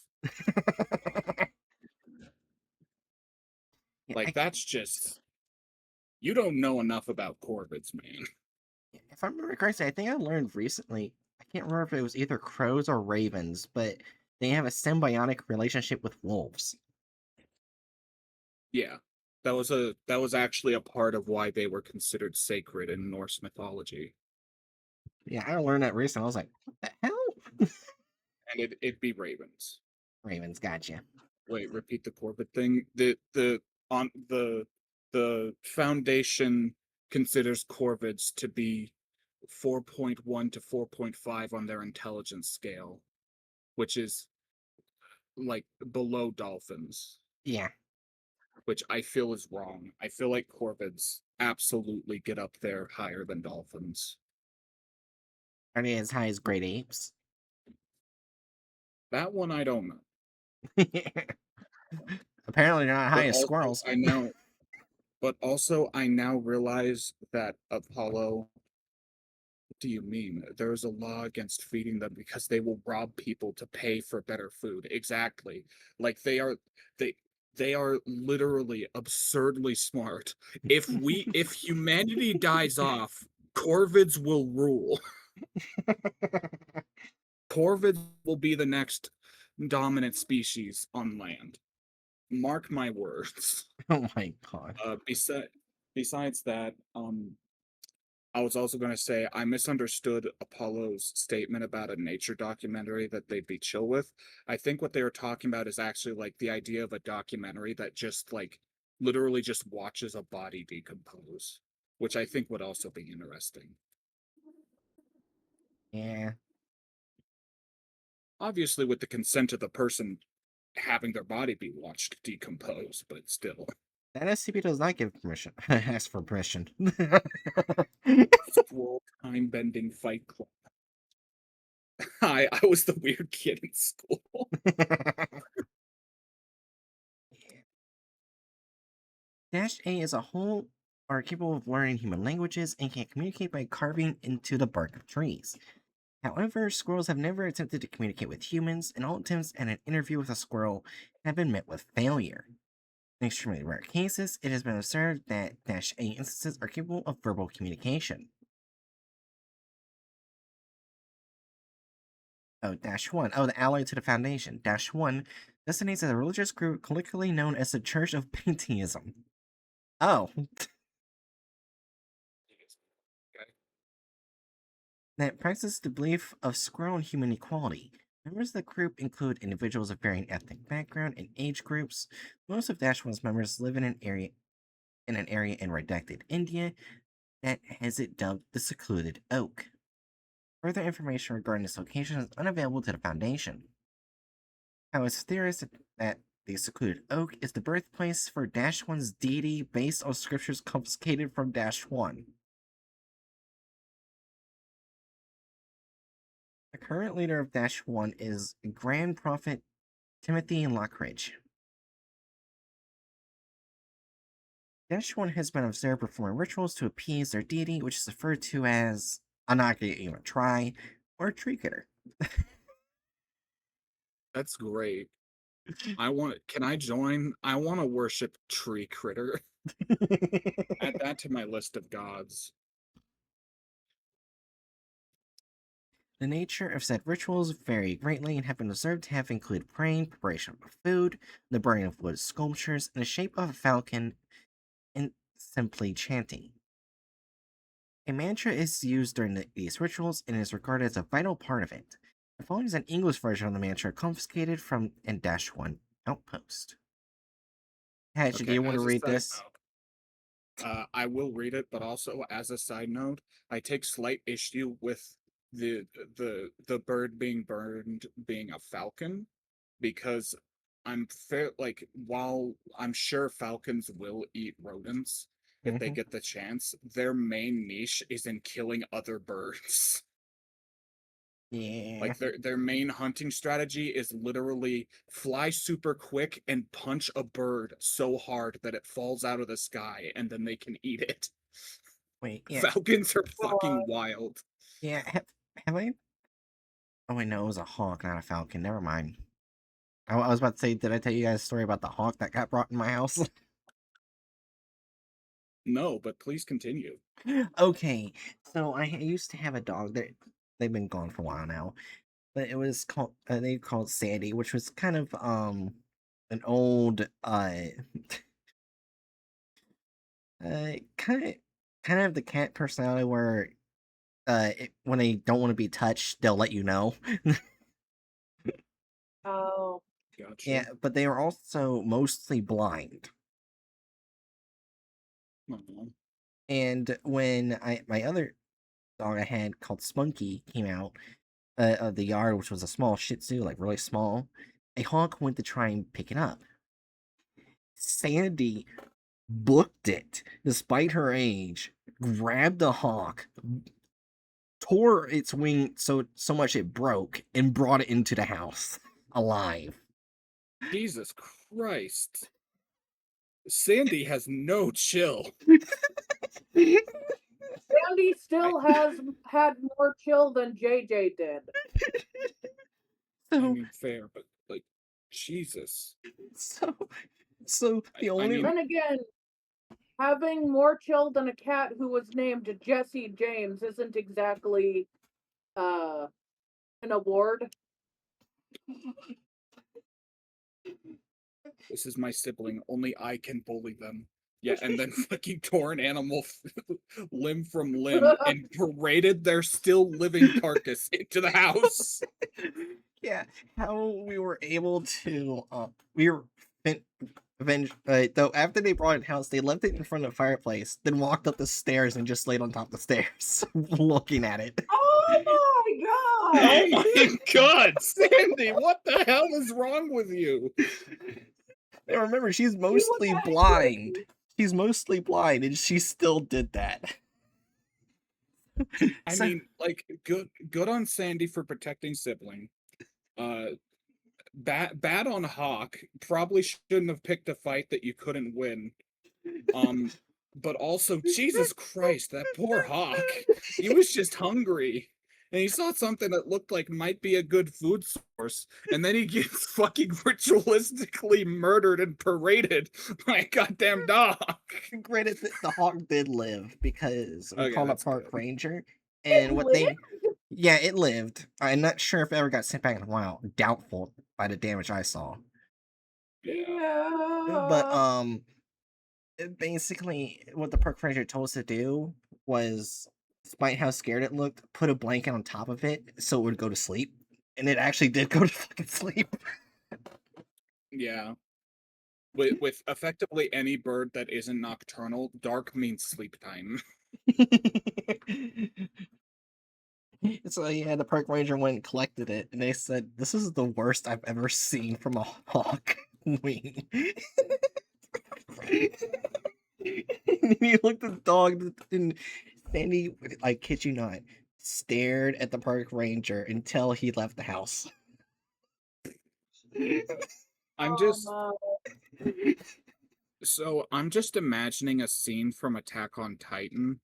Yeah, Like, that's just. You don't know enough about Corvids, man. if I remember correctly, I think I learned recently. I can't remember if it was either crows or ravens, but they have a symbiotic relationship with wolves. Yeah. That was actually a part of why they were considered sacred in Norse mythology. Yeah, I learned that recently. I was like, what the hell? And it'd be ravens. Ravens, gotcha. Wait, repeat the Corvid thing. The on the Foundation considers Corvids to be 4.1 to 4.5 on their intelligence scale, which is like below dolphins, Yeah, which I feel is wrong. I feel like Corvids absolutely get up there higher than dolphins. are they as high as great apes? That one I don't know. Apparently, they're not high But as also squirrels. I now but also I now realize that Apollo. What do you mean? There's a law against feeding them because they will rob people to pay for better food. Exactly. Like they they are literally absurdly smart. If humanity dies off, corvids will rule. Corvids will be the next dominant species on land. Mark my words. Oh my god. Besides that, I was also going to say I misunderstood Apollo's statement about a nature documentary that they'd be chill with. I think what they were talking about is actually like the idea of a documentary that just like literally just watches a body decompose, which I think would also be interesting. Yeah, Obviously, with the consent of the person having their body be watched decompose, but still. that SCP does not give permission. Ask for permission. Scroll time bending fight club. I was the weird kid in school. Dash A as a whole are capable of learning human languages and can communicate by carving into the bark of trees. However, squirrels have never attempted to communicate with humans, and all attempts at an interview with a squirrel have been met with failure. In extremely rare cases, it has been observed that Dash A instances are capable of verbal communication. Oh, Dash 1. Oh, the ally to the Foundation. Dash 1 designates as a religious group colloquially known as the Church of Pantheism. Oh, that practices the belief of squirrel and human equality. Members of the group include individuals of varying ethnic background and age groups. Most of Dash 1's members live in an area in redacted India that has it dubbed the Secluded Oak. Further information regarding this location is unavailable to the Foundation. How it's theorized that the Secluded Oak is the birthplace for Dash 1's deity based on scriptures confiscated from Dash 1. The current leader of Dash 1 is Grand Prophet Timothy Lockridge. Dash 1 has been observed performing rituals to appease their deity, which is referred to as "I'm not gonna even try" or "tree critter." That's great. Can I join? I want to worship Tree Critter. Add that to my list of gods. The nature of said rituals vary greatly and have been observed to have included praying, preparation of food, the burning of wood sculptures in the shape of a falcon, and simply chanting. A mantra is used during these rituals and is regarded as a vital part of it. The following is an English version of the mantra confiscated from an Dash 1 outpost. Hatchet, do Okay, you want to as a read side this? note, I will read it, but also as a side note, I take slight issue with the bird being burned being a falcon, because while I'm sure falcons will eat rodents if they Mhm. get the chance, their main niche is in killing other birds. Yeah. Like their main hunting strategy is literally fly super quick and punch a bird so hard that it falls out of the sky and then they can eat it. Wait, yeah. Falcons are Uh, fucking wild. Yeah, have I? Oh, wait, no, it was a hawk, not a falcon. Never mind. I was about to say, did I tell you guys a story about the hawk that got brought in my house? No, but please continue. Okay, so I used to have a dog. They've been gone for a while now, but it was called they called Sandy, which was kind of an old kind of the cat personality where when they don't want to be touched, they'll let you know. oh, Gotcha. Yeah, but they were also mostly blind. Aw. And when my other dog I had called Spunky came out of the yard, which was a small Shih Tzu, like really small, a hawk went to try and pick it up. Sandy booked it, despite her age, grabbed the hawk, tore its wing so much it broke, and brought it into the house alive. Jesus Christ. Sandy has no chill. Andy I, still has had more chill than JJ did. I so mean, fair, but like, Jesus. so so the I only mean, Then again, having more chill than a cat who was named Jesse James isn't exactly uh an award. this is my sibling. Only I can bully them. Yeah, and then fucking tore an animal limb from limb and paraded their still living carcass into the house. yeah, how we were able to we were fin- avenge though after they brought it in house, they left it in front of the fireplace, then walked up the stairs and just laid on top of the stairs, looking at it. Oh my Oh god! my god, Sandy, what the hell is wrong with you? Now remember, she's She was mostly blind. angry. She's mostly blind, and she still did that. I So mean, like, good on Sandy for protecting sibling. Uh, bad on Hawk. Probably shouldn't have picked a fight that you couldn't win. Um, but also, Jesus Christ, that poor Hawk. He was just hungry. And he saw something that looked like might be a good food source, and then he gets fucking ritualistically murdered and paraded by a goddamn dog. granted, the hawk did live because we Okay, called a that's park good. ranger, It and what lived? they yeah, it lived. I'm not sure if it ever got sent back in the wild. Doubtful by the damage I saw. Yeah. But Yeah. basically, what the park ranger told us to do was, despite how scared it looked, put a blanket on top of it so it would go to sleep, and it actually did go to fucking sleep. Yeah. With effectively any bird that isn't nocturnal, dark means sleep time. So yeah, the park ranger went and collected it, and they said, "This is the worst I've ever seen from a hawk wing." And he looked at the dog, and Sandy, I kid you not, stared at the park ranger until he left the house. I'm just No. I'm just imagining a scene from Attack on Titan,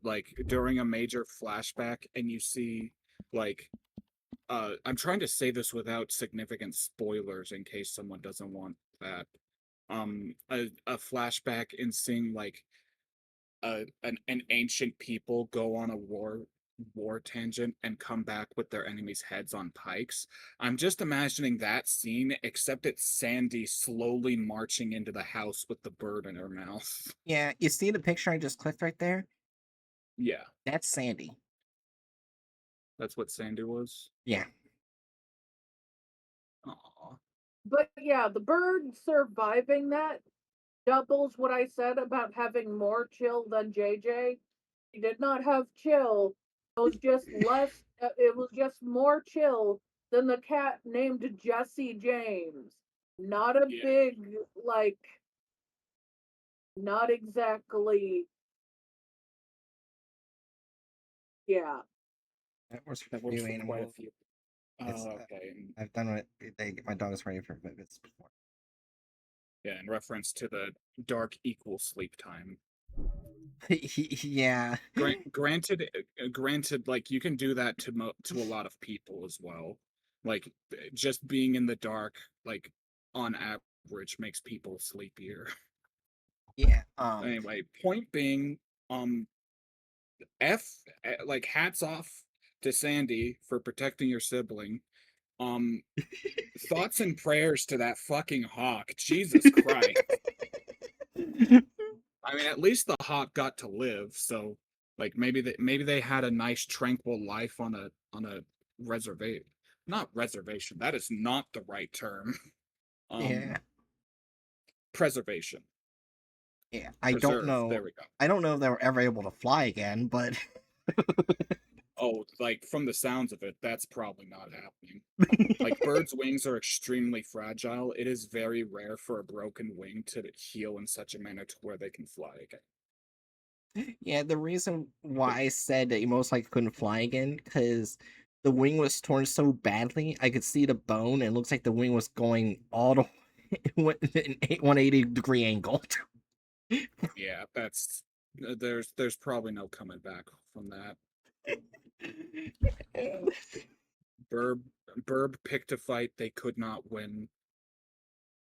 like during a major flashback, and you see like I'm trying to say this without significant spoilers in case someone doesn't want that. A flashback in seeing like an ancient people go on a war tangent and come back with their enemies' heads on pikes. I'm just imagining that scene, except it's Sandy slowly marching into the house with the bird in her mouth. Yeah, you see the picture I just clicked right there? Yeah, That's Sandy. that's what Sandy was. Yeah. Aw. But yeah, the bird surviving that doubles what I said about having more chill than JJ. He did not have chill. It was just less. It was just more chill than the cat named Jesse James. Not a Yeah. big like. Not exactly. Yeah. That works for That works few for quite a animals. few. It's Okay. And, I've done it. My dog is ready for visits before. yeah, in reference to the dark equal sleep time. Yeah. Granted, like you can do that to a lot of people as well. Like just being in the dark, like on average, makes people sleepier. Yeah. Anyway, point being, um, like hats off to Sandy for protecting your sibling. Um, thoughts and prayers to that fucking hawk. Jesus Christ. I mean, at least the hawk got to live, so like maybe they had a nice tranquil life on a reservation. Not reservation. That is not the right term. Yeah. Um, preservation. Yeah. I don't Preserve. There know. we go. I don't know if they were ever able to fly again, but Oh, like from the sounds of it, that's probably not happening. Like birds' wings are extremely fragile. It is very rare for a broken wing to heal in such a manner to where they can fly again. yeah, the reason why I said that you most likely couldn't fly again, because the wing was torn so badly, I could see the bone, and it looks like the wing was going all the way an 180-degree angle. Yeah, that's there's probably no coming back from that. Burb Burb picked a fight they could not win.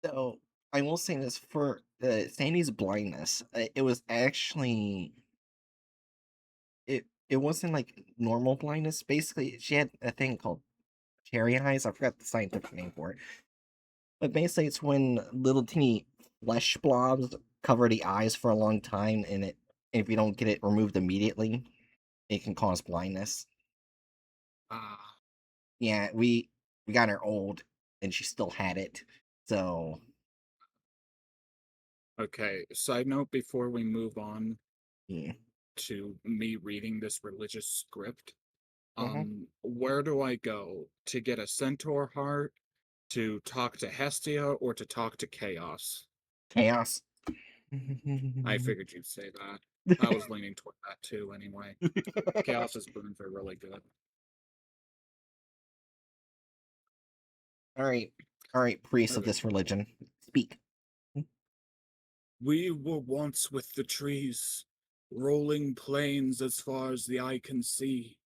So I will say this for Sandy's blindness, it was actually it wasn't like normal blindness. Basically, she had a thing called cherry eyes. I forgot the scientific name for it. But basically, it's when little teeny flesh blobs cover the eyes for a long time, and if you don't get it removed immediately, it can cause blindness. Ah, Yeah, we got her old, and she still had it. So okay. Side note before we move on yeah. to me reading this religious script, Hmm. where do I go to get a centaur heart, to talk to Hestia, or to talk to Chaos? Chaos. I figured you'd say that. I was leaning toward that too, anyway. Chaos's boons are really good. All right, priests of Okay. this religion, speak. We were once with the trees, rolling plains as far as the eye can see.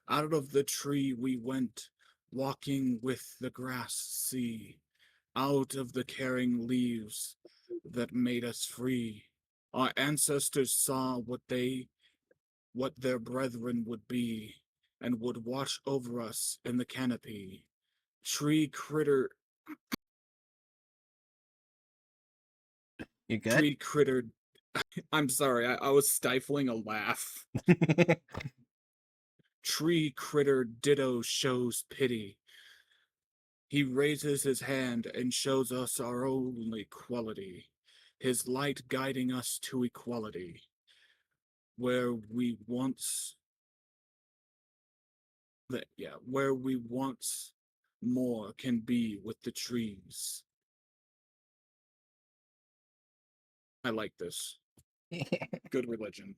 Out of the tree we went, walking with the grass sea. Out of the caring leaves that made us free. Our ancestors saw what their brethren would be, and would watch over us in the canopy. Tree critter, You good? tree critter. I'm sorry, I was stifling a laugh. Tree critter ditto shows pity. He raises his hand and shows us our only quality, his light guiding us to equality, where we once where we once more can be with the trees. I like this. Good religion.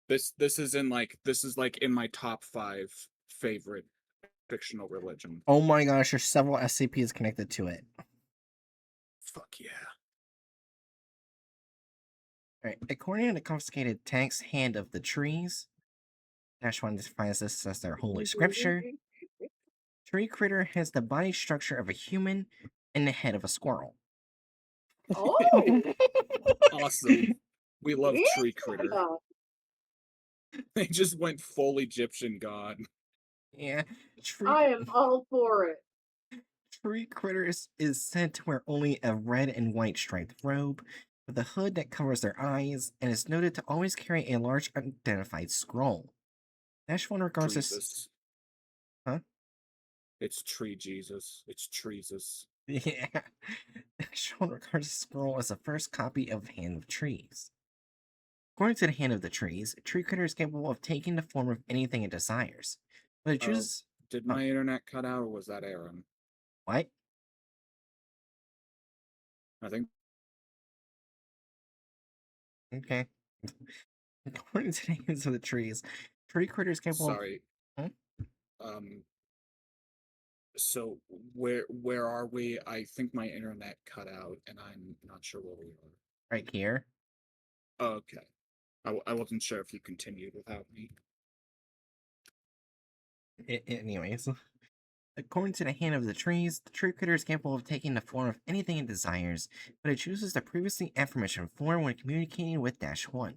This is like in my top 5 favorite fictional religion. Oh my gosh, there's several SCPs connected to it. Fuck yeah. All right, according to the confiscated text, Hand of the Trees, Dash 1 defines this as their holy scripture. Tree critter has the body structure of a human and the head of a squirrel. Oh, Awesome. We love Tree Critter. yeah. They just went full Egyptian god. Yeah, tree I am all for it. tree critters is said to wear only a red and white striped robe with a hood that covers their eyes and is noted to always carry a large unidentified scroll. Dash 1 regards this. Jesus. Huh? It's Tree Jesus. It's Treesus. Yeah. Sean regards the scroll as the first copy of Hand of Trees. According to the Hand of the Trees, a tree critter is capable of taking the form of anything it desires. But it Oh, chooses. did Oh, my internet cut out, or was that Aaron? what? I think. Okay. According to the Hands of the Trees, tree critter is capable of. Sorry. Hmm? Um. So where are we? I think my internet cut out, and I'm not sure where we are. Right here. Okay. I wasn't sure if you continued without me. Anyways. According to the Hand of the Trees, the tree critter is capable of taking the form of anything it desires, but it chooses the previously aforementioned form when communicating with Dash 1.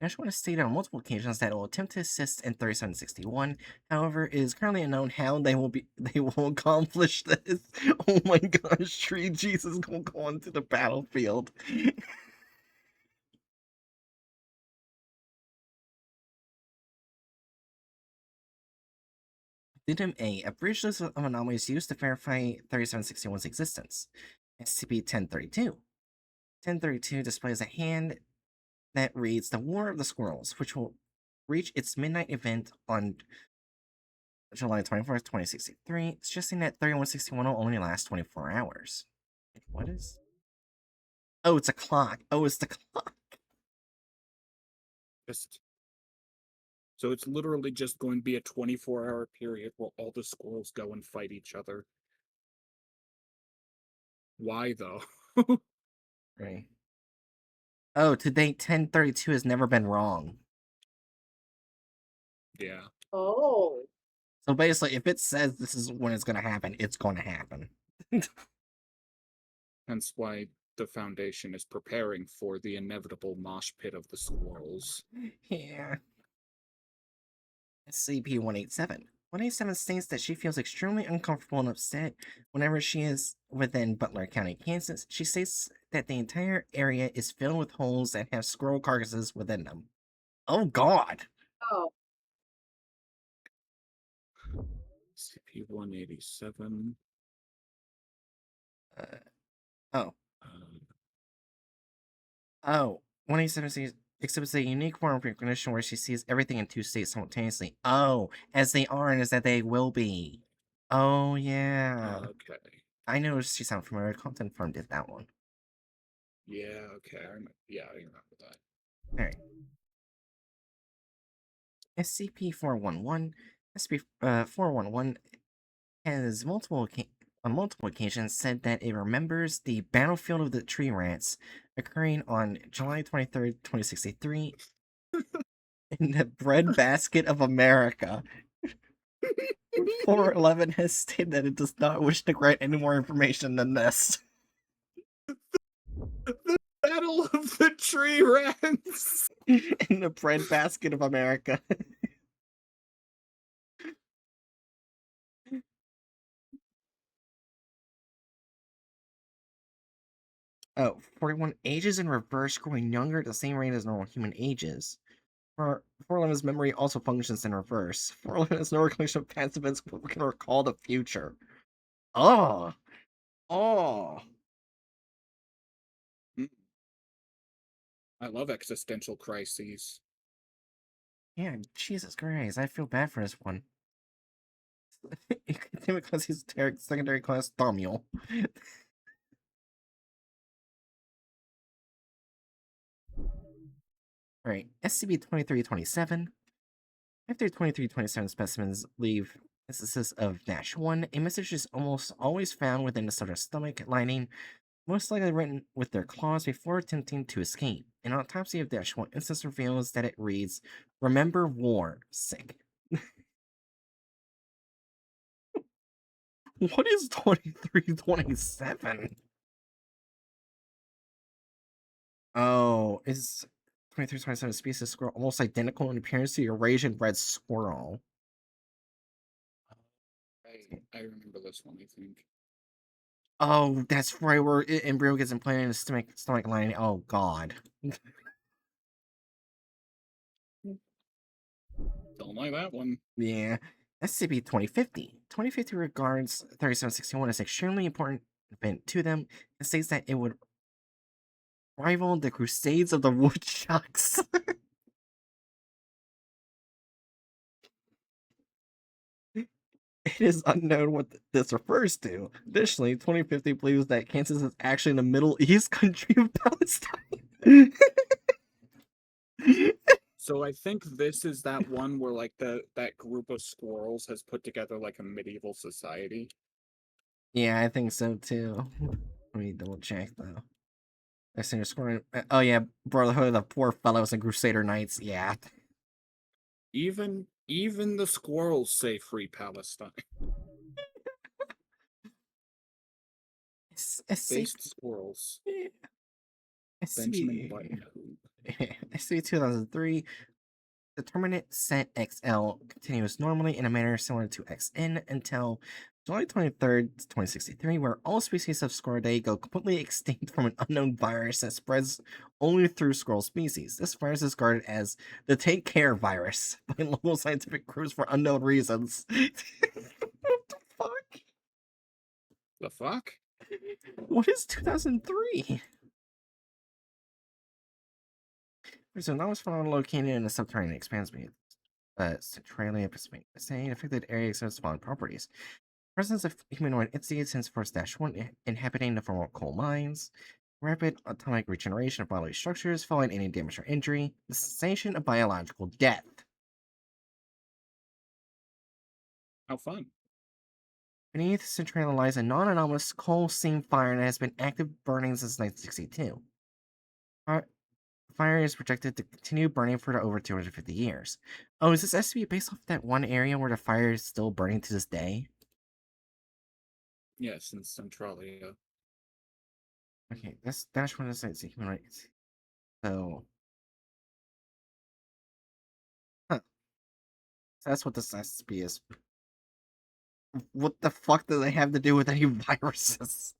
Dash 1 has stated on multiple occasions that it will attempt to assist in 3761. However, it is currently unknown how they will accomplish this. Oh my gosh, Tree Jesus gonna go onto the battlefield. Addendum A, a bridge list of anomalies used to verify 3761's existence. SCP-1032. 1032 displays a hand that reads The War of the Squirrels, which will reach its midnight event on July 24th, 2063, suggesting that 3161 will only last 24 hours. What is? Oh, it's a clock. Oh, it's the clock. Just so it's literally just going to be a 24-hour period where all the squirrels go and fight each other. Why though? Right. Oh, to date, 1032 has never been wrong. Yeah. Oh. So basically, if it says this is when it's going to happen, it's going to happen. Hence why the Foundation is preparing for the inevitable mosh pit of the squirrels. Yeah. SCP-187. 187 states that she feels extremely uncomfortable and upset whenever she is within Butler County, Kansas. She states that the entire area is filled with holes that have squirrel carcasses within them. Oh god! Oh. SCP-187. Uh, oh. Uh, Oh. 187 exhibits a unique form of recognition where she sees everything in two states simultaneously. Oh, as they are and as that they will be. Oh, yeah. okay. I noticed she sounded familiar. Content Firm did that one. Yeah, okay. Yeah, I remember that. Alright. SCP-411. SCP-411 has on multiple occasions said that it remembers the Battlefield of the Tree Rats occurring on July 23rd, 2063 in the breadbasket of America. 411 has stated that it does not wish to grant any more information than this. The Battle of the Tree Rats! In the breadbasket of America. Oh, 41 ages in reverse, growing younger at the same rate as normal human ages. For 411's memory also functions in reverse. 411 has no recollection of past events but can recall the future. Oh! Oh! I love existential crises. Yeah, Jesus Christ, I feel bad for this one. Because he's secondary class Thumule. Alright, SCP-2327. After 2327 specimens leave instances of Dash 1, a message is almost always found within the subject's stomach lining, most likely written with their claws before attempting to escape. An autopsy of Dash 1 instance reveals that it reads, Remember War, sick. What is 2327? Oh, is 2327 species of squirrel almost identical in appearance to the Eurasian red squirrel? I remember this one, I think. Oh, that's right, where embryo gets implanted in the stomach lining. Oh, God. Don't like that one. Yeah. SCP-2050. 2050 regards 3761 as an extremely important event to them and states that it would rival the Crusades of the Woodchucks. It is unknown what this refers to. Additionally, 2050 believes that Kansas is actually in the Middle East country of Palestine. So I think this is that one where like that group of squirrels has put together like a medieval society. Yeah, I think so too. Let me double check though. I see scoring. Oh yeah, Brotherhood of the Poor Fellows and Crusader Knights. Yeah. Even the squirrels say free Palestine. SCP. Based squirrels. Benjamin SCP. Button. Who? SCP 2003. Determinate set XL continues normally in a manner similar to XN until July 23rd, 2063, where all species of Squirrelidae go completely extinct from an unknown virus that spreads only through squirrel species. This virus is regarded as the Take Care virus by local scientific groups for unknown reasons. What the fuck? The fuck? What is 2003? There's an anomalous phenomenon located in a subterranean expanse Centralia Pacific. Saying affected areas exhibit spawn properties. Presence of humanoid entities since First 1 inhabiting the former coal mines. Rapid atomic regeneration of bodily structures following any damage or injury. The cessation of biological death. How fun. Beneath Centralia lies a non-anomalous coal seam fire that has been active burning since 1962. Fire is projected to continue burning for over 250 years. Oh, is this SCP based off that one area where the fire is still burning to this day? Yes, in Centralia. Okay, that's Dash 1 is human rights. So, huh, so that's what this SCP is. What the fuck do they have to do with any viruses?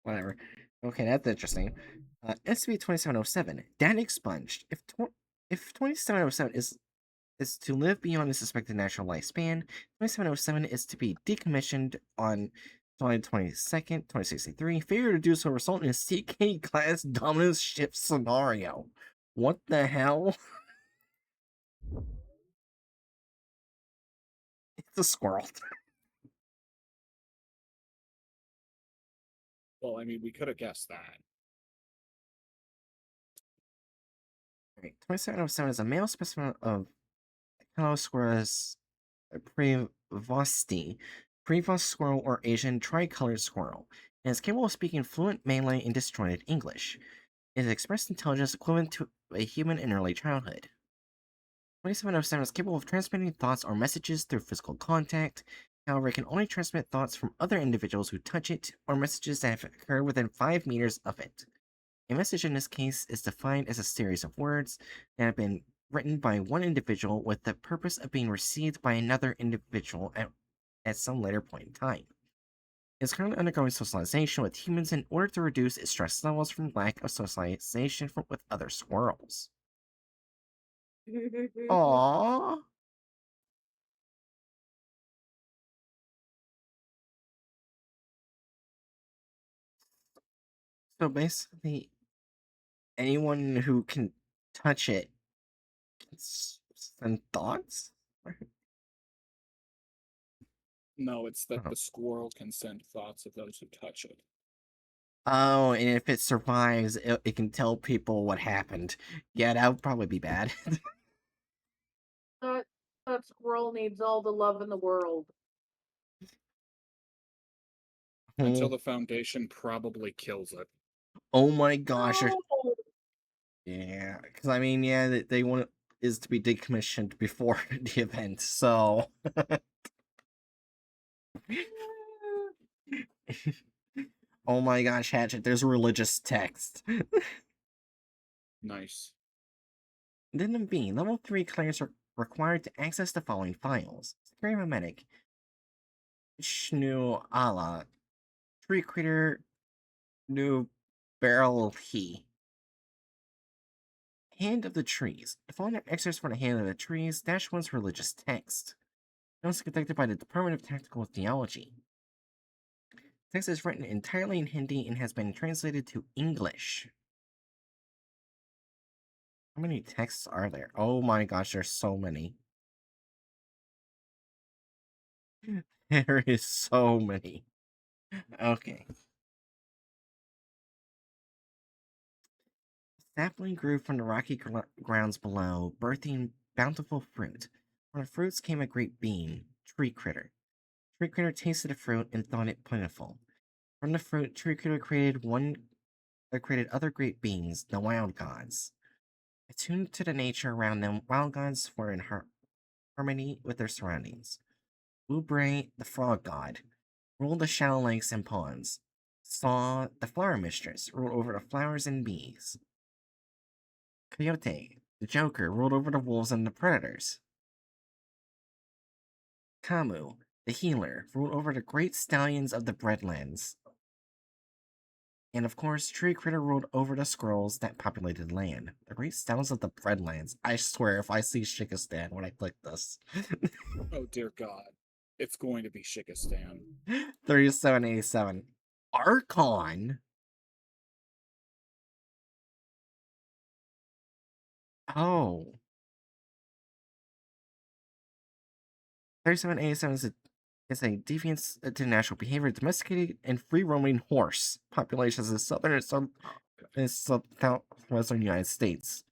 Whatever. Okay, that's interesting. SCP-2707, data expunged. If 2707 is to live beyond its suspected natural lifespan, 2707 is to be decommissioned on July 22nd, 2063. Failure to do so result in a CK class dominance shift scenario. What the hell? It's a squirrel. Well, I mean, we could have guessed that. Right. 2707 is a male specimen of Calosquirus prevosti, prevost squirrel or Asian tricolored squirrel, and is capable of speaking fluent Malay and disjointed English. It has expressed intelligence equivalent to a human in early childhood. 2707 is capable of transmitting thoughts or messages through physical contact. However, it can only transmit thoughts from other individuals who touch it, or messages that have occurred within 5 meters of it. A message in this case is defined as a series of words that have been written by one individual with the purpose of being received by another individual at some later point in time. It is currently undergoing socialization with humans in order to reduce its stress levels from lack of socialization with other squirrels. Aww. So basically, anyone who can touch it can send thoughts? No, it's that Oh. the squirrel can send thoughts of those who touch it. Oh, and if it survives, it can tell people what happened. Yeah, that would probably be bad. that that squirrel needs all the love in the world. Until Oh, the Foundation probably kills it. oh my gosh. No! Yeah, because I mean, yeah, they want it is to be decommissioned before the event, so. Oh my gosh, Hatchet, there's religious text. Nice. Addendum B, level 3 claims are required to access the following files. Security Medic, Shnu Allah, Tree Critter, New Barrel He. Hand of the Trees. The following are excerpts from the Hand of the Trees, -1's religious text. Notes conducted by the Department of Tactical Theology. Text is written entirely in Hindi and has been translated to English. How many texts are there? Oh my gosh, there's so many. There is so many. Okay. Sapling grew from the rocky grounds below, birthing bountiful fruit. From the fruits came a great bean, Tree Critter. Tree Critter tasted the fruit and thought it plentiful. From the fruit, Tree Critter created other great beings, the Wild Gods. Attuned to the nature around them, Wild Gods were in harmony with their surroundings. Blueberry, the Frog God, ruled the shallow lakes and ponds. Saw, the Flower Mistress, ruled over the flowers and bees. Coyote, the Joker, ruled over the wolves and the predators. Kamu, the healer, ruled over the great stallions of the Breadlands. And of course, Tree Critter ruled over the scrolls that populated land. The great stallions of the Breadlands. I swear, if I see Shikistan when I click this. Oh dear God. It's going to be Shikistan. 3787. Archon? Oh. 3787 is a deviance to natural behavior, domesticated and free roaming horse populations in southern and southwestern United States.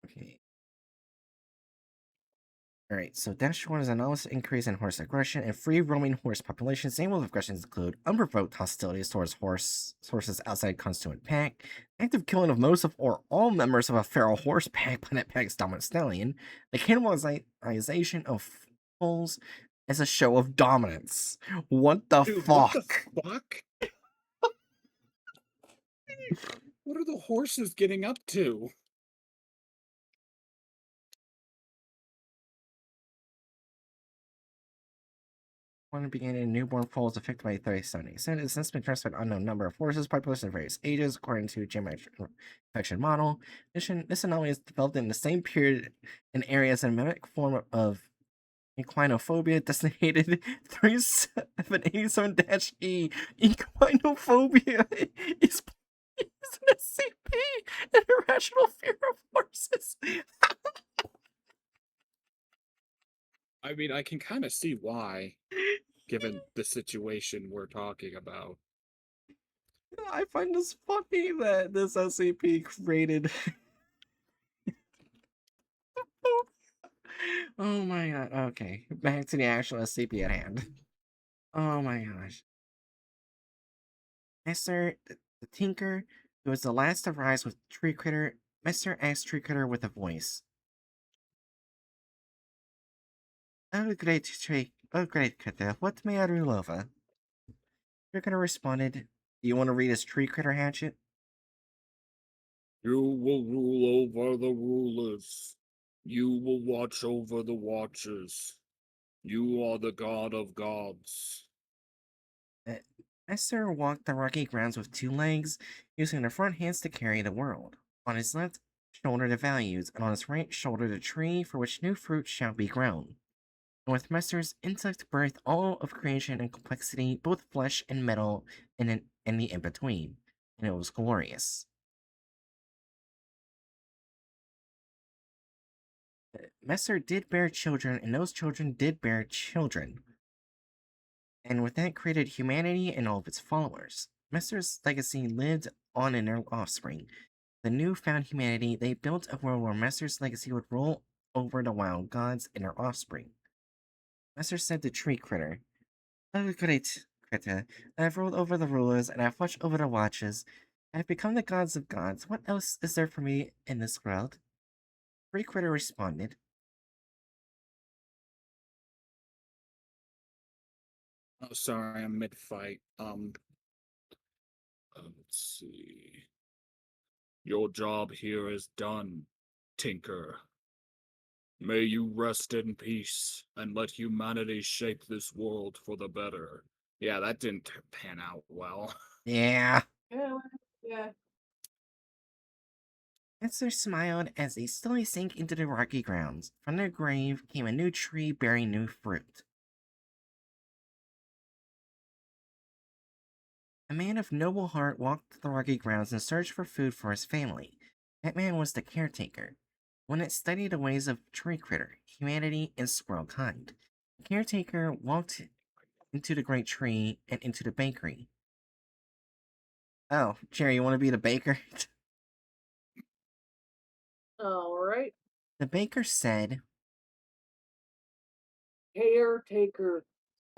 Okay. Alright, so -1 is an enormous increase in horse aggression and free roaming horse populations. Examples of aggressions include unprovoked hostilities towards horses outside constituent pack, active killing of most of or all members of a feral horse pack by that pack's dominant stallion, the cannibalization of foals as a show of dominance. What the Dude, fuck? what the fuck? What are the horses getting up to? One began in newborn foals affected by 37. It has since been transferred an unknown number of horses, population of various ages, according to geometric infection model. This anomaly is developed in the same period in areas in mimic form of equinophobia designated 3787-E. Equinophobia is an SCP, an irrational fear of horses. I mean, I can kind of see why, given the situation we're talking about. I find this funny that this SCP created. Oh my god. Okay, back to the actual SCP at hand. Oh my gosh. Mr. The Tinker, who was the last to rise with Tree Critter, Mr. asked Tree Critter with a voice. Oh, great Tree. Oh, great Critter, what may I rule over? Tree Critter responded, do you want to read his Tree Critter hatchet? You will rule over the rulers. You will watch over the watchers. You are the god of gods. Esther walked the rocky grounds with 2 legs, using her front hands to carry the world. On his left shoulder the values, and on his right shoulder the tree for which new fruit shall be grown. And with Mester's intellect birth all of creation and complexity, both flesh and metal, and the in-between. And it was glorious. Messer did bear children, and those children did bear children. And with that created humanity and all of its followers. Messer's legacy lived on in their offspring. The newfound humanity, they built a world where Messer's legacy would rule over the wild gods and their offspring. Messer said to Tree Critter, oh, great Critter, I have ruled over the rulers, and I have watched over the watches. I have become the gods of gods. What else is there for me in this world? Tree Critter responded, Oh, sorry, I'm mid-fight. Let's see. Your job here is done, Tinker. May you rest in peace, and let humanity shape this world for the better. Yeah, that didn't pan out well. Yeah. Yeah, yeah. Esther smiled as they slowly sank into the rocky grounds. From their grave came a new tree bearing new fruit. A man of noble heart walked the rocky grounds and searched for food for his family. That man was the caretaker, one that studied the ways of tree critter, humanity, and squirrel kind. The caretaker walked into the great tree and into the bakery. Oh, Jerry, you want to be the baker? All right. The baker said, Caretaker,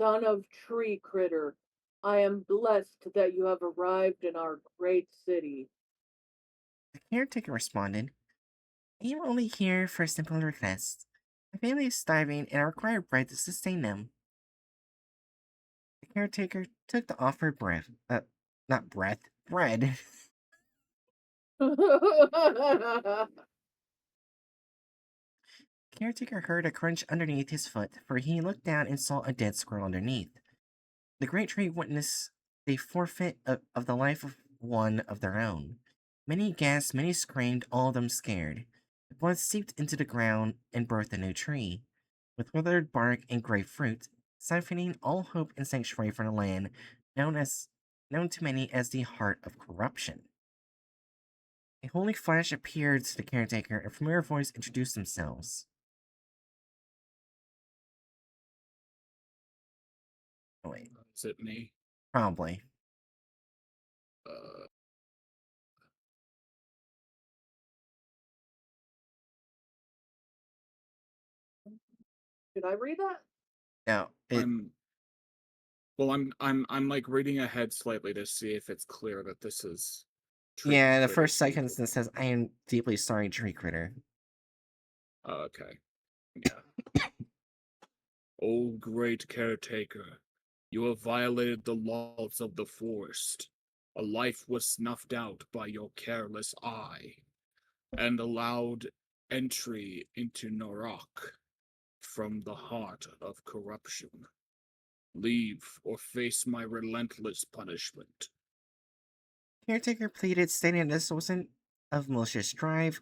son of tree critter, I am blessed that you have arrived in our great city. the caretaker responded, I am only here for a simple request. My family is starving and I require bread to sustain them. The caretaker took the offered bread. Not breath, bread. Caretaker heard a crunch underneath his foot, for he looked down and saw a dead squirrel underneath. The great tree witnessed the forfeit of the life of one of their own. Many gasped, many screamed, all of them scared. The blood seeped into the ground and birthed a new tree, with withered bark and gray fruit, siphoning all hope and sanctuary from the land known to many as the heart of corruption. A holy flash appeared to the caretaker, and a familiar voice introduced themselves. Oh, wait, Is it me? probably. Uh, Should I read that? No, I'm well. I'm like reading ahead slightly to see if it's clear that this is tree yeah, the critter first sentence people. that says, I am deeply sorry, tree critter. Okay. Yeah. O great caretaker, you have violated the laws of the forest. A life was snuffed out by your careless eye, and allowed entry into Narak from the heart of corruption. Leave or face my relentless punishment. Caretaker pleaded, stating this wasn't of malicious drive,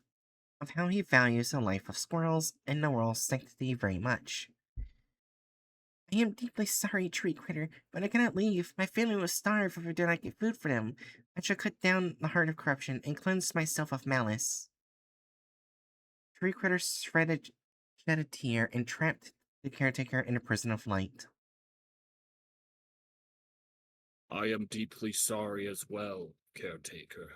of how he values the life of squirrels and the world's sanctity very much. I am deeply sorry, tree critter, but I cannot leave. My family will starve if I do not get food for them. I shall cut down the heart of corruption and cleanse myself of malice. Tree critter shed a tear and trapped the caretaker in a prison of light. I am deeply sorry as well, caretaker.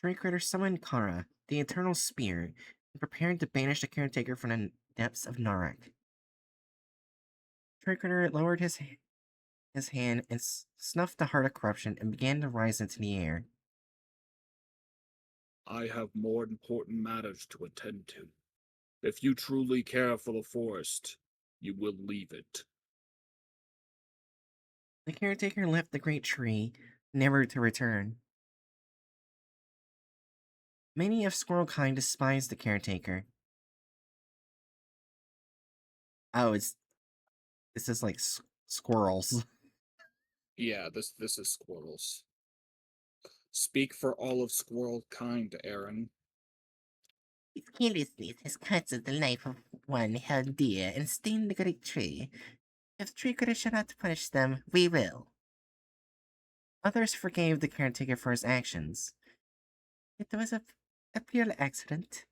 Tree critter summoned Kara, the eternal spear, and prepared to banish the caretaker from the depths of Narak. Tree critter lowered his hand and snuffed the heart of corruption and began to rise into the air. I have more important matters to attend to. If you truly care for the forest, you will leave it. The caretaker left the great tree, never to return. Many of squirrel kind despised the caretaker. Oh, this is like squirrels. Yeah, this is squirrels. Speak for all of squirrel kind, Aaron. His carelessness has cost the life of one held dear and stained the great tree. If the tree critter shall not punish them, we will. Others forgave the caretaker for his actions. It was a pure accident.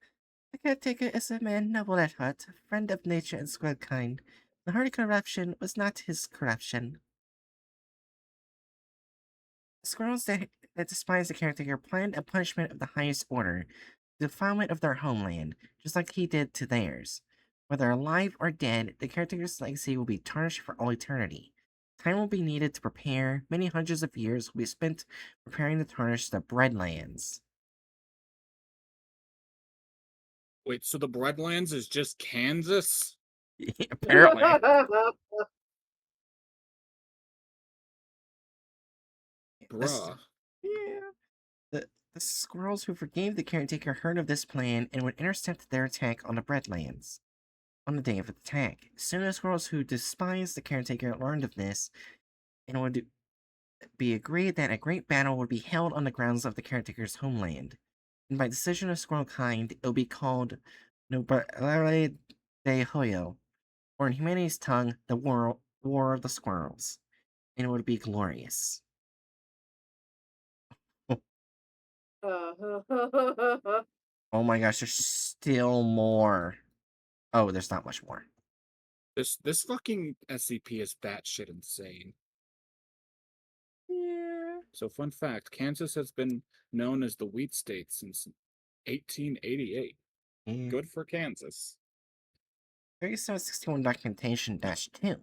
The caretaker is a man noble at heart, friend of nature and squirrel kind. The heart of corruption was not his corruption. The squirrels that despised the caretaker planned a punishment of the highest order, the defilement of their homeland, just like he did to theirs. Whether alive or dead, the caretaker's legacy will be tarnished for all eternity. Time will be needed to prepare. Many hundreds of years will be spent preparing to tarnish the breadlands. Wait, so the Breadlands is just Kansas? Apparently. This, Bruh. yeah. The squirrels who forgave the caretaker heard of this plan and would intercept their attack on the breadlands on the day of the attack. Soon the squirrels who despised the caretaker learned of this and would be agreed that a great battle would be held on the grounds of the caretaker's homeland. And by decision of squirrel kind, it would be called Nobrele de Hoyo, or in humanity's tongue, the War of the Squirrels. And it would be glorious. Oh my gosh, there's still more. Oh, there's not much more. This fucking SCP is batshit insane. Yeah. So, fun fact: Kansas has been known as the wheat state since 1888. Yeah. Good for Kansas. 3761 documentation dash 2.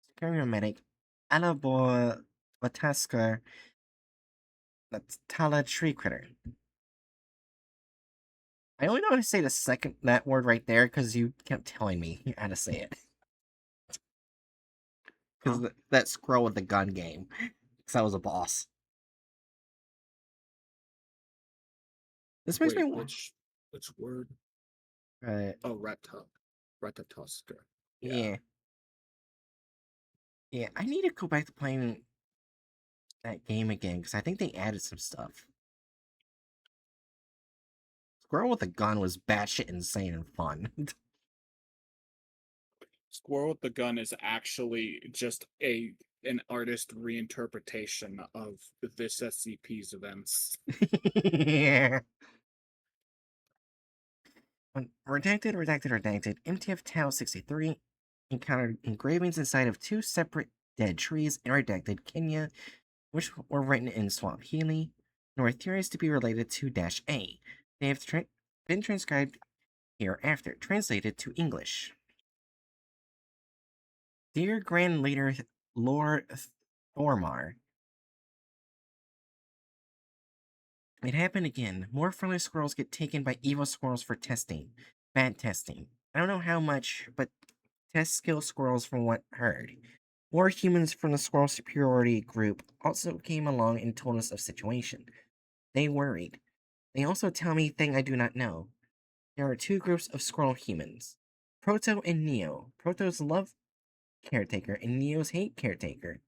Superior medic Alabor Latasker Tala tree critter. I only know how to say that word right there because you kept telling me how to say it. Because that scroll with the gun game. Because I was a boss. This makes Wait, me which word? Right. Oh, Ratatosker. Yeah. Yeah, I need to go back to playing that game again because I think they added some stuff. Squirrel with a gun was batshit insane and fun. Squirrel with the Gun is actually just an artist reinterpretation of this SCP's events. Yeah. Redacted. MTF Tau 63 encountered engravings inside of two separate dead trees in redacted Kenya, which were written in Swahili and were theorized to be related to -A. They have been transcribed hereafter, translated to English. Dear Grand Leader Lord Thormar, it happened again. More friendly squirrels get taken by evil squirrels for testing. Bad testing. I don't know how much, but test skill squirrels from what heard. More humans from the squirrel superiority group also came along and told us of situation. They worried. They also tell me thing I do not know. There are two groups of squirrel humans. Proto and Neo. Proto's love caretaker and Neo's hate caretaker.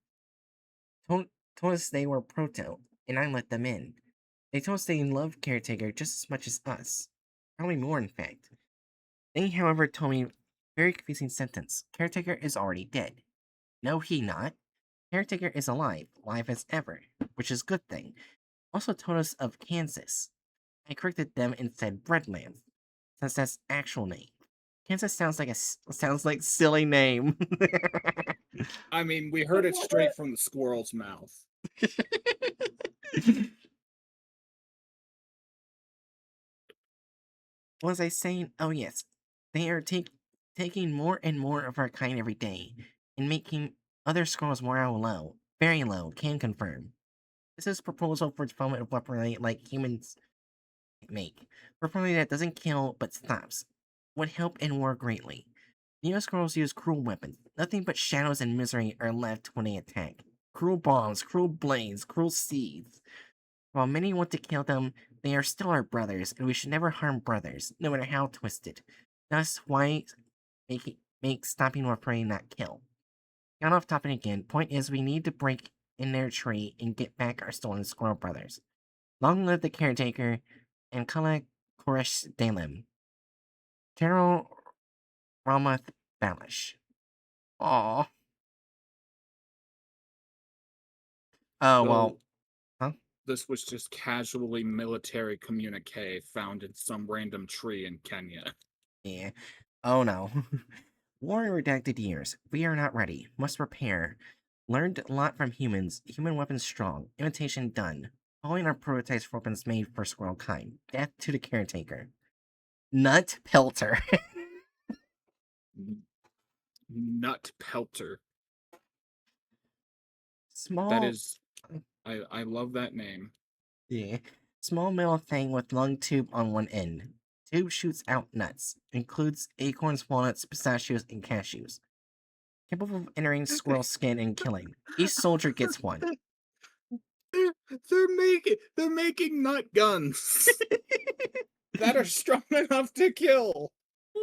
Told us they were Proto, and I let them in. They told us they love caretaker just as much as us. Probably more, in fact. They, however, told me very confusing sentence. Caretaker is already dead. No, he not. Caretaker is alive as ever, which is good thing. Also told us of Kansas. I corrected them and said Breadlands, since that's actual name. Kansas sounds like silly name. I mean, we heard it straight from the squirrel's mouth. Was I saying? Oh yes, they are taking more and more of our kind every day, and making other squirrels morale low, very low. Can confirm. This is proposal for development of weaponry like humans make. Weaponry that doesn't kill but stops. Would help in war greatly. Neo squirrels use cruel weapons. Nothing but shadows and misery are left when they attack. Cruel bombs, cruel blades, cruel seeds. While many want to kill them, they are still our brothers, and we should never harm brothers, no matter how twisted. Thus, why make stopping or praying not kill? Got off topic again. Point is, we need to break in their tree and get back our stolen squirrel brothers. Long live the caretaker, and Kala Koresh Dalem. Terrell Ramath Balish. Aww. Oh, So, well. Huh? this was just casually military communique found in some random tree in Kenya. Yeah. Oh no. War in redacted years. We are not ready. Must prepare. Learned a lot from humans. Human weapons strong. Imitation done. Following our prototypes for weapons made for squirrel kind. Death to the caretaker. Nut Pelter. Nut Pelter. Small. That is, I love that name. Yeah. Small metal thing with lung tube on one end. Tube shoots out nuts. Includes acorns, walnuts, pistachios, and cashews. Capable of entering squirrel skin and killing. Each soldier gets one. They're making nut guns that are strong enough to kill. Yeah.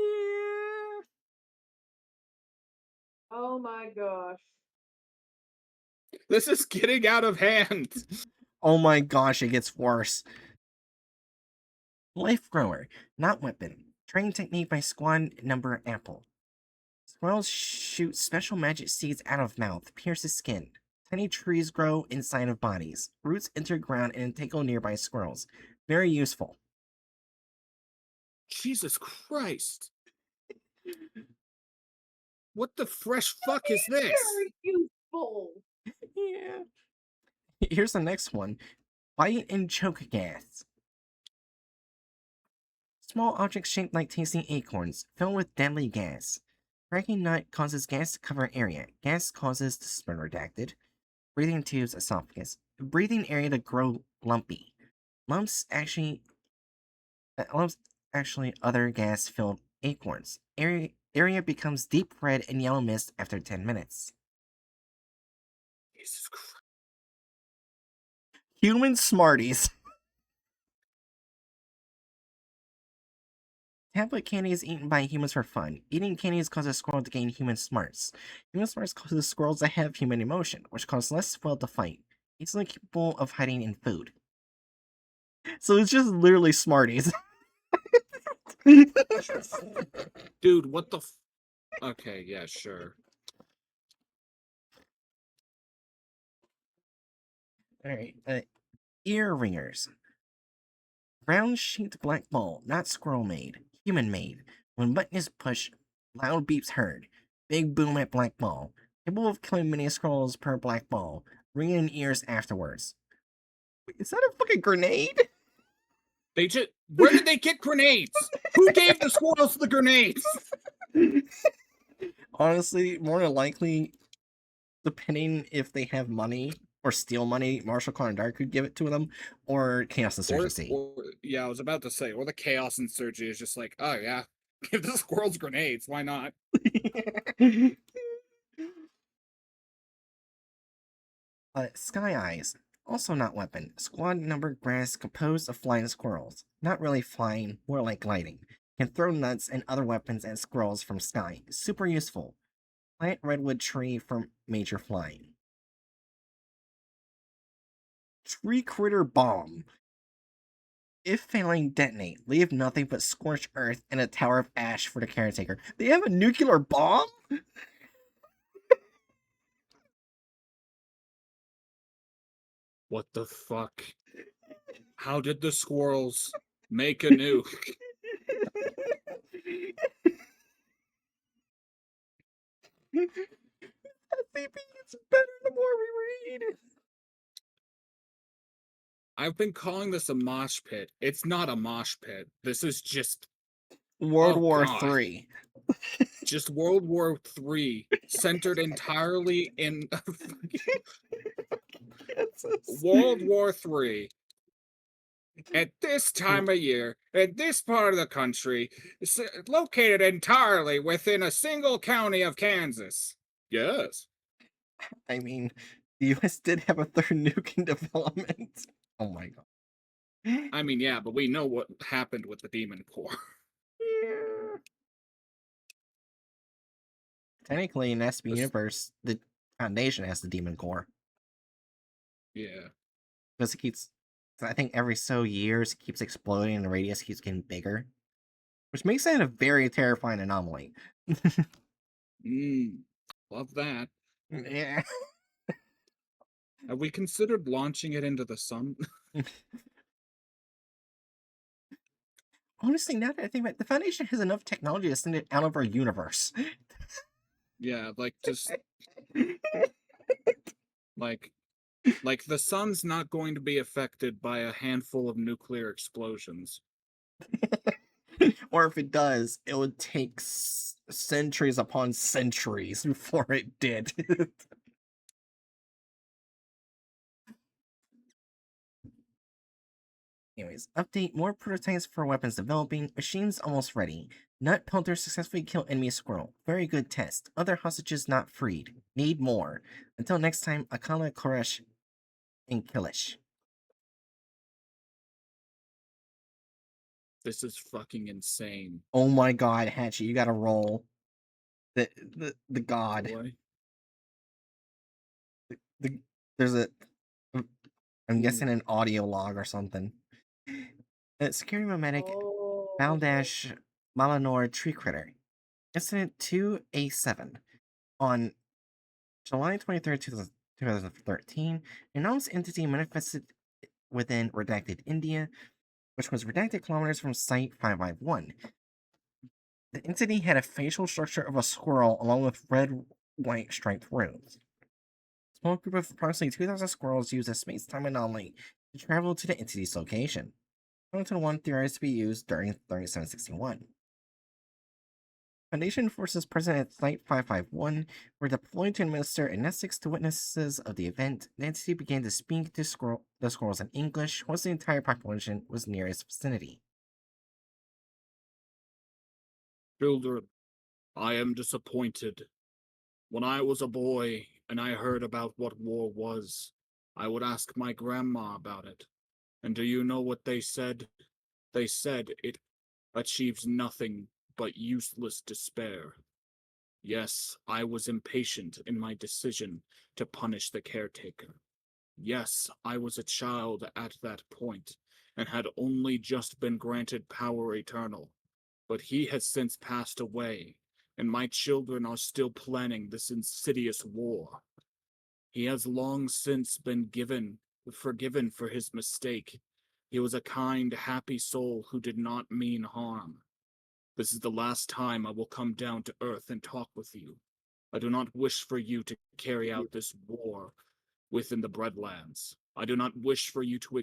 Oh my gosh. This is getting out of hand. Oh my gosh, it gets worse. Life grower, not weapon. Training technique by squad number Apple. Squirrels shoot special magic seeds out of mouth, pierces skin. Tiny trees grow inside of bodies. Roots enter ground and tickle nearby squirrels. Very useful. Jesus Christ. What the fresh fuck is this? Very useful. Yeah. Here's the next one. Bite and choke gas. Small objects shaped like tasty acorns, filled with deadly gas. Cracking nut causes gas to cover area. Gas causes the spin redacted. Breathing tubes, esophagus. Breathing area to grow lumpy. Lumps actually other gas-filled acorns. Area becomes deep red and yellow mist after 10 minutes. Jesus Christ. Human Smarties. Tablet candy is eaten by humans for fun. Eating candies causes a squirrel to gain human smarts. Human smarts causes squirrels to have human emotion, which causes less will to fight. Easily capable of hiding in food. So it's just literally Smarties. Dude, what the Okay, yeah, sure. Alright, ear ringers. Round shaped black ball, not squirrel made, human made. When button is pushed, loud beeps heard. Big boom at black ball. Capable of killing many squirrels per black ball. Ringing in ears afterwards. Wait, is that a fucking grenade? Where did they get grenades? Who gave the squirrels the grenades? Honestly, more than likely, depending if they have money or steal money, Marshall Connor Dark could give it to them, or Chaos Insurgency. Yeah, I was about to say, or the Chaos Insurgency is just like, oh yeah, give the squirrels grenades, why not? Sky Eyes, also not weapon. Squad number grass composed of flying squirrels. Not really flying, more like gliding. Can throw nuts and other weapons at squirrels from sky. Super useful. Plant redwood tree for major flying. Tree critter bomb. If failing, detonate. Leave nothing but scorched earth and a tower of ash for the caretaker. They have a nuclear bomb? What the fuck? How did the squirrels make a nuke? SCP gets better the more we read. I've been calling this a mosh pit. It's not a mosh pit. This is just World War God. III. Just World War III, centered entirely in World War III. At this time of year, in this part of the country, located entirely within a single county of Kansas. Yes. I mean, the US did have a third nuke in development. Oh my god. I mean, yeah, but we know what happened with the Demon Core. Yeah. Technically, in SCP Universe, the Foundation has the Demon Core. Yeah. Because it keeps, I think every so years, it keeps exploding and the radius keeps getting bigger. Which makes it a very terrifying anomaly. Love that. Yeah. Have we considered launching it into the sun? Honestly, now that I think about it, the Foundation has enough technology to send it out of our universe. Yeah, like just like the sun's not going to be affected by a handful of nuclear explosions. Or if it does, it would take centuries upon centuries before it did. Anyways, update, more prototypes for weapons developing, machines almost ready. Nut pelter successfully killed enemy squirrel. Very good test. Other hostages not freed. Need more. Until next time, Akala Koresh and killish. This is fucking insane. Oh my god, Hatchet, you gotta roll. The god. Boy. There's a I'm guessing Ooh. an audio log or something. Security medic Oh. Baldash Malanor Tree Critter. Incident 2A7. On July 23rd, 2013, an anomalous entity manifested within redacted India, which was redacted kilometers from Site 551. The entity had a facial structure of a squirrel along with red-white striped roots. A small group of approximately 2,000 squirrels used a space-time anomaly to travel to the entity's location. To the one theorized to be used during 3761. Foundation forces present at Site 551 were deployed to administer amnestics to witnesses of the event. The entity began to speak to the squirrels in English once the entire population was near its vicinity. Children, I am disappointed. When I was a boy and I heard about what war was, I would ask my grandma about it. And do you know what they said? They said it achieves nothing but useless despair. Yes, I was impatient in my decision to punish the caretaker. Yes, I was a child at that point, and had only just been granted power eternal. But he has since passed away, and my children are still planning this insidious war. He has long since been forgiven for his mistake. He was a kind, happy soul who did not mean harm. This is the last time I will come down to Earth and talk with you. I do not wish for you to carry out this war within the Breadlands. I do not wish for you to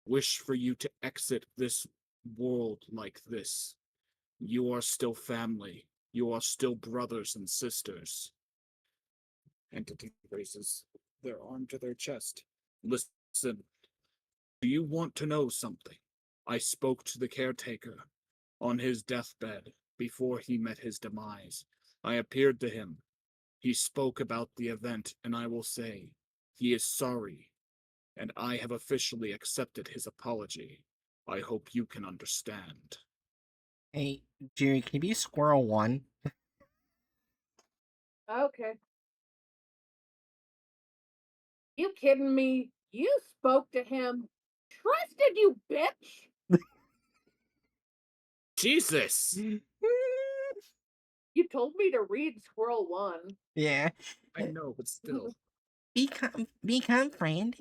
wish for you to exit this world like this. You are still family. You are still brothers and sisters. Entity raises their arm to their chest. Listen, do you want to know something? I spoke to the caretaker on his deathbed before he met his demise. I appeared to him. He spoke about the event, and I will say, he is sorry, and I have officially accepted his apology. I hope you can understand. Hey, Jerry, can you be Squirrel 1? Okay. You kidding me? You spoke to him? Trusted you, bitch! Jesus! You told me to read Squirrel 1. Yeah. I know, but still. Become friend.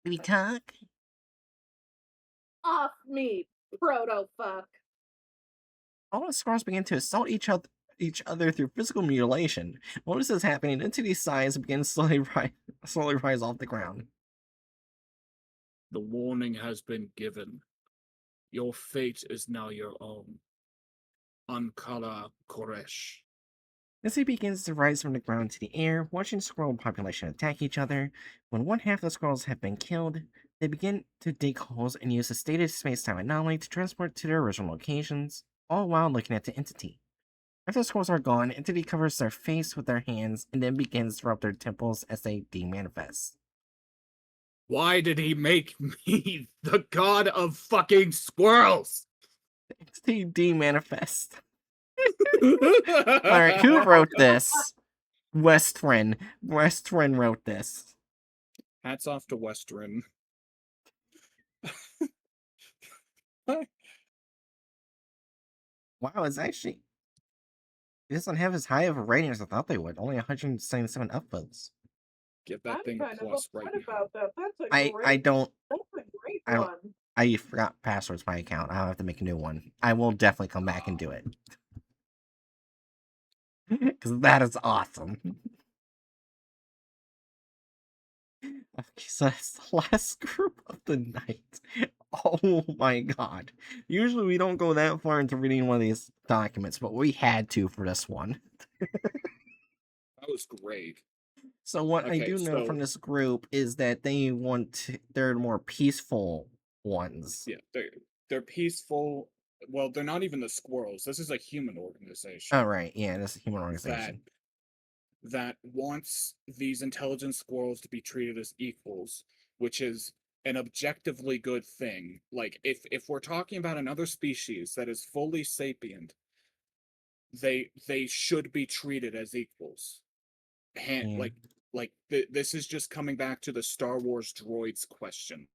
We talk. Off me, proto-fuck. All the squirrels begin to assault each other through physical mutilation. While this is happening, Entity's size begins slowly rise off the ground. The warning has been given. Your fate is now your own. Ankara Koresh. Entity begins to rise from the ground to the air, watching the squirrel population attack each other. When one half of the squirrels have been killed, they begin to dig holes and use the stated space-time anomaly to transport to their original locations, all while looking at the entity. After the squirrels are gone, Entity covers their face with their hands and then begins to rub their temples as they demanifest. Why did he make me the god of fucking squirrels? Entity demanifest. Alright, who wrote this? Westren. Westren wrote this. Hats off to Western. Wow, it's actually... It doesn't have as high of a rating as I thought they would. Only 177 upvotes. Give that I'm thing a kind of plus upset right now. about that. That's a I great. don't... That's a great I don't... one. I forgot passwords to my account. I'll have to make a new one. I will definitely come back and do it. Because that is awesome. Okay, so that's the last group of the night. Oh my god. Usually we don't go that far into reading one of these documents, but we had to for this one. That was great. So what I Okay, do know from so- this group is that they're more peaceful ones. Yeah, they're peaceful. Well, they're not even the squirrels. This is a human organization. Oh right, yeah, this is a human organization. that wants these intelligent squirrels to be treated as equals, which is an objectively good thing. Like if we're talking about another species that is fully sapient, they should be treated as equals. Yeah. This is just coming back to the Star Wars droids question.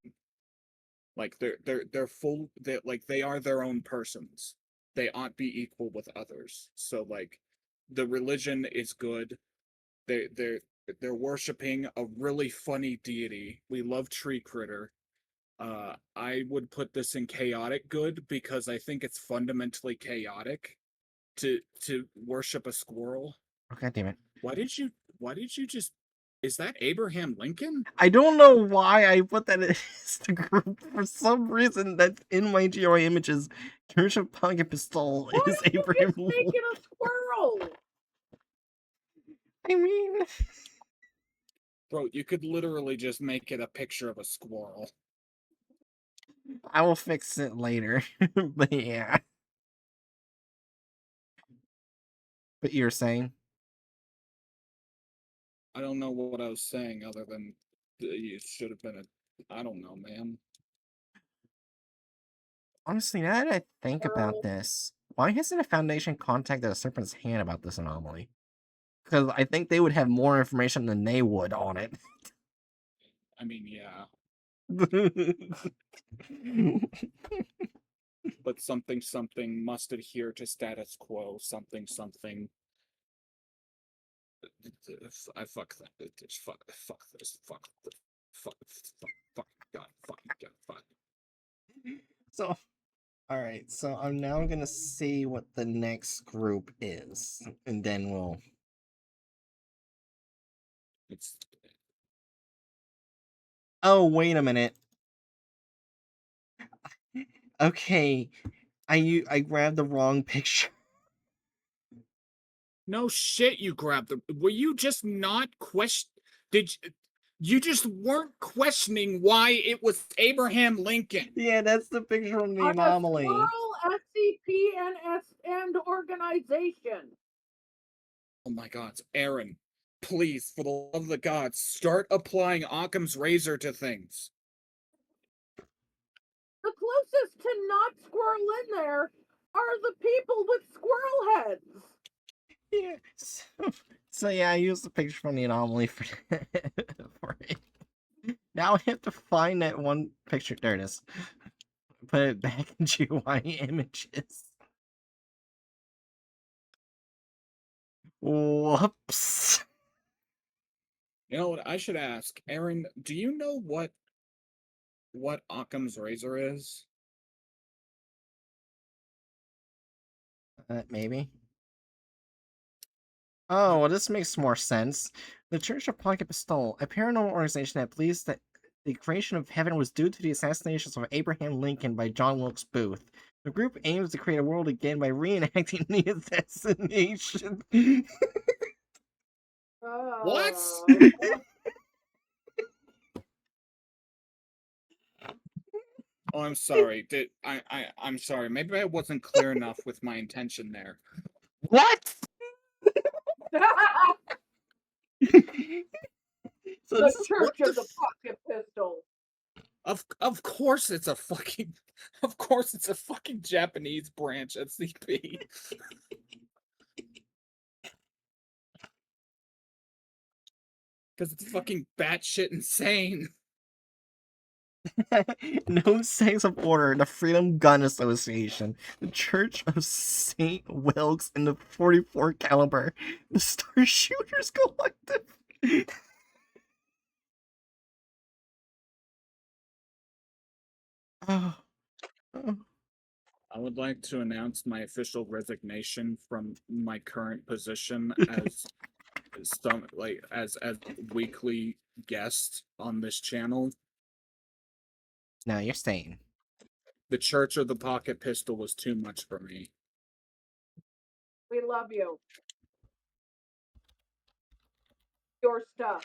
Like they're full, they are their own persons. They ought to be equal with others. So like the religion is good. They're worshiping a really funny deity. We love Tree Critter. I would put this in chaotic good because I think it's fundamentally chaotic to worship a squirrel. Oh, God damn it. Why did you just is that Abraham Lincoln? I don't know why I put that as the group. For some reason, that's in my GOI images. Church of Pocket Pistol Why is don't you Abraham just make it a squirrel? I mean, Bro, you could literally just make it a picture of a squirrel. I will fix it later. But yeah. But you're saying? I don't know what I was saying other than it should have been a. I don't know, man. Honestly, now that I think about Squirrel. this, why hasn't a foundation contacted a Serpent's Hand about this anomaly? Because I think they would have more information than they would on it. I mean, yeah, but something something must adhere to status quo. Something something. I fuck that. Fuck this. Fuck God. Fucking God. Fuck. So, alright, so I'm now gonna see what the next group is, and then we'll. It's Oh, wait a minute. Okay, I grabbed the wrong picture. no shit. You grabbed the. Were you just not question? Did you just weren't questioning why it was Abraham Lincoln? Yeah, that's the picture from the On a anomaly. squirrel SCP and organization. Oh my God, Aaron, please, for the love of the gods, start applying Occam's razor to things. The closest to not squirrel in there are the people with squirrel heads. Yeah. So yeah, I used the picture from the anomaly for, for it. Now I have to find that one picture. There it is. Put it back in GUI images. Whoops. You know what? I should ask, Aaron. Do you know what Occam's razor is? Maybe. Oh, well, this makes more sense. The Church of Pocket Pistol, a paranormal organization that believes that the creation of heaven was due to the assassinations of Abraham Lincoln by John Wilkes Booth. The group aims to create a world again by reenacting the assassination. What? Oh, I'm sorry. I'm sorry. Maybe I wasn't clear enough with my intention there. What? So The this is Church the of the Pocket Pistol. Of course it's a fucking of course it's a fucking Japanese branch SCP. Because it's fucking batshit insane. no sex of order, the Freedom Gun Association, the Church of St. Wilkes, and the 44 caliber, the Star Shooters Collective. Oh, oh. I would like to announce my official resignation from my current position as as weekly guest on this channel. No, you're staying. The Church of the Pocket Pistol was too much for me. We love you. You're stuck.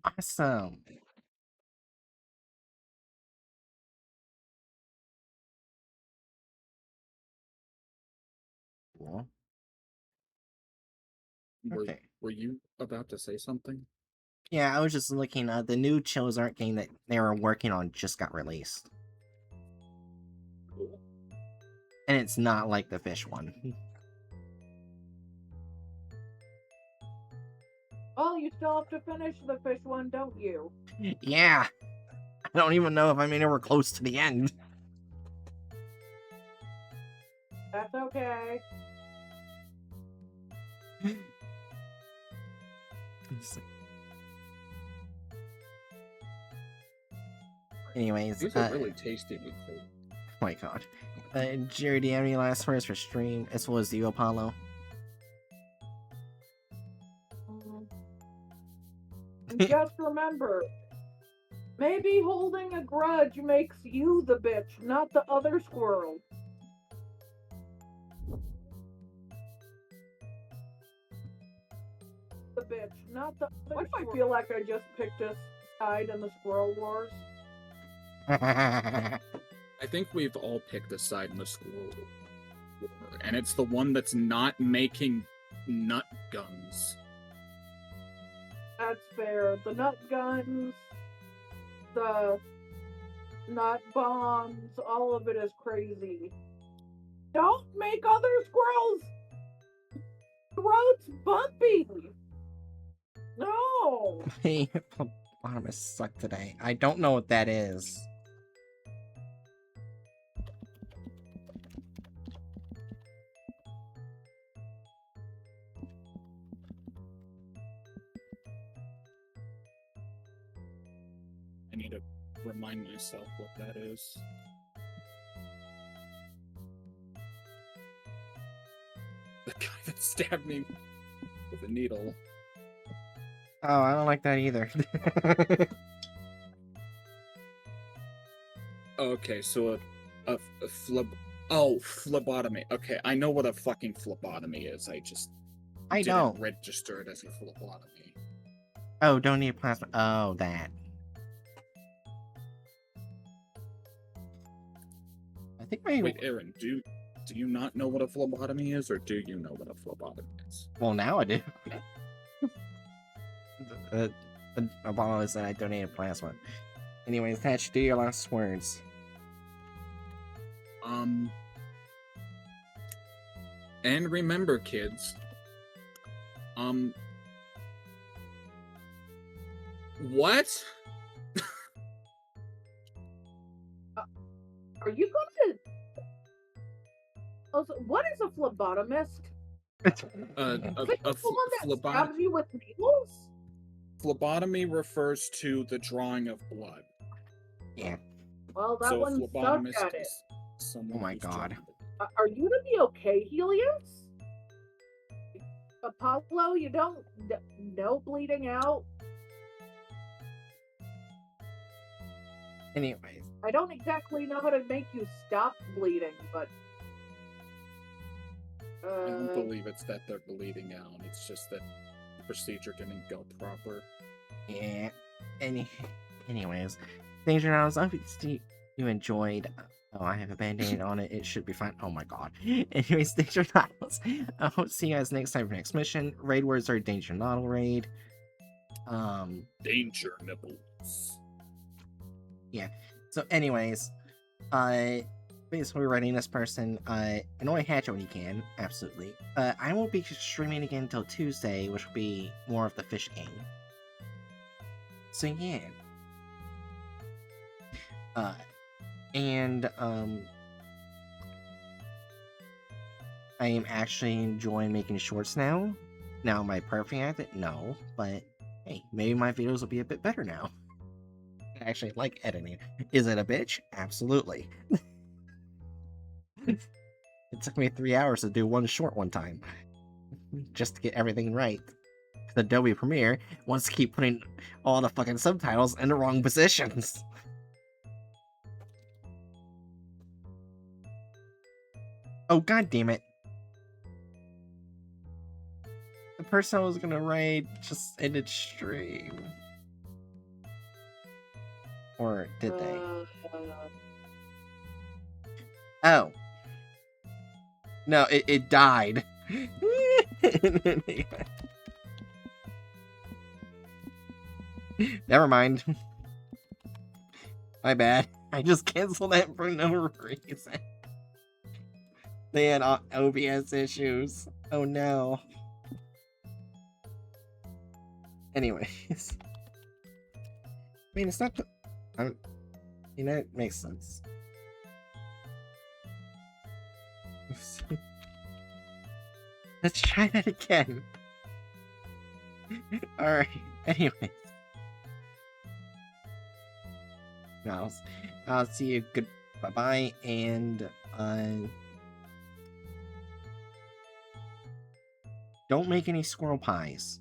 Awesome. Oh. Were you about to say something? Yeah, I was just looking. The new Chills Art game that they were working on just got released, Cool. and it's not like the fish one. Well, you still have to finish the fish one, don't you? Yeah, I don't even know if I'm anywhere close to the end. That's okay. Anyways, These are really tasty. oh my god. Jerry, do you have any last words for stream, as well as you, Apollo? And just remember, maybe holding a grudge makes you the bitch, not the other squirrel. The bitch, not the other squirrel. I feel like I just picked a side in the squirrel wars. I think we've all picked a side in the squirrel war, and it's the one that's not making nut guns. That's fair. The nut guns, the nut bombs, all of it is crazy. Don't make other squirrels' throats bumpy. No. Hey, Hippopotamus suck today. I don't know what that is. I need to remind myself what that is. The guy that stabbed me with a needle. Oh, I don't like that either. Okay, so a phlebotomy. Okay, I know what a fucking phlebotomy is. I just I didn't don't. register it as a phlebotomy. Oh, don't need plasma. Oh, that. I think my... Wait, Aaron, do you not know what a phlebotomy is, or do you know what a phlebotomy is? Well, now I do. Apollo said I donated plasma. Anyways, Hatch, do your last words. And remember, kids, what? Are you going to... Also, what is a phlebotomist? Stabs you with needles? Phlebotomy refers to the drawing of blood. Yeah. Well, that one sucked at it. Oh my god. Are you gonna be okay, Helios? Apollo, you don't... No bleeding out? Anyways. I don't exactly know how to make you stop bleeding, but... I don't believe it's that they're bleeding out. It's just that the procedure didn't go proper. Yeah. Anyways. Danger Nautilus, I hope you enjoyed. Oh, I have a band-aid on it. It should be fine. Oh my god. Anyways, Danger Nautilus. I hope to see you guys next time for next mission. Raid words are Danger Nautil raid. Danger nipples. Yeah. So anyways, basically writing this person, annoy Hatch when you can, absolutely. I won't be streaming again until Tuesday, which will be more of the fish game. So yeah. I am actually enjoying making shorts now. Now, am I perfect at it? No, but hey, maybe my videos will be a bit better now. I actually like editing. Is it a bitch? Absolutely. It took me 3 hours to do one short one time. Just to get everything right. The Adobe Premiere wants to keep putting all the fucking subtitles in the wrong positions. Oh, god damn it. The person I was gonna raid just ended stream. Or did they? Oh. No, it died. Never mind. My bad. I just canceled that for no reason. They had OBS issues. Oh no. Anyways. I mean, it's not... you know, it makes sense. Let's try that again. Alright, anyway. I'll see you. Good. Bye-bye, and don't make any squirrel pies.